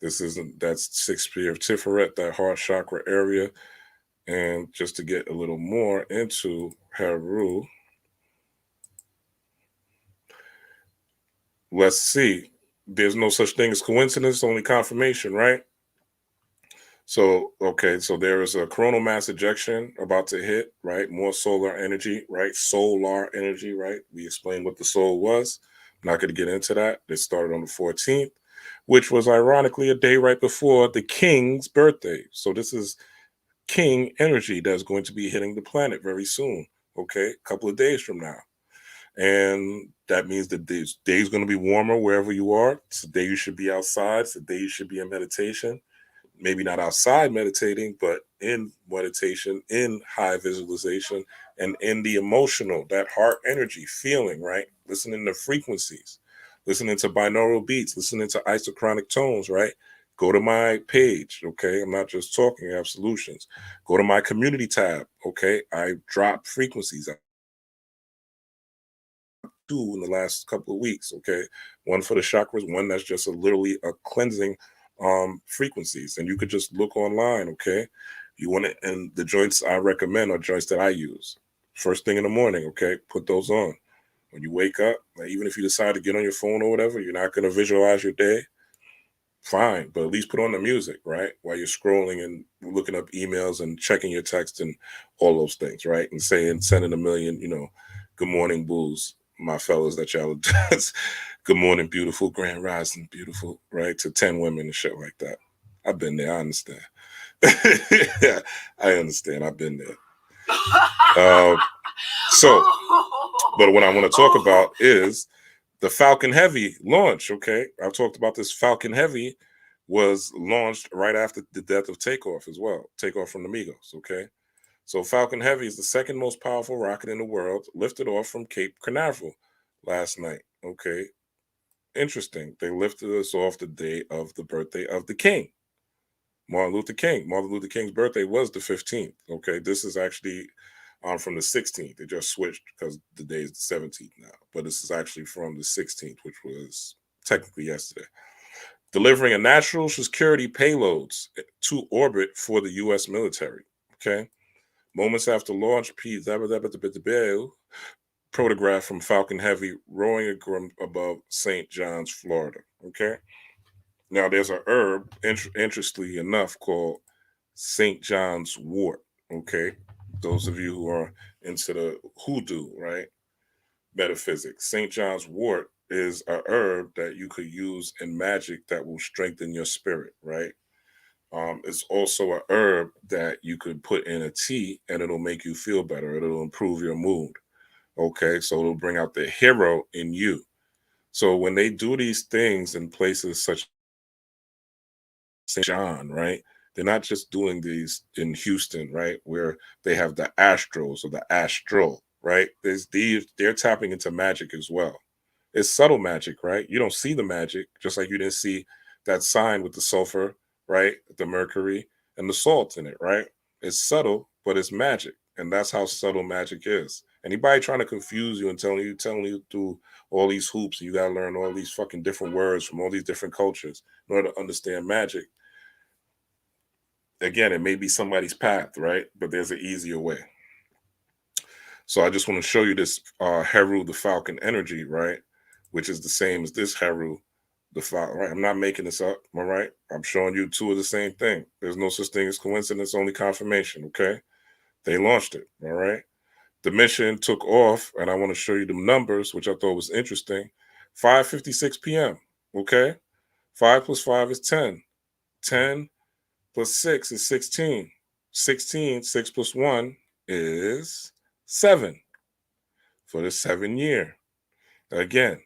That's sixth spear of Tiferet, that heart chakra area. And just to get a little more into Heru, let's see. There's no such thing as coincidence, only confirmation, right? So, okay, so there is a coronal mass ejection about to hit, right? More solar energy, right? Solar energy, right? We explained what the soul was. I'm not going to get into that. It started on the 14th, which was ironically a day right before the king's birthday. So this is king energy that's going to be hitting the planet very soon, okay? A couple of days from now. And that means that this day's going to be warmer wherever you are. It's the day you should be outside. It's the day you should be in meditation. Maybe not outside meditating, but in meditation, in high visualization, and in the emotional, that heart energy, feeling, right? Listening to frequencies, listening to binaural beats, listening to isochronic tones, right? Go to my page, okay? I'm not just talking, I have solutions. Go to my community tab, okay? I drop frequencies. In the last couple of weeks, okay? One for the chakras, one that's just literally a cleansing frequencies. And you could just look online, okay? You want it, and the joints I recommend are joints that I use. First thing in the morning, okay? Put those on. When you wake up, like even if you decide to get on your phone or whatever, you're not going to visualize your day, fine, but at least put on the music, right? While you're scrolling and looking up emails and checking your text and all those things, right? And sending a million, good morning, bulls, my fellas that y'all does. Good morning, beautiful, grand rising, beautiful, right? To 10 women and shit like that. I've been there, I understand. Yeah, I understand, I've been there. But what I want to talk about is the Falcon Heavy launch, okay? I've talked about this. Falcon Heavy was launched right after the death of Takeoff as well. Takeoff from the Migos, okay? So Falcon Heavy is the second most powerful rocket in the world, lifted off from Cape Canaveral last night, okay? Interesting. They lifted us off the day of the birthday of the king, Martin Luther King. Martin Luther King's birthday was the 15th, okay? This is actually from the 16th. It just switched because the day is the 17th now. But this is actually from the 16th, which was technically yesterday. Delivering a national security payloads to orbit for the U.S. military. Okay. Moments after launch, photograph from Falcon Heavy roaring above St. John's, Florida. Okay. Now there's a herb, interestingly enough, called St. John's wort. Okay. Those of you who are into the hoodoo, right? Metaphysics. St. John's wort is a herb that you could use in magic that will strengthen your spirit, right? It's also a herb that you could put in a tea and it'll make you feel better. It'll improve your mood. Okay, so it'll bring out the hero in you. So when they do these things in places such as St. John, right? They're not just doing these in Houston, right, where they have the Astros or the Astral, right? They're tapping into magic as well. It's subtle magic, right? You don't see the magic, just like you didn't see that sign with the sulfur, right? The mercury and the salt in it, right? It's subtle, but it's magic. And that's how subtle magic is. Anybody trying to confuse you and telling you through all these hoops, and you gotta learn all these fucking different words from all these different cultures in order to understand magic. Again, it may be somebody's path, right? But there's an easier way. So I just want to show you this Heru, the Falcon energy, right? Which is the same as this Heru, the Falcon, right? I'm not making this up, all right? I'm showing you two of the same thing. There's no such thing as coincidence, only confirmation, okay? They launched it, all right? The mission took off, and I want to show you the numbers, which I thought was interesting. 5:56 p.m., okay? 5 plus 5 is 10. 10 plus 6 is 16. 16, 6 plus 1 is 7 for the 7 year. Again,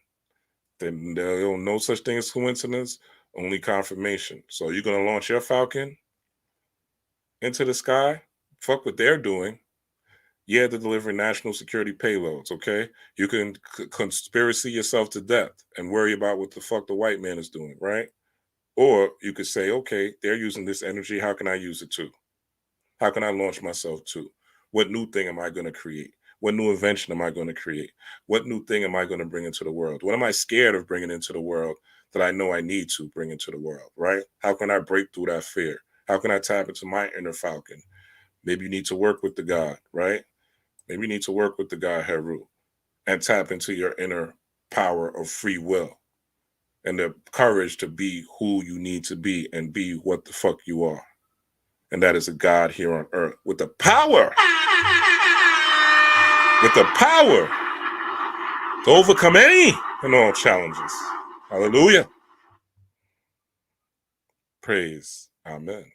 there's no such thing as coincidence, only confirmation. So you're going to launch your Falcon into the sky? Fuck what they're doing. Yeah, they're delivering national security payloads, okay? You can conspiracy yourself to death and worry about what the fuck the white man is doing, right? Or you could say, okay, they're using this energy. How can I use it too? How can I launch myself too? What new thing am I going to create? What new invention am I going to create? What new thing am I going to bring into the world? What am I scared of bringing into the world that I know I need to bring into the world, right? How can I break through that fear? How can I tap into my inner Falcon? Maybe you need to work with the God, right? Maybe you need to work with the God Heru and tap into your inner power of free will and the courage to be who you need to be and be what the fuck you are. And that is a God here on earth with the power, to overcome any and all challenges. Hallelujah. Praise. Amen.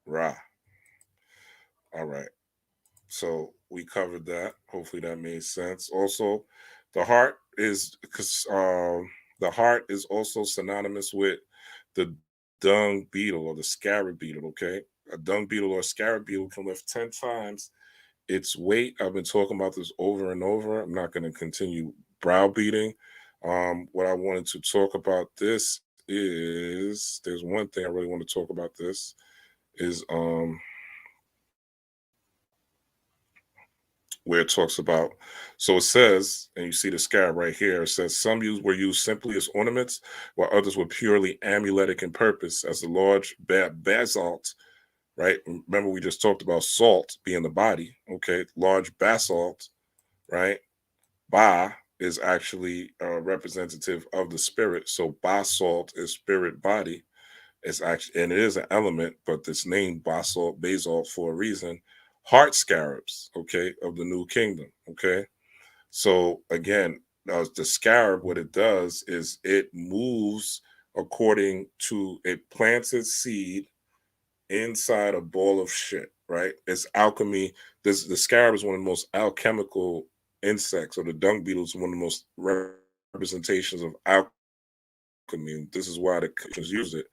Ra. All right. So we covered that. Hopefully that made sense. Also, the heart is also synonymous with the dung beetle or the scarab beetle. Okay, a dung beetle or scarab beetle can lift 10 times its weight. I've been talking about this over and over. I'm not going to continue browbeating. What I wanted to talk about this is there's one thing I really want to talk about. This is where it talks about, so it says, and you see the scarab right here, it says some were used simply as ornaments, while others were purely amuletic in purpose, as the large basalt, right? Remember, we just talked about salt being the body, okay? Large basalt, right? Ba is actually a representative of the spirit. So basalt is spirit body. It's actually, and it is an element, but it's named basalt for a reason. Heart scarabs, okay, of the new kingdom, okay. So again, the scarab, what it does is it moves according to, it plants its seed inside a ball of shit, right? It's alchemy. The scarab is one of the most alchemical insects, or the dung beetle is one of the most representations of alchemy. This is why the Christians use it,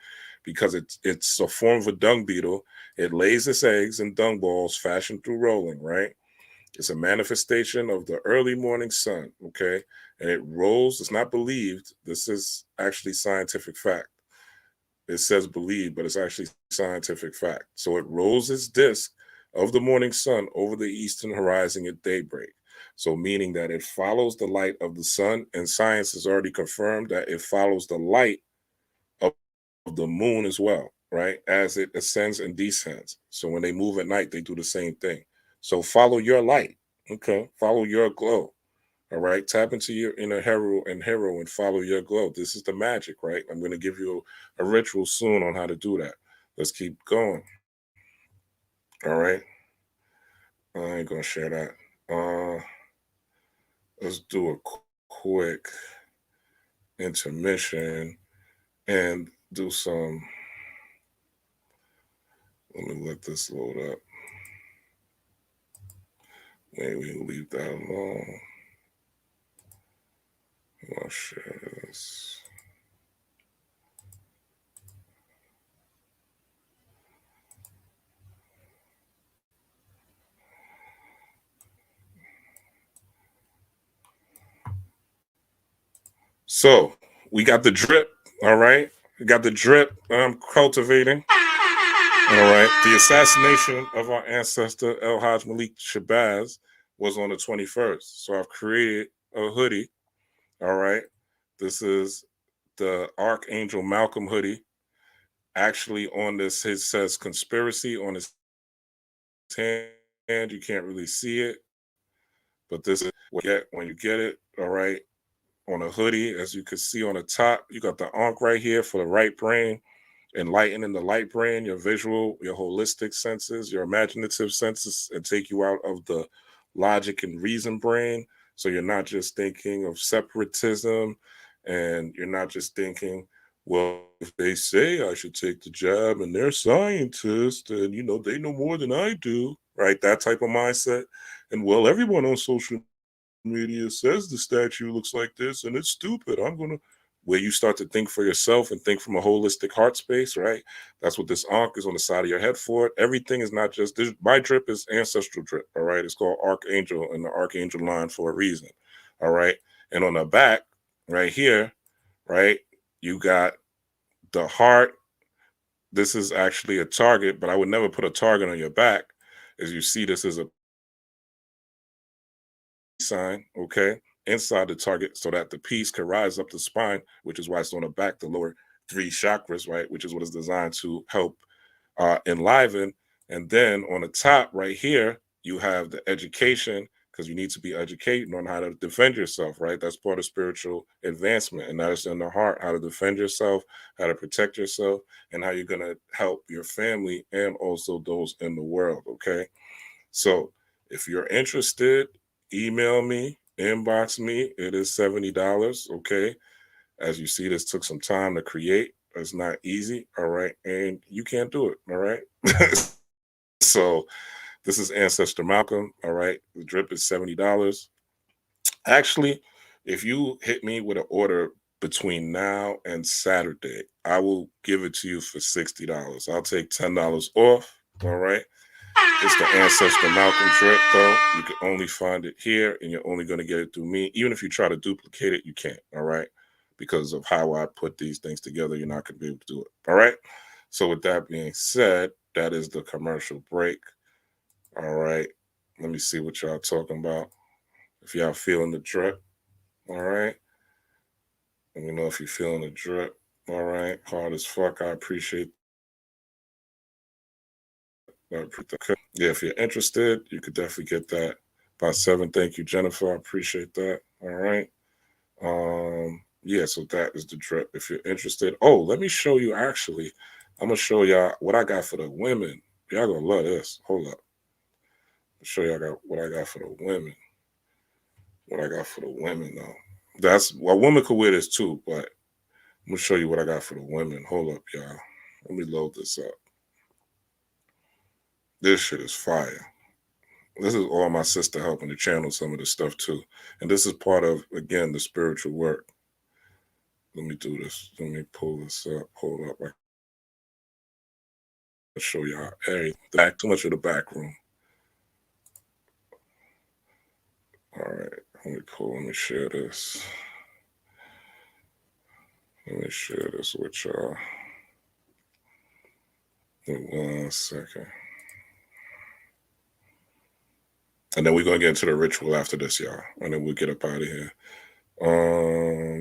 because it's a form of a dung beetle. It lays its eggs in dung balls fashioned through rolling, right? It's a manifestation of the early morning sun, okay? And it rolls, it's not believed. This is actually scientific fact. It says believe, but it's actually scientific fact. So it rolls its disk of the morning sun over the eastern horizon at daybreak. So meaning that it follows the light of the sun, and science has already confirmed that it follows the light of the moon as well, right? As it ascends and descends. So when they move at night, they do the same thing. So follow your light, okay? Follow your glow. All right, tap into your inner Heru and follow your glow. This is the magic, right? I'm going to give you a ritual soon on how to do that. Let's keep going. All right, I ain't going to share that. Let's do a quick intermission and do some. Let me let this load up. Maybe we'll leave that alone. I'll share this. So we got the drip. All right. We got the drip. Cultivating. All right. The assassination of our ancestor El Hajj Malik Shabazz was on the 21st. So I've created a hoodie. All right. This is the Archangel Malcolm hoodie. Actually, on this, it says conspiracy on his hand. You can't really see it, but this is what you get when you get it. All right. On a hoodie, as you can see on the top, you got the Ankh right here for the right brain, enlightening the light brain, your visual, your holistic senses, your imaginative senses, and take you out of the logic and reason brain. So you're not just thinking of separatism, and you're not just thinking, well, if they say I should take the jab and they're scientists and, they know more than I do, right? That type of mindset. And well, everyone on social media says the statue looks like this and it's stupid. Where you start to think for yourself and think from a holistic heart space, right? That's what this Ankh is on the side of your head for. Everything is not just this. My drip is ancestral drip, all right? It's called Archangel and the Archangel line for a reason, all right? And on the back, right here, right, you got the heart. This is actually a target, but I would never put a target on your back. As you see, this is a sign, okay, inside the target so that the piece can rise up the spine, which is why it's on the back, the lower 3 chakras, right, which is what it's designed to help enliven. And then on the top right here, you have the education, because you need to be educated on how to defend yourself, right? That's part of spiritual advancement. And that is in the heart, how to defend yourself, how to protect yourself, and how you're going to help your family and also those in the world, okay? So if you're interested, email me, inbox me. It is $70, okay? As you see, this took some time to create. It's not easy, all right? And you can't do it, all right? So this is Ancestor Malcolm, all right? The drip is $70. Actually, if you hit me with an order between now and Saturday, I will give it to you for $60. I'll take $10 off, all right? It's the Ancestor Malcolm drip, though. You can only find it here, and you're only going to get it through me. Even if you try to duplicate it, you can't, all right? Because of how I put these things together, you're not going to be able to do it, all right? So with that being said, that is the commercial break, all right? Let me see what y'all talking about. If y'all feeling the drip, all right? Let me know if you're feeling the drip, all right? Hard as fuck, I appreciate that. Yeah, if you're interested, you could definitely get that by 7. Thank you, Jennifer. I appreciate that. All right. Yeah, so that is the drip. If you're interested. Oh, let me show you actually. I'm gonna show y'all what I got for the women. Y'all gonna love this. Hold up. I'll show y'all what I got for the women. What I got for the women though. That's well, women could wear this too, but I'm gonna show you what I got for the women. Hold up, y'all. Let me load this up. This shit is fire. This is all my sister helping to channel some of this stuff too. And this is part of, again, the spiritual work. Let me do this. Let me pull this up. Hold up. I'll show y'all everything. Back, too much of the back room. All right. Let me share this. Let me share this with y'all. In 1 second. And then we're going to get into the ritual after this, y'all. And then we'll get up out of here.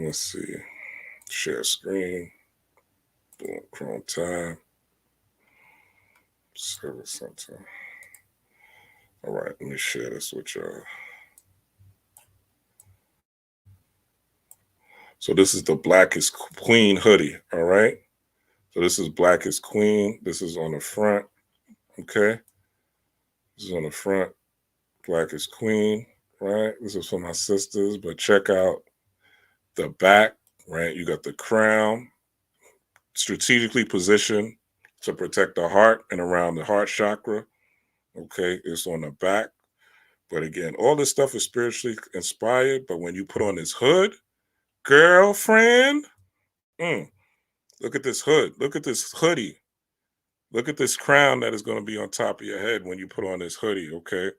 Let's see. Share screen. Boom, Chrome tab. Service center. All right, let me share this with y'all. So this is the Blackest Queen hoodie, all right? So this is Blackest Queen. This is on the front, okay? This is on the front, Blackest Queen, right? This is for my sisters, but check out the back, right? You got the crown, strategically positioned to protect the heart and around the heart chakra, okay? It's on the back. But again, all this stuff is spiritually inspired, but when you put on this hood, girlfriend, look at this hood. Look at this hoodie. Look at this crown that is going to be on top of your head when you put on this hoodie, okay?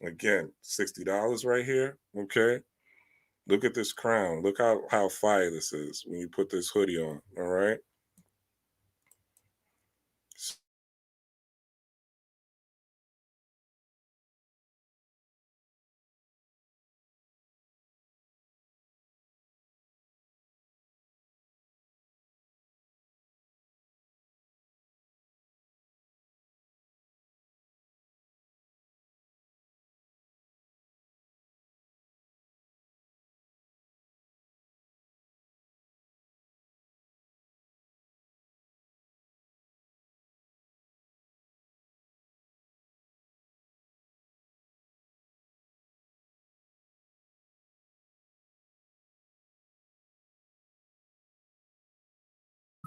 Again, $60 right here, okay? Look at this crown. Look how fire this is when you put this hoodie on. All right.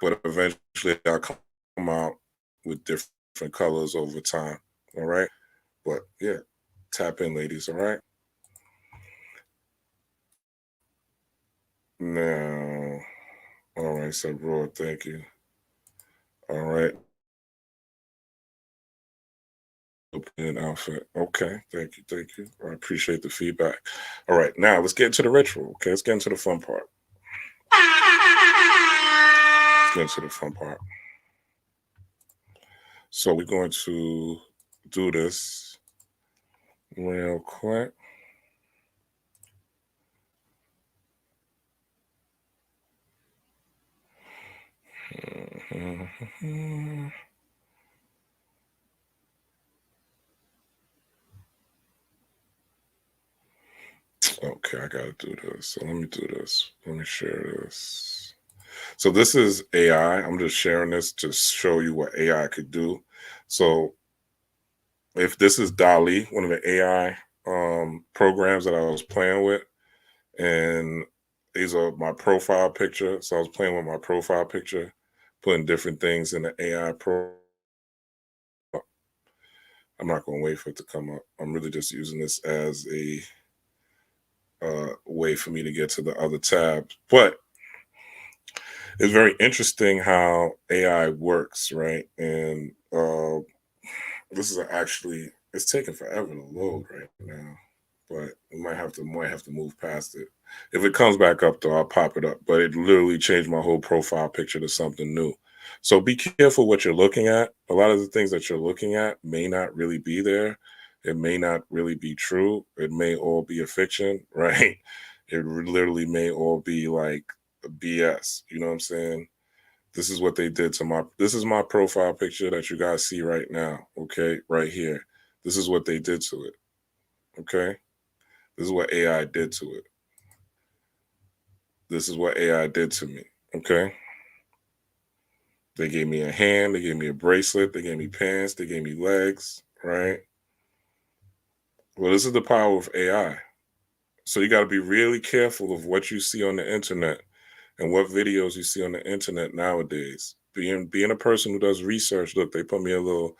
But eventually I'll come out with different colors over time. All right. But yeah, tap in, ladies. All right. Now, all right. So, Roy, thank you. All right. Opening outfit. Okay. Thank you. Thank you. I appreciate the feedback. All right. Now let's get into the ritual. Okay. Let's get into the fun part. Let's get into the fun part. So we're going to do this real quick. Okay, I gotta do this. So let me do this. Let me share this. So this is AI. I'm just sharing this to show you what AI could do. So if this is DALI, one of the AI programs that I was playing with, and these are my profile picture. So I was playing with my profile picture, putting different things in the AI pro. I'm not going to wait for it to come up. I'm really just using this as a way for me to get to the other tabs. But it's very interesting how AI works, right? And this is actually, it's taking forever to load right now, but we might have to move past it. If it comes back up though, I'll pop it up. But it literally changed my whole profile picture to something new. So be careful what you're looking at. A lot of the things that you're looking at may not really be there. It may not really be true. It may all be a fiction, right? It literally may all be like BS. You know what I'm saying? This is what they did to this is my profile picture that you guys see right now. Okay, right here. This is what they did to it. Okay. This is what AI did to it. This is what AI did to me. Okay. They gave me a hand, they gave me a bracelet, they gave me pants, they gave me legs, right? Well, this is the power of AI. So you got to be really careful of what you see on the internet and what videos you see on the internet nowadays. Being a person who does research, look, they put me a little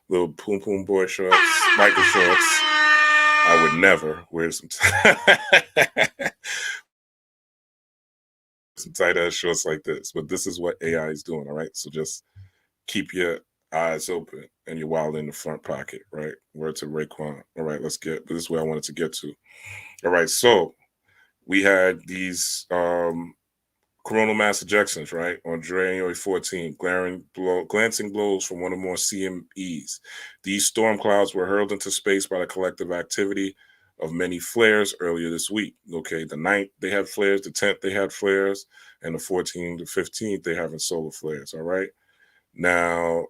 poom poom boy shorts, biker shorts. I would never wear some some tight ass shorts like this, but this is what AI is doing. All right, so just keep your eyes open and your wallet in the front pocket. Right, word to Raekwon. All right, let's get. This is where I wanted to get to. All right, so we had these coronal mass ejections, right, on January 14th, glancing blows from one or more CMEs. These storm clouds were hurled into space by the collective activity of many flares earlier this week. Okay, the 9th they had flares, the 10th they had flares, and the 14th to 15th they having solar flares. All right, now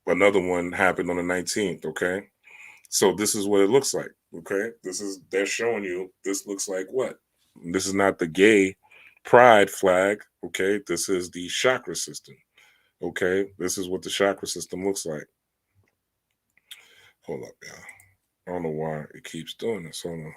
another one happened on the 19th. Okay, so this is what it looks like. Okay, they're showing you this looks like what? This is not the gay pride flag. Okay, this is the chakra system. Okay, this is what the chakra system looks like. Hold up, yeah. I don't know why it keeps doing this. Hold on.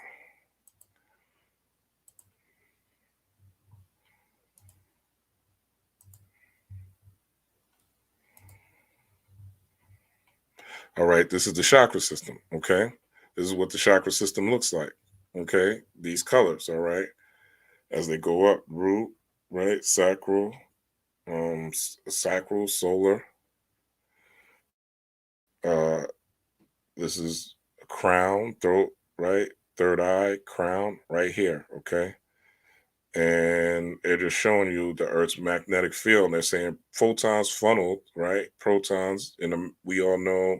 All right, this is the chakra system. Okay, this is what the chakra system looks like. Okay, these colors. All right, as they go up, root, right, sacral, sacral, solar. Uh, this is crown, throat, right, third eye, crown, right here. Okay, And they're just showing you the Earth's magnetic field. And they're saying photons funneled, right? Protons, we all know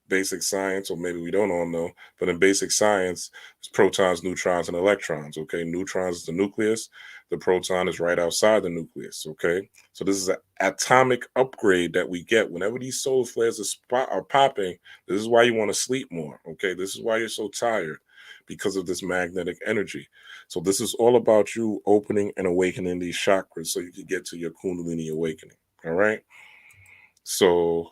basic science, or maybe we don't all know, but in basic science, it's protons, neutrons, and electrons, okay? Neutrons is the nucleus. The proton is right outside the nucleus, okay? So this is an atomic upgrade that we get whenever these solar flares are popping. This is why you want to sleep more, okay? This is why you're so tired, because of this magnetic energy. So this is all about you opening and awakening these chakras so you can get to your Kundalini awakening, all right? So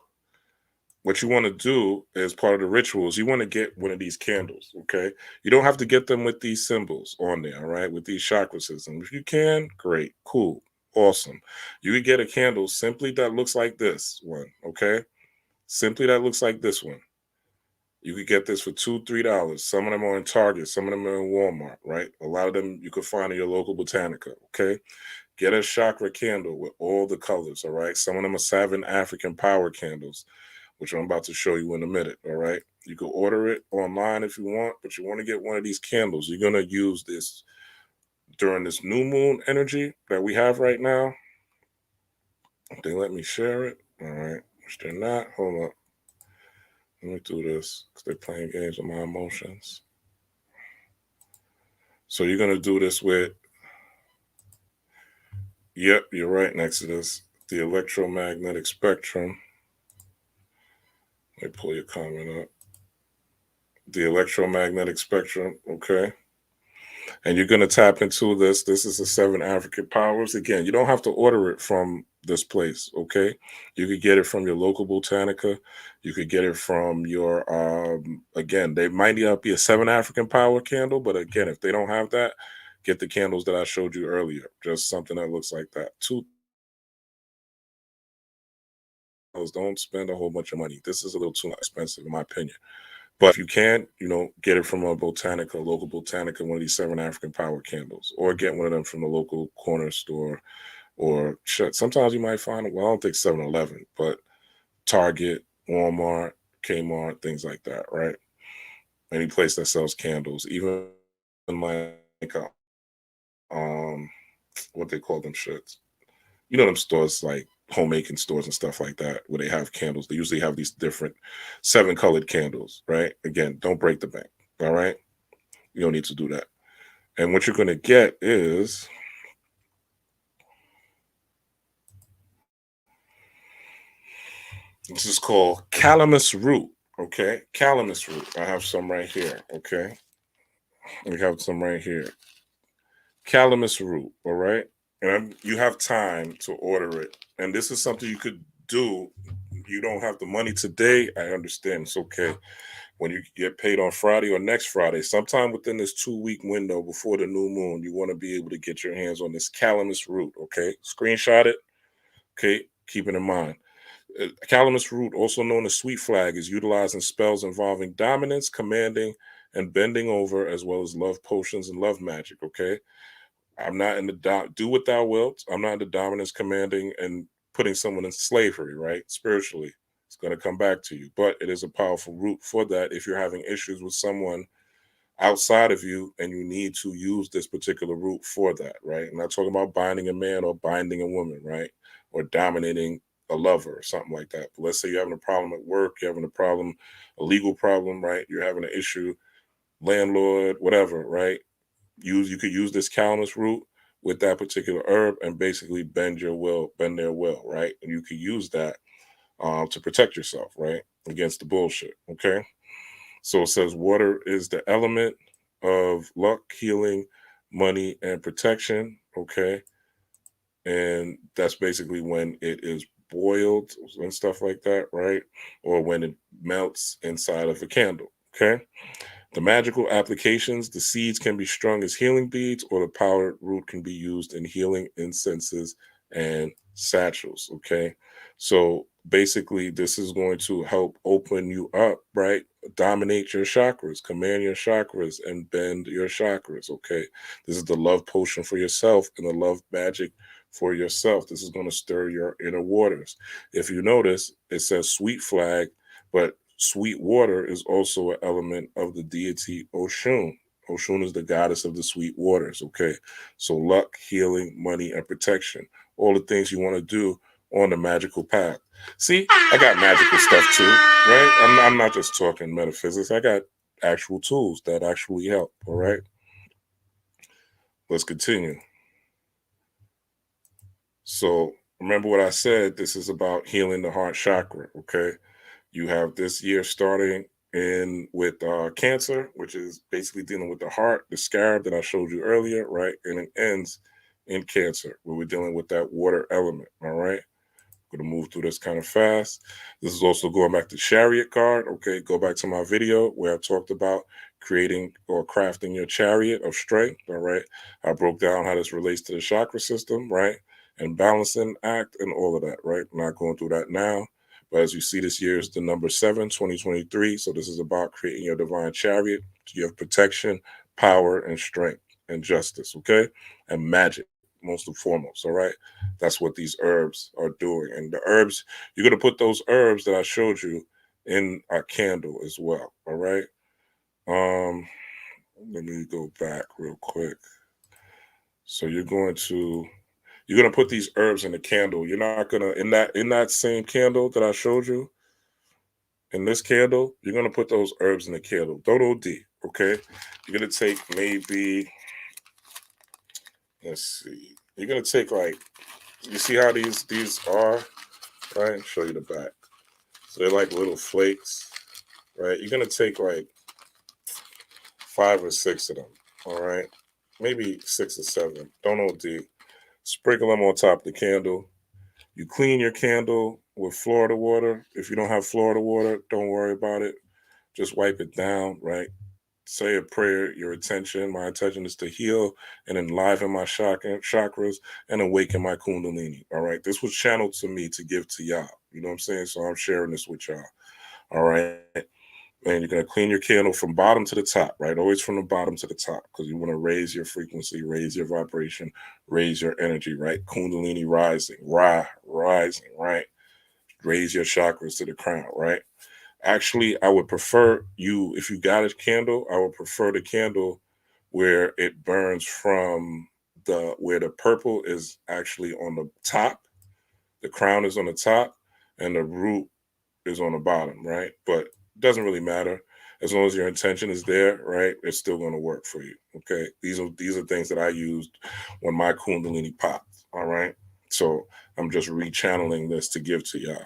what you want to do as part of the rituals, you want to get one of these candles, okay? You don't have to get them with these symbols on there, all right? With these chakra systems. If you can, great, cool, awesome. You could get a candle simply that looks like this one, okay? Simply that looks like this one. You could get this for $2, $3. Some of them are in Target, some of them are in Walmart, right? A lot of them you could find in your local Botanica, okay? Get a chakra candle with all the colors, all right? Some of them are 7 African power candles, which I'm about to show you in a minute, all right? You can order it online if you want, but you want to get one of these candles. You're going to use this during this new moon energy that we have right now. If they let me share it, all right? Which they're not. Hold up. Let me do this because they're playing games with my emotions. So you're going to do this with, yep, you're right next to this, the electromagnetic spectrum. Let me pull your comment up. The electromagnetic spectrum, okay? And you're going to tap into this. This is the 7 African powers. Again, you don't have to order it from this place, okay? You could get it from your local Botanica. You could get it from your, again, they might not be a 7 African power candle, but again, if they don't have that, get the candles that I showed you earlier. Just something that looks like that. Don't spend a whole bunch of money. This is a little too expensive, in my opinion. But if you can, get it from a Botanica, local Botanica, one of these 7 African power candles, or get one of them from the local corner store, or sometimes you might find, well, I don't think 7-Eleven, but Target, Walmart, Kmart, things like that, right? Any place that sells candles, even like what they call them shits. Them stores like homemaking stores and stuff like that, where they have candles. They usually have these different 7 colored candles, right? Again, don't break the bank, all right? You don't need to do that. And what you're going to get is this is called calamus root, okay? Calamus root. I have some right here, okay? We have some right here. Calamus root, all right? And you have time to order it. And this is something you could do. You don't have the money today. I understand. It's okay. When you get paid on Friday or next Friday, sometime within this 2-week window before the new moon, you want to be able to get your hands on this calamus root, okay? Screenshot it, okay? Keep it in mind. Calamus root, also known as sweet flag, is utilized in spells involving dominance, commanding, and bending over, as well as love potions and love magic, okay? I'm not in the do what thou wilt. I'm not in the dominance, commanding, and putting someone in slavery, right? Spiritually. It's going to come back to you. But it is a powerful root for that if you're having issues with someone outside of you and you need to use this particular root for that, right? I'm not talking about binding a man or binding a woman, right? Or dominating a lover or something like that. But let's say you're having a problem at work, you're having a problem, a legal problem, right? You're having an issue, landlord, whatever, right? You could use this calamus root with that particular herb and basically bend their will, right? And you could use that to protect yourself, right? Against the bullshit, okay? So it says water is the element of luck, healing, money, and protection, okay? And that's basically when it is boiled and stuff like that, right? Or when it melts inside of a candle, okay? The magical applications, the seeds can be strung as healing beads, or the powdered root can be used in healing incenses and satchels, okay? So basically, this is going to help open you up, right? Dominate your chakras, command your chakras, and bend your chakras, okay? This is the love potion for yourself and the love magic for yourself. This is going to stir your inner waters. If you notice, it says sweet flag, but sweet water is also an element of the deity Oshun, Oshun is the goddess of the sweet waters, okay? So luck, healing, money, and protection. All the things you want to do on the magical path. See, I got magical stuff too, right? I'm not just talking metaphysics. I got actual tools that actually help, all right? Let's continue. So remember what I said, this is about healing the heart chakra, okay? You have this year starting in with Cancer, which is basically dealing with the heart, the scarab that I showed you earlier, right? And it ends in Cancer, where we're dealing with that water element, all right? Going to move through this kind of fast. This is also going back to Chariot card, okay? Go back to my video where I talked about creating or crafting your chariot of strength, all right? I broke down how this relates to the chakra system, right? And balancing act and all of that, right? I'm not going through that now. But as you see, this year is the number 7, 2023. So this is about creating your divine chariot. You have protection, power, and strength, and justice, okay? And magic, most and foremost, all right? That's what these herbs are doing. And the herbs, you're going to put those herbs that I showed you in a candle as well, all right? Let me go back real quick. So you're going to put these herbs in the candle. You're not gonna in that same candle that I showed you. In this candle, you're gonna put those herbs in the candle. Don't OD, okay? You're gonna take maybe, let's see. You're gonna take like, you see how these are, right? Show you the back. So they're like little flakes, right? You're gonna take like 5 or 6 of them, all right? Maybe 6 or 7. Don't OD. Sprinkle them on top of the candle. You clean your candle with Florida water. If you don't have Florida water, don't worry about it. Just wipe it down, right? Say a prayer, your intention. My intention is to heal and enliven my chakras and awaken my Kundalini, all right? This was channeled to me to give to y'all. You know what I'm saying? So I'm sharing this with y'all, all right? And you're going to clean your candle from bottom to the top, right? Always from the bottom to the top, because you want to raise your frequency, raise your vibration, raise your energy, right? Kundalini rising, rising, right? Raise your chakras to the crown, right? Actually, I would prefer if you got a candle, I would prefer the candle where it burns from where the purple is actually on the top, the crown is on the top, and the root is on the bottom, right? But it doesn't really matter. As long as your intention is there, right? It's still going to work for you. Okay. These are things that I used when my Kundalini popped. All right. So I'm just rechanneling this to give to y'all.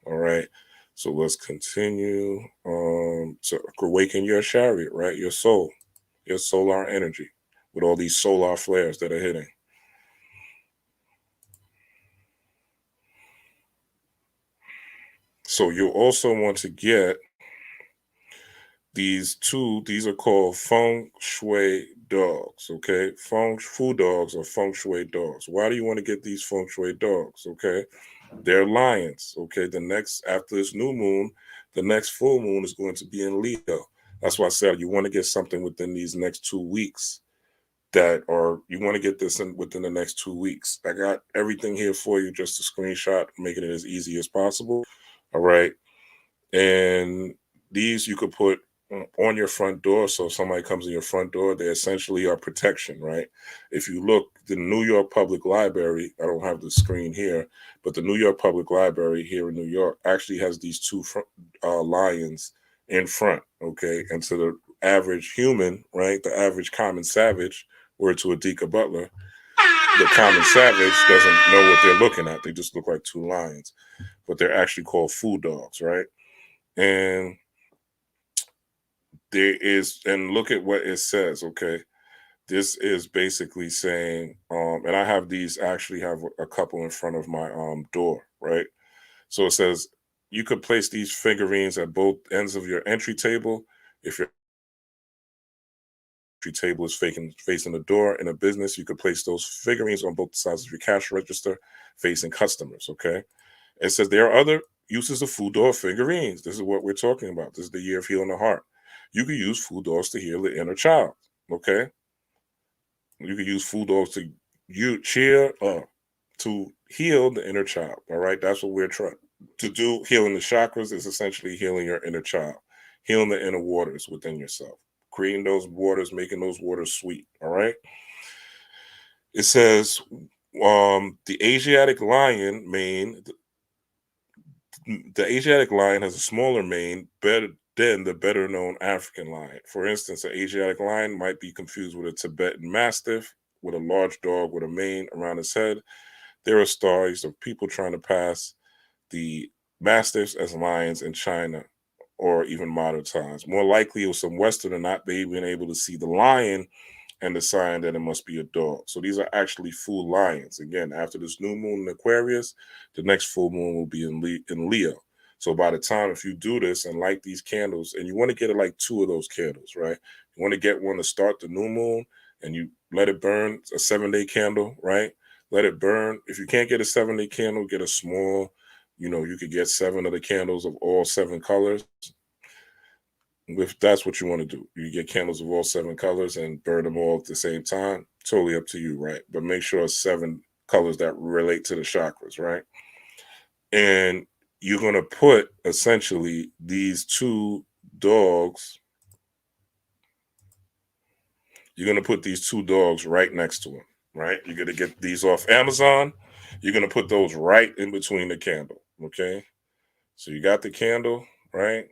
All right. So let's continue. To awaken your chariot, right? Your soul, your solar energy with all these solar flares that are hitting. So you'll also want to get these are called feng shui dogs, okay? Feng shui dogs or feng shui dogs. Why do you want to get these feng shui dogs, okay? They're lions, okay? After this new moon, the next full moon is going to be in Leo. That's why I said you want to get something within these next 2 weeks you want to get this within the next 2 weeks. I got everything here for you, just a screenshot, making it as easy as possible, all right? And these you could put on your front door. So if somebody comes in your front door, they essentially are protection, right? If you look, the New York Public Library, I don't have the screen here, but the New York Public Library here in New York actually has these 2 lions in front, okay? And to the average human, right, the average common savage, word to Adika Butler, the common savage doesn't know what they're looking at. They just look like 2 lions, but they're actually called food dogs, right? And look at what it says, okay? This is basically saying, and I have actually have a couple in front of my door, right? So it says, you could place these figurines at both ends of your entry table. If your entry table is facing the door in a business, you could place those figurines on both sides of your cash register facing customers, okay? It says there are other uses of food dog figurines. This is what we're talking about. This is the year of healing the heart. You could use food dogs to heal the inner child, okay? You could use food dogs to cheer up, to heal the inner child, all right? That's what we're trying to do. Healing the chakras is essentially healing your inner child, healing the inner waters within yourself, creating those waters, making those waters sweet. All right. It says the Asiatic lion mane, the Asiatic lion has a smaller mane better than the better known African lion. For instance, an Asiatic lion might be confused with a Tibetan mastiff with a large dog with a mane around its head. There are stories of people trying to pass the mastiffs as lions in China or even modern times. More likely, it was some Westerner not being able to see the lion and the sign that it must be a dog. So these are actually full lions. Again, after this new moon in Aquarius, the next full moon will be in Leo. So by the time, if you do this and light these candles, and you want to get like 2 of those candles, right? You want to get one to start the new moon and you let it burn, a 7-day candle, right? Let it burn. If you can't get a 7-day candle, get a small, you could get 7 of the candles of all 7 colors. If that's what you want to do, you get candles of all 7 colors and burn them all at the same time. Totally up to you, right? But make sure it's 7 colors that relate to the chakras, right? And you're going to put essentially these 2 dogs. You're going to put these 2 dogs right next to them, right? You're going to get these off Amazon. You're going to put those right in between the candle, okay? So you got the candle, right?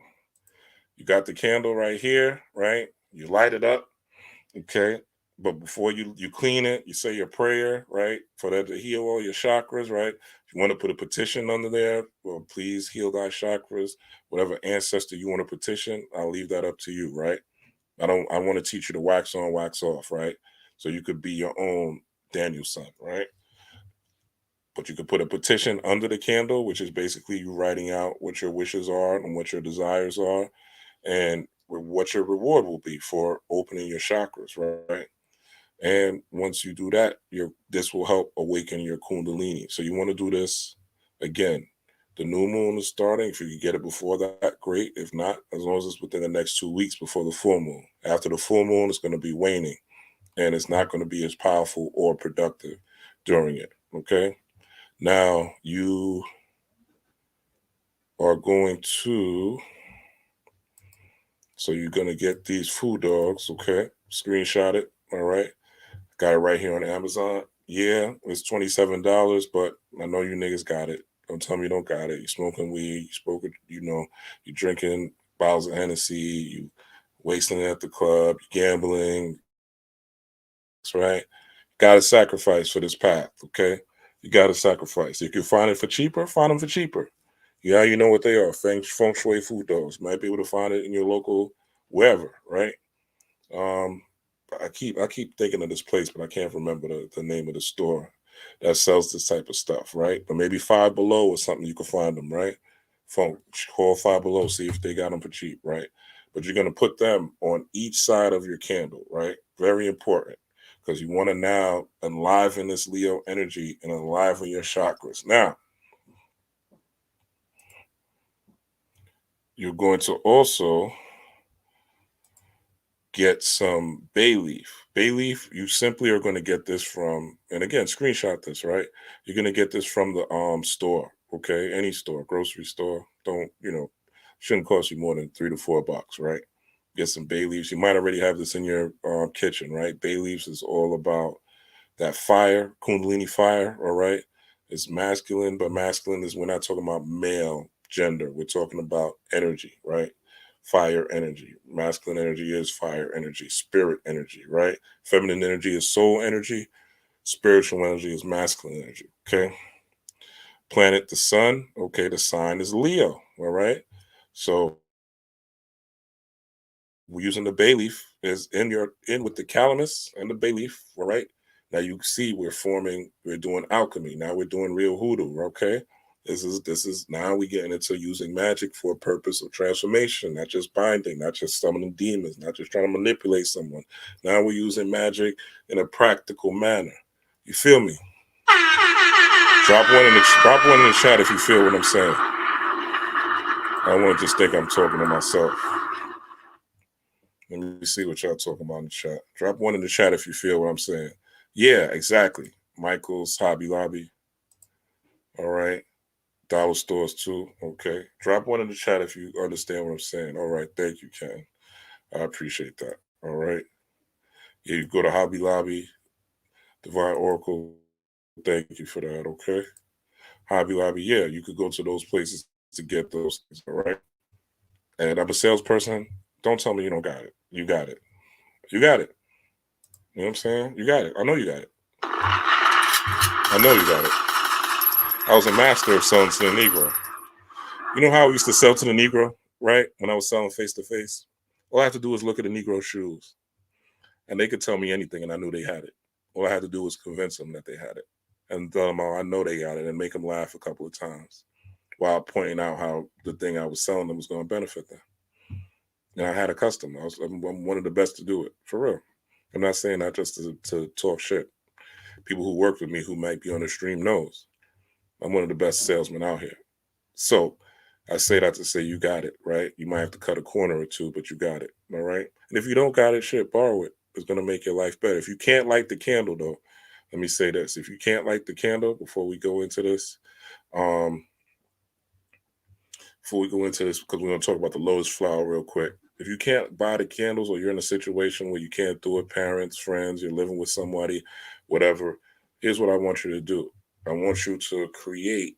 You got the candle right here, right? You light it up, okay? But before you clean it, you say your prayer, right? For that to heal all your chakras, right? If you want to put a petition under there, well, please heal thy chakras. Whatever ancestor you want to petition, I'll leave that up to you, right? I want to teach you to wax on, wax off, right? So you could be your own Danielson, right? But you could put a petition under the candle, which is basically you writing out what your wishes are and what your desires are and what your reward will be for opening your chakras, right? And once you do that, this will help awaken your Kundalini. So you want to do this again. The new moon is starting. If you can get it before that, great. If not, as long as it's within the next 2 weeks before the full moon. After the full moon, it's going to be waning, and it's not going to be as powerful or productive during it. Okay. Now you are going to. So you're going to get these food dogs, okay? Screenshot it, all right? Got it right here on Amazon. Yeah, it's $27, but I know you niggas got it. Don't tell me you don't got it. You smoking weed, you drinking bottles of Hennessy, you wasting it at the club, you gambling, that's right? Got to sacrifice for this path, okay? You got to sacrifice. If you can find it for cheaper, find them for cheaper. Yeah, you know what they are. Feng Shui food dogs. Might be able to find it in your local wherever, right? I keep thinking of this place, but I can't remember the name of the store that sells this type of stuff, right? But maybe Five Below or something, you can find them, right? Call Five Below, see if they got them for cheap, right? But you're gonna put them on each side of your candle, right? Very important, because you want to now enliven this Leo energy and enliven your chakras. Now, you're going to also get some bay leaf. Bay leaf, you simply are going to get this from, and again, screenshot this, right? You're going to get this from the store, okay? Any store, grocery store. Don't, shouldn't cost you more than $3 to $4, right? Get some bay leaves. You might already have this in your kitchen, right? Bay leaves is all about that fire, Kundalini fire, all right? It's masculine, but masculine is, we're not talking about male gender. We're talking about energy, right? Fire energy. Masculine energy is fire energy, spirit energy, right? Feminine energy is soul energy. Spiritual energy is masculine energy, okay? Planet, the sun, okay, the sign is Leo, all right? So we're using the bay leaf is in with the calamus and the bay leaf, all right? Now you see we're doing alchemy. Now we're doing real hoodoo, okay? This is now we getting into using magic for a purpose of transformation, not just binding, not just summoning demons, not just trying to manipulate someone. Now we're using magic in a practical manner. You feel me? Drop one in the chat if you feel what I'm saying. I don't want to just think I'm talking to myself. Let me see what y'all talking about in the chat. Drop one in the chat if you feel what I'm saying. Yeah, exactly. Michael's Hobby Lobby. All right. Dollar stores too. Okay. Drop one in the chat if you understand what I'm saying. All right. Thank you, Ken. I appreciate that. All right. Yeah, you go to Hobby Lobby, Divine Oracle. Thank you for that. Okay. Hobby Lobby. Yeah, you could go to those places to get those things. All right. And I'm a salesperson. Don't tell me you don't got it. You got it. You got it. You know what I'm saying? You got it. I know you got it. I know you got it. I was a master of selling to the Negro. You know how I used to sell to the Negro, right? When I was selling face to face? All I had to do was look at the Negro shoes and they could tell me anything and I knew they had it. All I had to do was convince them that they had it and tell them, oh, I know they got it, and make them laugh a couple of times while pointing out how the thing I was selling them was going to benefit them. And I had a customer. I'm one of the best to do it, for real. I'm not saying that just to talk shit. People who work with me who might be on the stream knows I'm one of the best salesmen out here. So I say that to say you got it, right? You might have to cut a corner or two, but you got it, all right? And if you don't got it, shit, borrow it. It's going to make your life better. If you can't light the candle, though, let me say this. If you can't light the candle before we go into this, because we're going to talk about the lotus flower real quick. If you can't buy the candles or you're in a situation where you can't do it, parents, friends, you're living with somebody, whatever, here's what I want you to do. I want you to create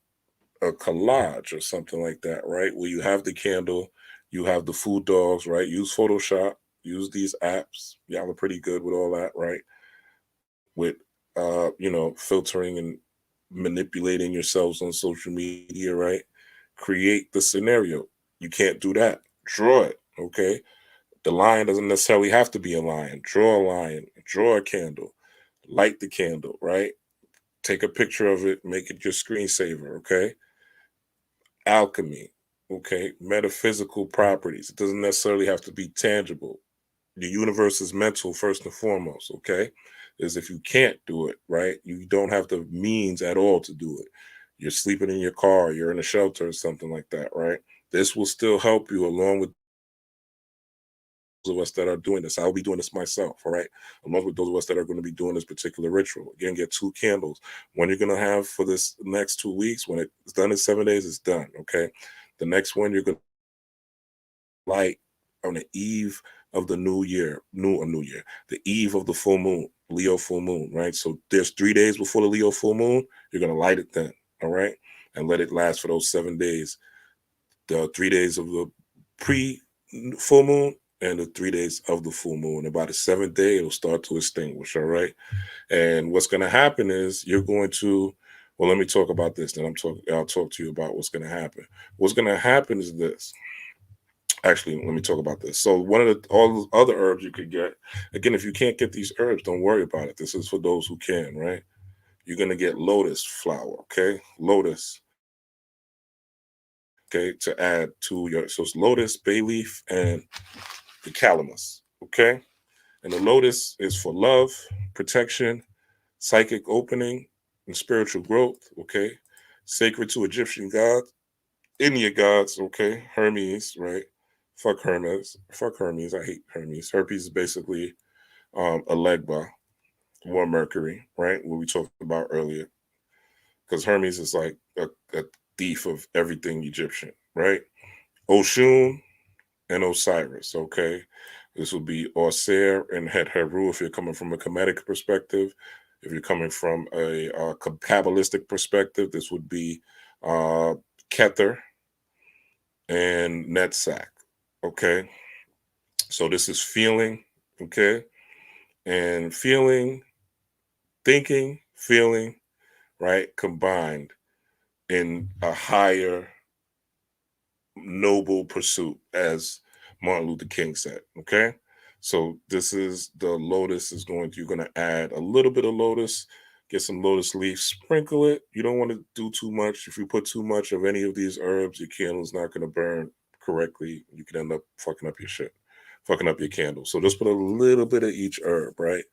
a collage or something like that, right? Where you have the candle, you have the food dogs, right? Use Photoshop, use these apps. Y'all are pretty good with all that, right? With filtering and manipulating yourselves on social media, right? Create the scenario. You can't do that. Draw it, okay? The lion doesn't necessarily have to be a lion. Draw a lion, draw a candle, light the candle, right? Take a picture of it, make it your screensaver, okay? Alchemy, okay? Metaphysical properties. It doesn't necessarily have to be tangible. The universe is mental first and foremost, okay? Is if you can't do it, right? You don't have the means at all to do it. You're sleeping in your car, you're in a shelter or something like that, right? This will still help you along with those of us that are doing this. I'll be doing this myself, all right? Along with those of us that are going to be doing this particular ritual. Again, get 2 candles. One you're going to have for this next 2 weeks. When it's done in 7 days, it's done, okay? The next one you're going to light on the eve of the new year, the eve of the full moon, Leo full moon, right? So there's 3 days before the Leo full moon, you're going to light it then, all right? And let it last for those 7 days. The 3 days of the pre-full moon and the 3 days of the full moon. About the 7th day, it'll start to extinguish, all right? And what's going to happen is you're going to, well, let me talk about this, then I'll talk to you about what's going to happen. What's going to happen is this. Actually, let me talk about this. So all the other herbs you could get, again, if you can't get these herbs, don't worry about it. This is for those who can, right? You're going to get lotus flower, okay? Lotus, okay, to add to your, so it's lotus, bay leaf, and the calamus, okay? And the lotus is for love, protection, psychic opening, and spiritual growth, okay? Sacred to Egyptian gods, Indian gods, okay? Hermes, right? Fuck Hermes. Fuck Hermes. I hate Hermes. Herpes is basically a legba, war Mercury, right? What we talked about earlier. Because Hermes is like a thief of everything Egyptian, right? Oshun and Osiris, okay? This will be Osir and Heru if you're coming from a Kemetic perspective. If you're coming from a Kabbalistic perspective, this would be Kether and Netzach, okay? So this is feeling, okay? And feeling, thinking, feeling, right? Combined in a higher noble pursuit, as Martin Luther King said, okay? So this is the lotus you're going to add a little bit of lotus, get some lotus leaves, sprinkle it. You don't want to do too much. If you put too much of any of these herbs, your candle's not going to burn correctly. You can end up fucking up your shit, fucking up your candle. So just put a little bit of each herb, right?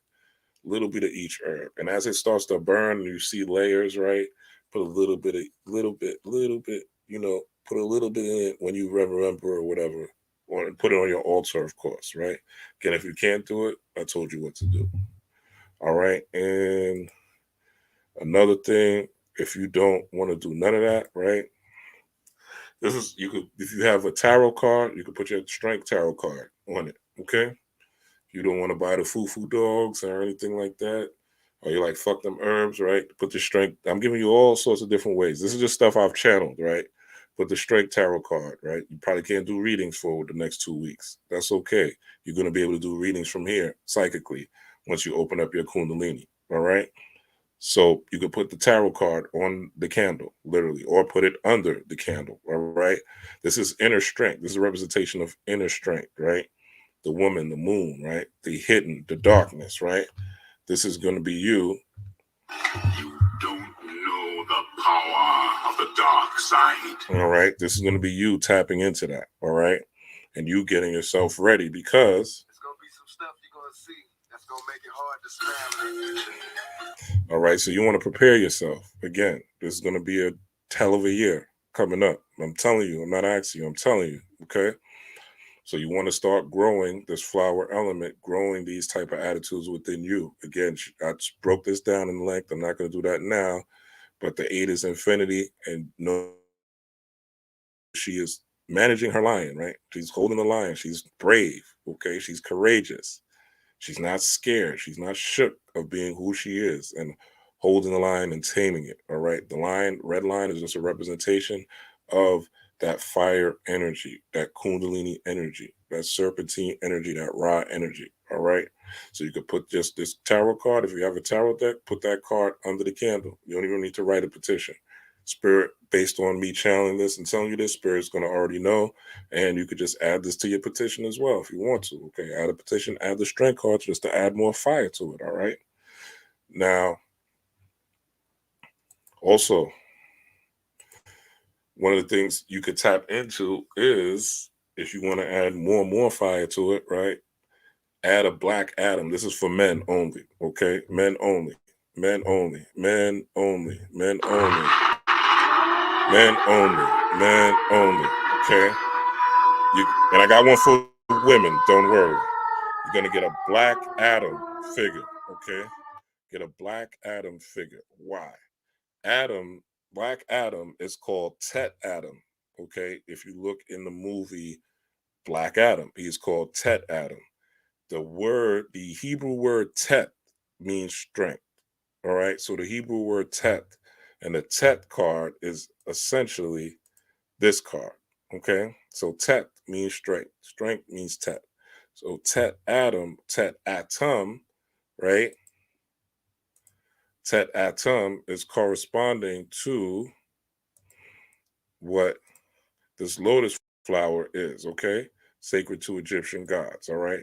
A little bit of each herb. And as it starts to burn, you see layers, right? Put a little bit, put a little bit in it when you remember or whatever. Or put it on your altar, of course, right? Again, if you can't do it, I told you what to do. All right. And another thing, if you don't want to do none of that, right? If you have a tarot card, you can put your strength tarot card on it. Okay. You don't want to buy the foo-foo dogs or anything like that. Or you're like, fuck them herbs, right? Put the strength. I'm giving you all sorts of different ways. This is just stuff I've channeled, right? Put the strength tarot card, right? You probably can't do readings for the next 2 weeks. That's okay. You're going to be able to do readings from here psychically once you open up your Kundalini, all right? So you could put the tarot card on the candle, literally, or put it under the candle, all right? This is inner strength. This is a representation of inner strength, right? The woman, the moon, right? The hidden, the darkness, right? This is going to be you. You don't know the power of the dark side. All right. This is going to be you tapping into that. All right. And you getting yourself ready because It's going to be some stuff you're going to see that's going to make it hard to spam. all right. So you want to prepare yourself. Again, this is going to be a hell of a year coming up. I'm telling you, I'm not asking you, I'm telling you. Okay. So you want to start growing this flower element, growing these type of attitudes within you. Again, I broke this down in length. I'm not going to do that now, but the 8 is infinity, and no, she is managing her lion, right? She's holding the lion. She's brave. Okay. She's courageous. She's not scared. She's not shook of being who she is and holding the lion and taming it. All right. The lion, red line, is just a representation of that fire energy, that Kundalini energy, that serpentine energy, that raw energy. All right. So you could put just this tarot card. If you have a tarot deck, put that card under the candle. You don't even need to write a petition. Spirit, based on me channeling this and telling you this, Spirit's going to already know. And you could just add this to your petition as well if you want to. Okay, add a petition, add the strength card just to add more fire to it. All right. Now, also, one of the things you could tap into is if you want to add more fire to it, right? Add a black atom. This is for men only. Okay, men only. Men only. Men only. Men only. Men only. Men only. Okay. And I got one for women. Don't worry. You're going to get a black atom figure. Okay. Get a black atom figure. Why? Black Adam is called Tet Adam. Okay. If you look in the movie Black Adam, he's called Tet Adam. The Hebrew word Tet means strength. All right. So the Hebrew word Tet, and the Tet card is essentially this card. Okay. So Tet means strength. Strength means Tet. So Tet Atom, Tet Atom, right? Tet Atom is corresponding to what this lotus flower is, okay? Sacred to Egyptian gods, all right?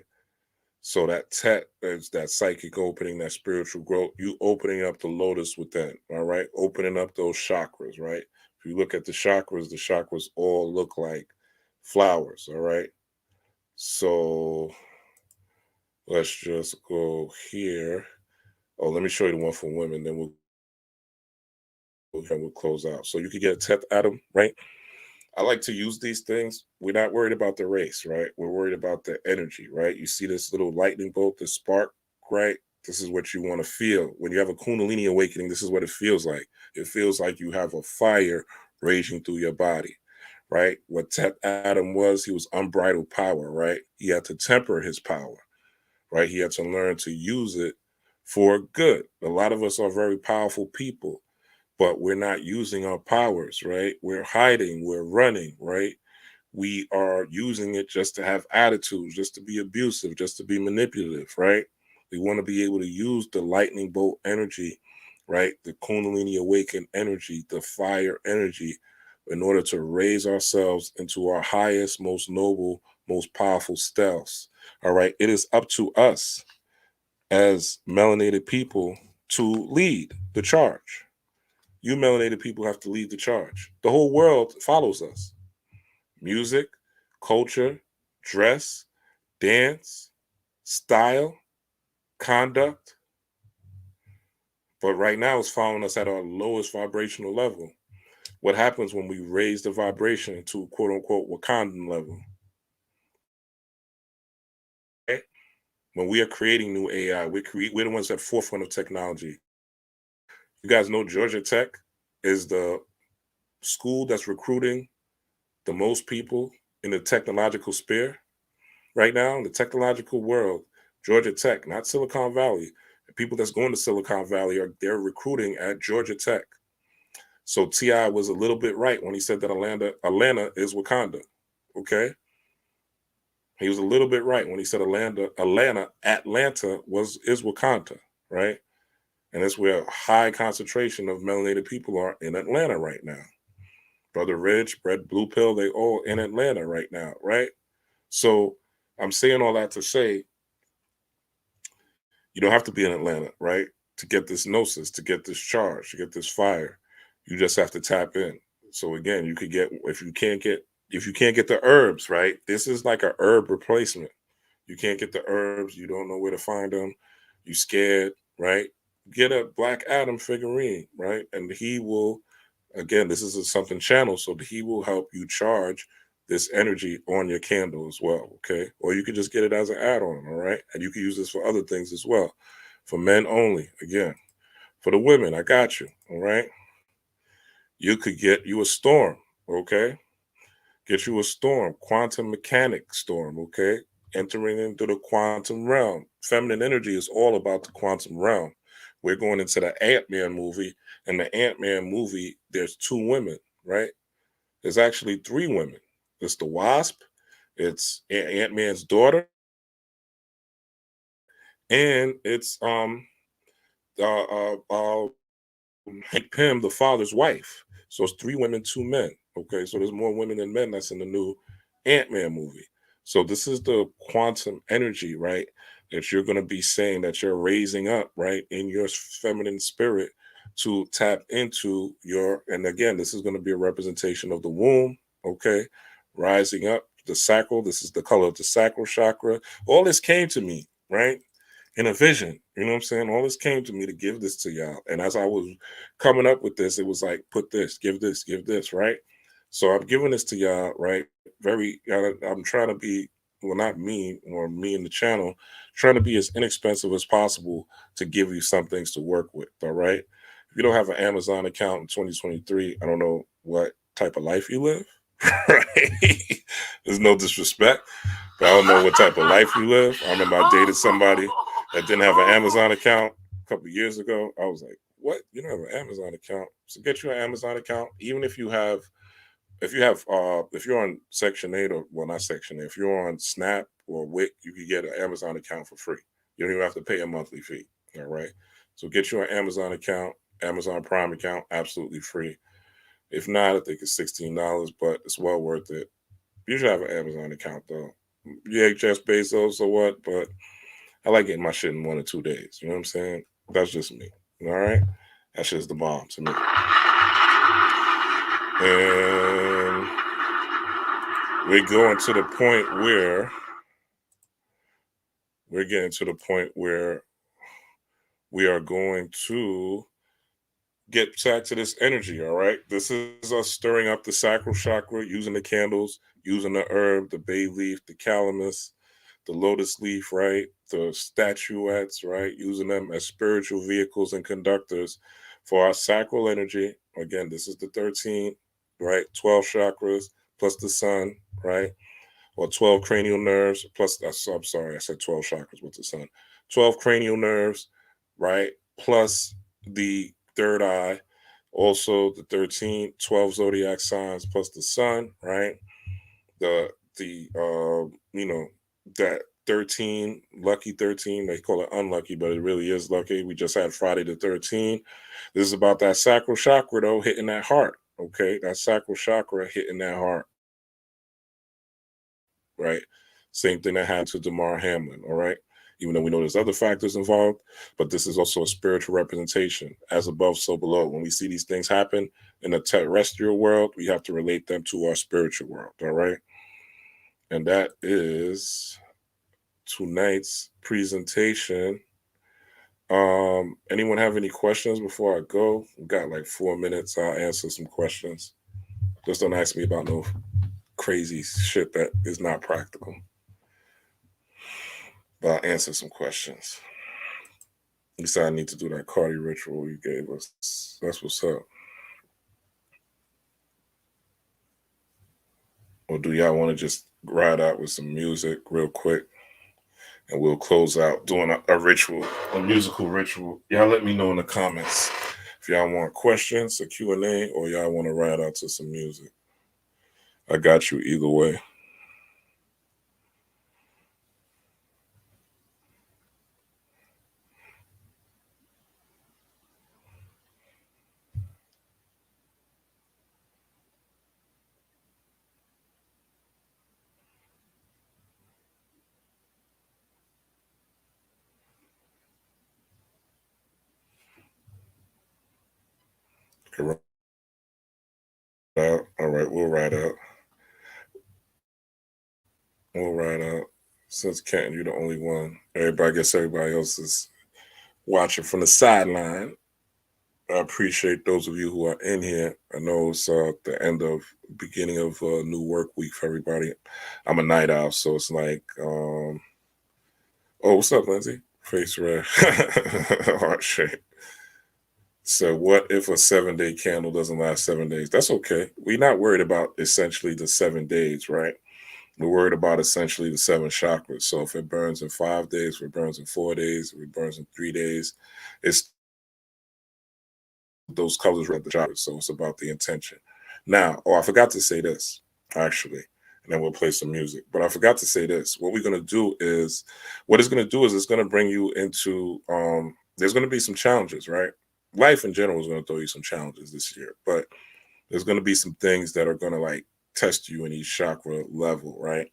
So that Tet is that psychic opening, that spiritual growth, you opening up the lotus within, all right? Opening up those chakras, right? If you look at the chakras all look like flowers, all right? So let's just go here. Oh, let me show you the one for women, then we'll close out. So you could get a Tet Atom, right? I like to use these things. We're not worried about the race, right? We're worried about the energy, right? You see this little lightning bolt, the spark, right? This is what you want to feel. When you have a Kundalini awakening, this is what it feels like. It feels like you have a fire raging through your body, right? What Tet Adam was, he was unbridled power, right? He had to temper his power, right? He had to learn to use it for good. A lot of us are very powerful people, but we're not using our powers, right? We're hiding, we're running, right? We are using it just to have attitudes, just to be abusive, just to be manipulative, right? We want to be able to use the lightning bolt energy, right? The Kundalini awakened energy, the fire energy, in order to raise ourselves into our highest, most noble, most powerful selves. All right. It is up to us as melanated people to lead the charge. You melanated people have to lead the charge. The whole world follows us. Music, culture, dress, dance, style, conduct. But right now it's following us at our lowest vibrational level. What happens when we raise the vibration to quote unquote Wakandan level? Okay? When we are creating new AI, we're the ones at the forefront of technology. You guys know Georgia Tech is the school that's recruiting the most people in the technological sphere right now. In the technological world, Georgia Tech, not Silicon Valley. The people that's going to Silicon Valley they're recruiting at Georgia Tech. So T.I. was a little bit right when he said that Atlanta is Wakanda. Okay? He was a little bit right when he said Atlanta is Wakanda, right? And that's where a high concentration of melanated people are in Atlanta right now. Brother Rich, Blue Pill, they all in Atlanta right now, right? So I'm saying all that to say, you don't have to be in Atlanta, right? To get this gnosis, to get this charge, to get this fire. You just have to tap in. So again, you could get, if you can't get the herbs, right? This is like a herb replacement. You can't get the herbs, you don't know where to find them, you scared, right? Get a Black Adam figurine, right? And he will, again, this is a something channel, so he will help you charge this energy on your candle as well, okay? Or you could just get it as an add-on, all right? And you can use this for other things as well. For men only, again. For the women, I got you, all right? You could get you a storm, okay? Get you a storm, quantum mechanic storm, okay? Entering into the quantum realm. Feminine energy is all about the quantum realm. We're going into the Ant-Man movie. In the Ant-Man movie, there's 2 women, right? There's actually 3 women. It's the Wasp, it's Ant-Man's daughter, and it's Hank Pym, the father's wife. So it's 3 women, 2 men. Okay, so there's more women than men that's in the new Ant-Man movie. So this is the quantum energy, right? That you're going to be saying that you're raising up, right, in your feminine spirit to tap into your, and again, this is going to be a representation of the womb, okay? Rising up, the sacral, this is the color of the sacral chakra. All this came to me, right? In a vision, you know what I'm saying? All this came to me to give this to y'all. And as I was coming up with this, it was like, put this, give this, right? So I'm giving this to y'all, right? I'm trying to be, well, not me or me in the channel, trying to be as inexpensive as possible to give you some things to work with, all right? If you don't have an Amazon account in 2023, I don't know what type of life you live, right? There's no disrespect, but I don't know what type of life you live. I remember I dated somebody that didn't have an Amazon account a couple of years ago. I was like, what? You don't have an Amazon account? So get you an Amazon account. Even if you're on Section 8 or, well, not Section 8, if you're on Snap or WIC, you can get an Amazon account for free. You don't even have to pay a monthly fee. All right. So get you an Amazon account, Amazon Prime account, absolutely free. If not, I think it's $16, but it's well worth it. You should have an Amazon account though. Yeah, Jeff Bezos or what, but I like getting my shit in 1 or 2 days. You know what I'm saying? That's just me. All right? That shit's the bomb to me. And we're going to the point where we're getting to the point where we are going to get back to this energy, all right? This is us stirring up the sacral chakra, using the candles, using the herb, the bay leaf, the calamus, the lotus leaf, right? The statuettes, right? Using them as spiritual vehicles and conductors for our sacral energy. Again, this is the 13, right? 12 chakras plus the sun, right? Or 12 cranial nerves plus, I'm sorry, I said 12 chakras with the sun. 12 cranial nerves, right? Plus the third eye. Also the 12 zodiac signs plus the sun, right? The that 13, lucky 13, they call it unlucky, but it really is lucky. We just had Friday the 13th. This is about that sacral chakra, though, hitting that heart, okay? That sacral chakra hitting that heart, right? Same thing that happened to Damar Hamlin, all right? Even though we know there's other factors involved, but this is also a spiritual representation, as above, so below. When we see these things happen in the terrestrial world, we have to relate them to our spiritual world, all right? And that is tonight's presentation. Anyone have any questions before I go? We've got like 4 minutes. I'll answer some questions. Just don't ask me about no crazy shit that is not practical. But I'll answer some questions. You said I need to do that cardi ritual you gave us. That's what's up. Or do y'all want to just ride out with some music real quick? and we'll close out doing a ritual, a musical ritual. Y'all let me know in the comments if y'all want questions, a Q&A, or y'all want to ride out to some music. I got you either way. Out. All right, we'll ride out. We'll ride out. Since Kenton, you're the only one. Everybody else is watching from the sideline. I appreciate those of you who are in here. I know it's beginning of a new work week for everybody. I'm a night owl, so it's like, oh, what's up, Lindsay? Face red, heart shape. So what if a 7-day candle doesn't last 7 days? That's okay. We're not worried about essentially the 7 days, right? We're worried about essentially the 7 chakras. So if it burns in 5 days, if it burns in 4 days, if it burns in 3 days, it's those colors are the chakras. So it's about the intention. Now, I forgot to say this, actually, and then we'll play some music. But I forgot to say this. What we're going to do is, it's going to bring you into, there's going to be some challenges, right? Life in general is going to throw you some challenges this year, but there's going to be some things that are going to like test you in each chakra level, right?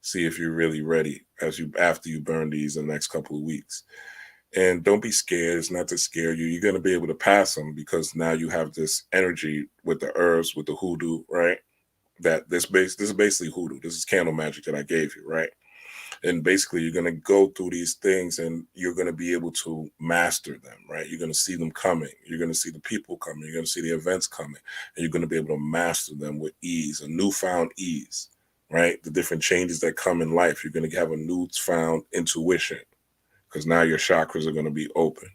See if you're really ready after you burn these in the next couple of weeks. And don't be scared. It's not to scare you. You're going to be able to pass them because now you have this energy with the herbs, with the hoodoo, right? This is basically hoodoo. This is candle magic that I gave you, right? And basically, you're going to go through these things and you're going to be able to master them, right? You're going to see them coming. You're going to see the people coming. You're going to see the events coming. And you're going to be able to master them with ease, a newfound ease, right? The different changes that come in life. You're going to have a newfound intuition because now your chakras are going to be open.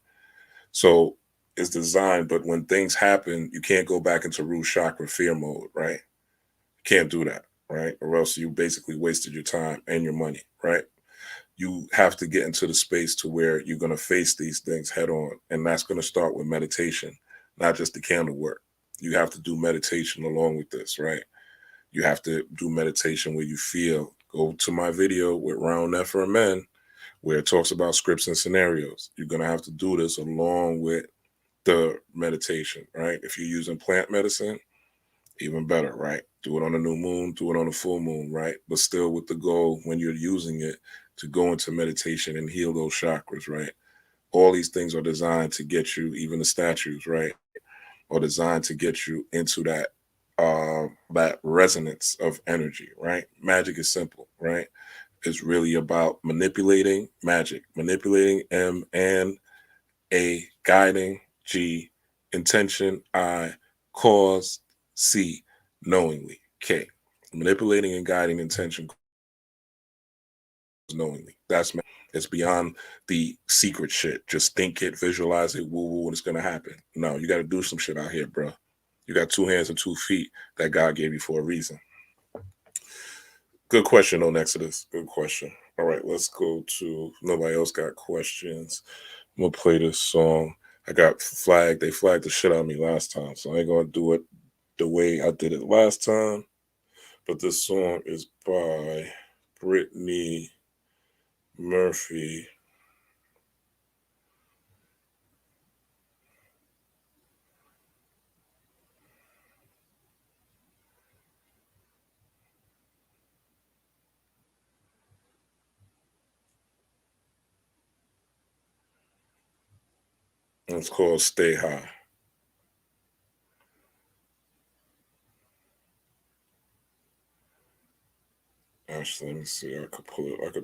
So it's designed, but when things happen, you can't go back into root chakra fear mode, right? You can't do that, right? Or else you basically wasted your time and your money, right? You have to get into the space to where you're going to face these things head on. And that's going to start with meditation, not just the candle work. You have to do meditation along with this, right? You have to do meditation where you feel. Go to my video with Round F for Men, where it talks about scripts and scenarios. You're going to have to do this along with the meditation, right? If you're using plant medicine, even better, right? Do it on a new moon, do it on a full moon, right? But still with the goal when you're using it to go into meditation and heal those chakras, right? All these things are designed to get you, even the statues, right? Are designed to get you into that resonance of energy, right? Magic is simple, right? It's really about manipulating magic, manipulating M and A, guiding G, intention I, cause C, knowingly K. Manipulating and guiding intention knowingly. It's beyond the secret shit. Just think it, visualize it, woo woo, and it's gonna happen. No, you got to do some shit out here, bro. You got 2 hands and 2 feet that God gave you for a reason. Good question, on Exodus. Good question. All right, let's go to, nobody else got questions. I'm gonna play this song. I got flagged. They flagged the shit out of me last time, so I ain't gonna do it the way I did it last time. But this song is by Brittany Murphy. It's called Stay High. Actually, let me see. I could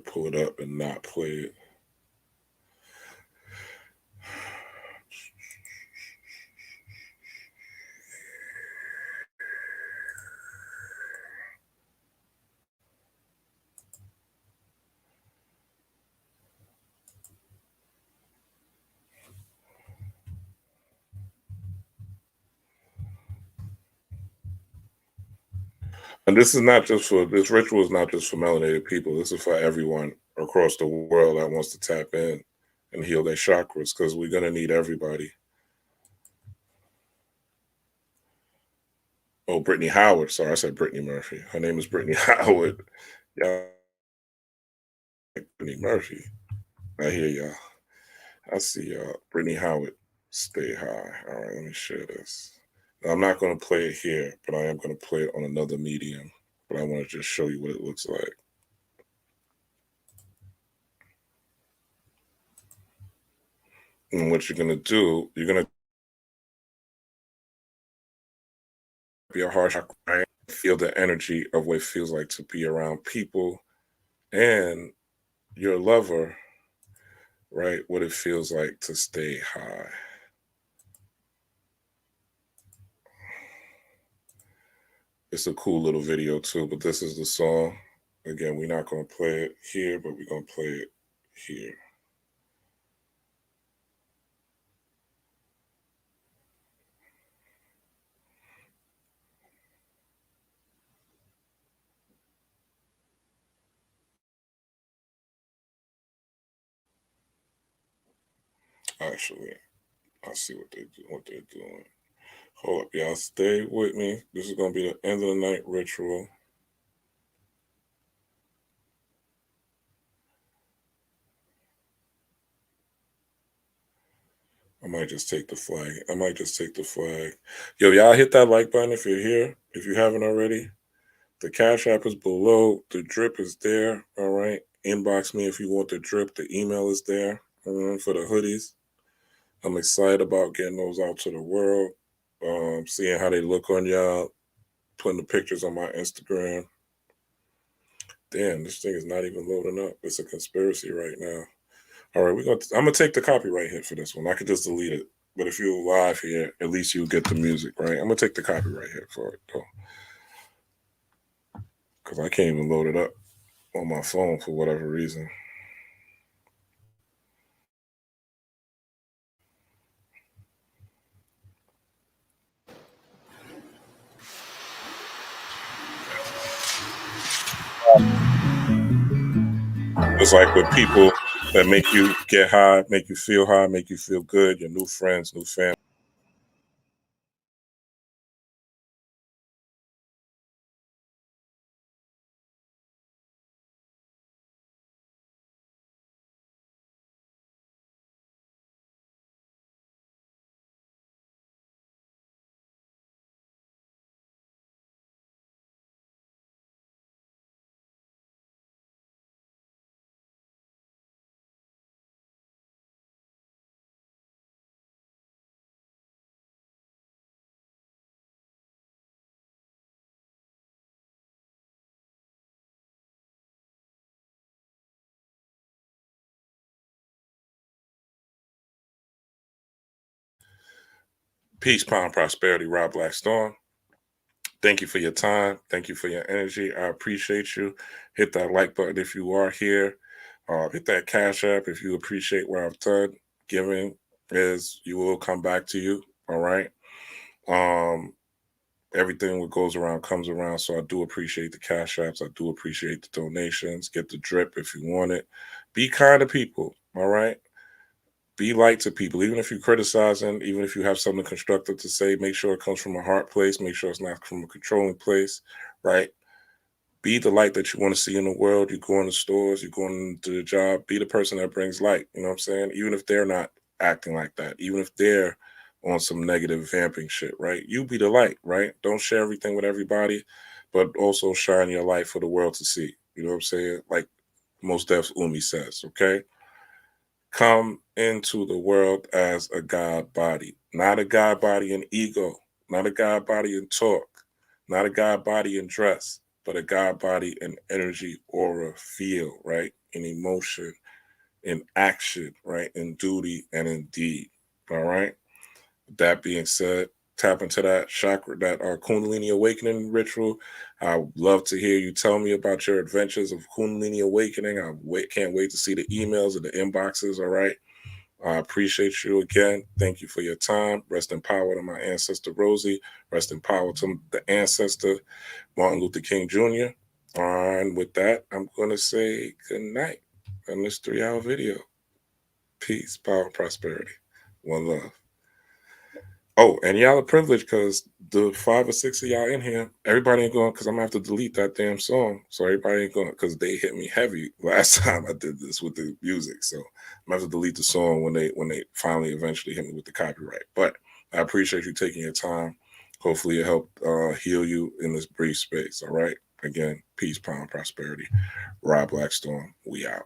pull it up and not play it. And this ritual is not just for melanated people. This is for everyone across the world that wants to tap in and heal their chakras, because we're going to need everybody. Oh, Brittany Howard. Sorry, I said Brittany Murphy. Her name is Brittany Howard. Y'all, Brittany Murphy. I hear y'all. I see y'all. Brittany Howard, stay high. All right, let me share this. Now, I'm not going to play it here, but I am going to play it on another medium. But I want to just show you what it looks like. And what you're going to do, you're going to your heart chakra, right? Feel the energy of what it feels like to be around people and your lover, right? What it feels like to stay high. It's a cool little video too, but this is the song. Again, we're not going to play it here, but we're going to play it here. Actually, I see what they're doing. Hold up, y'all. Stay with me. This is going to be the end of the night ritual. I might just take the flag. Yo, y'all hit that like button if you're here. If you haven't already. The Cash App is below. The drip is there. All right. Inbox me if you want the drip. The email is there for the hoodies. I'm excited about getting those out to the world. Seeing how they look on y'all. Putting the pictures on my Instagram. Damn, this thing is not even loading up. It's a conspiracy right now. All right, I'm gonna take the copyright hit for this one. I could just delete it. But if you're live here, at least you'll get the music, right? I'm gonna take the copyright hit for it though. Because I can't even load it up on my phone for whatever reason. It's like with people that make you get high, make you feel good, your new friends, new family. Peace, power, and prosperity, Rob Blackstorm. Thank you for your time. Thank you for your energy. I appreciate you. Hit that like button if you are here. Hit that Cash App if you appreciate what I've done. Giving is you will come back to you. All right. Everything that goes around comes around. So I do appreciate the Cash Apps. I do appreciate the donations. Get the drip if you want it. Be kind to people. All right. Be light to people. Even if you're criticizing, even if you have something constructive to say, make sure it comes from a heart place. Make sure it's not from a controlling place. Right. Be the light that you want to see in the world. You go in the stores, you're going to the job. Be the person that brings light. You know what I'm saying? Even if they're not acting like that. Even if they're on some negative vamping shit, right? You be the light, right? Don't share everything with everybody, but also shine your light for the world to see. You know what I'm saying? Like Mos Def's Umi says, okay? Come into the world as a God body, not a God body in ego, not a God body in talk, not a God body in dress, but a God body in energy, aura, feel, right? In emotion, in action, right? In duty and in deed, all right? That being said, tap into that chakra, that Kundalini Awakening ritual. I would love to hear you tell me about your adventures of Kundalini Awakening. Can't wait to see the emails and the inboxes, all right? I appreciate you again. Thank you for your time. Rest in power to my ancestor, Rosie. Rest in power to the ancestor, Martin Luther King Jr. And with that, I'm going to say good night. in this 3-hour video. Peace, power, and prosperity. One love. Oh, and y'all are privileged because the 5 or 6 of y'all in here, everybody ain't going, because I'm going to have to delete that damn song. So everybody ain't going, because they hit me heavy last time I did this with the music. So I'm going to have to delete the song when they finally eventually hit me with the copyright. But I appreciate you taking your time. Hopefully it helped heal you in this brief space. All right. Again, peace, power, and prosperity. Rob Blackstorm, we out.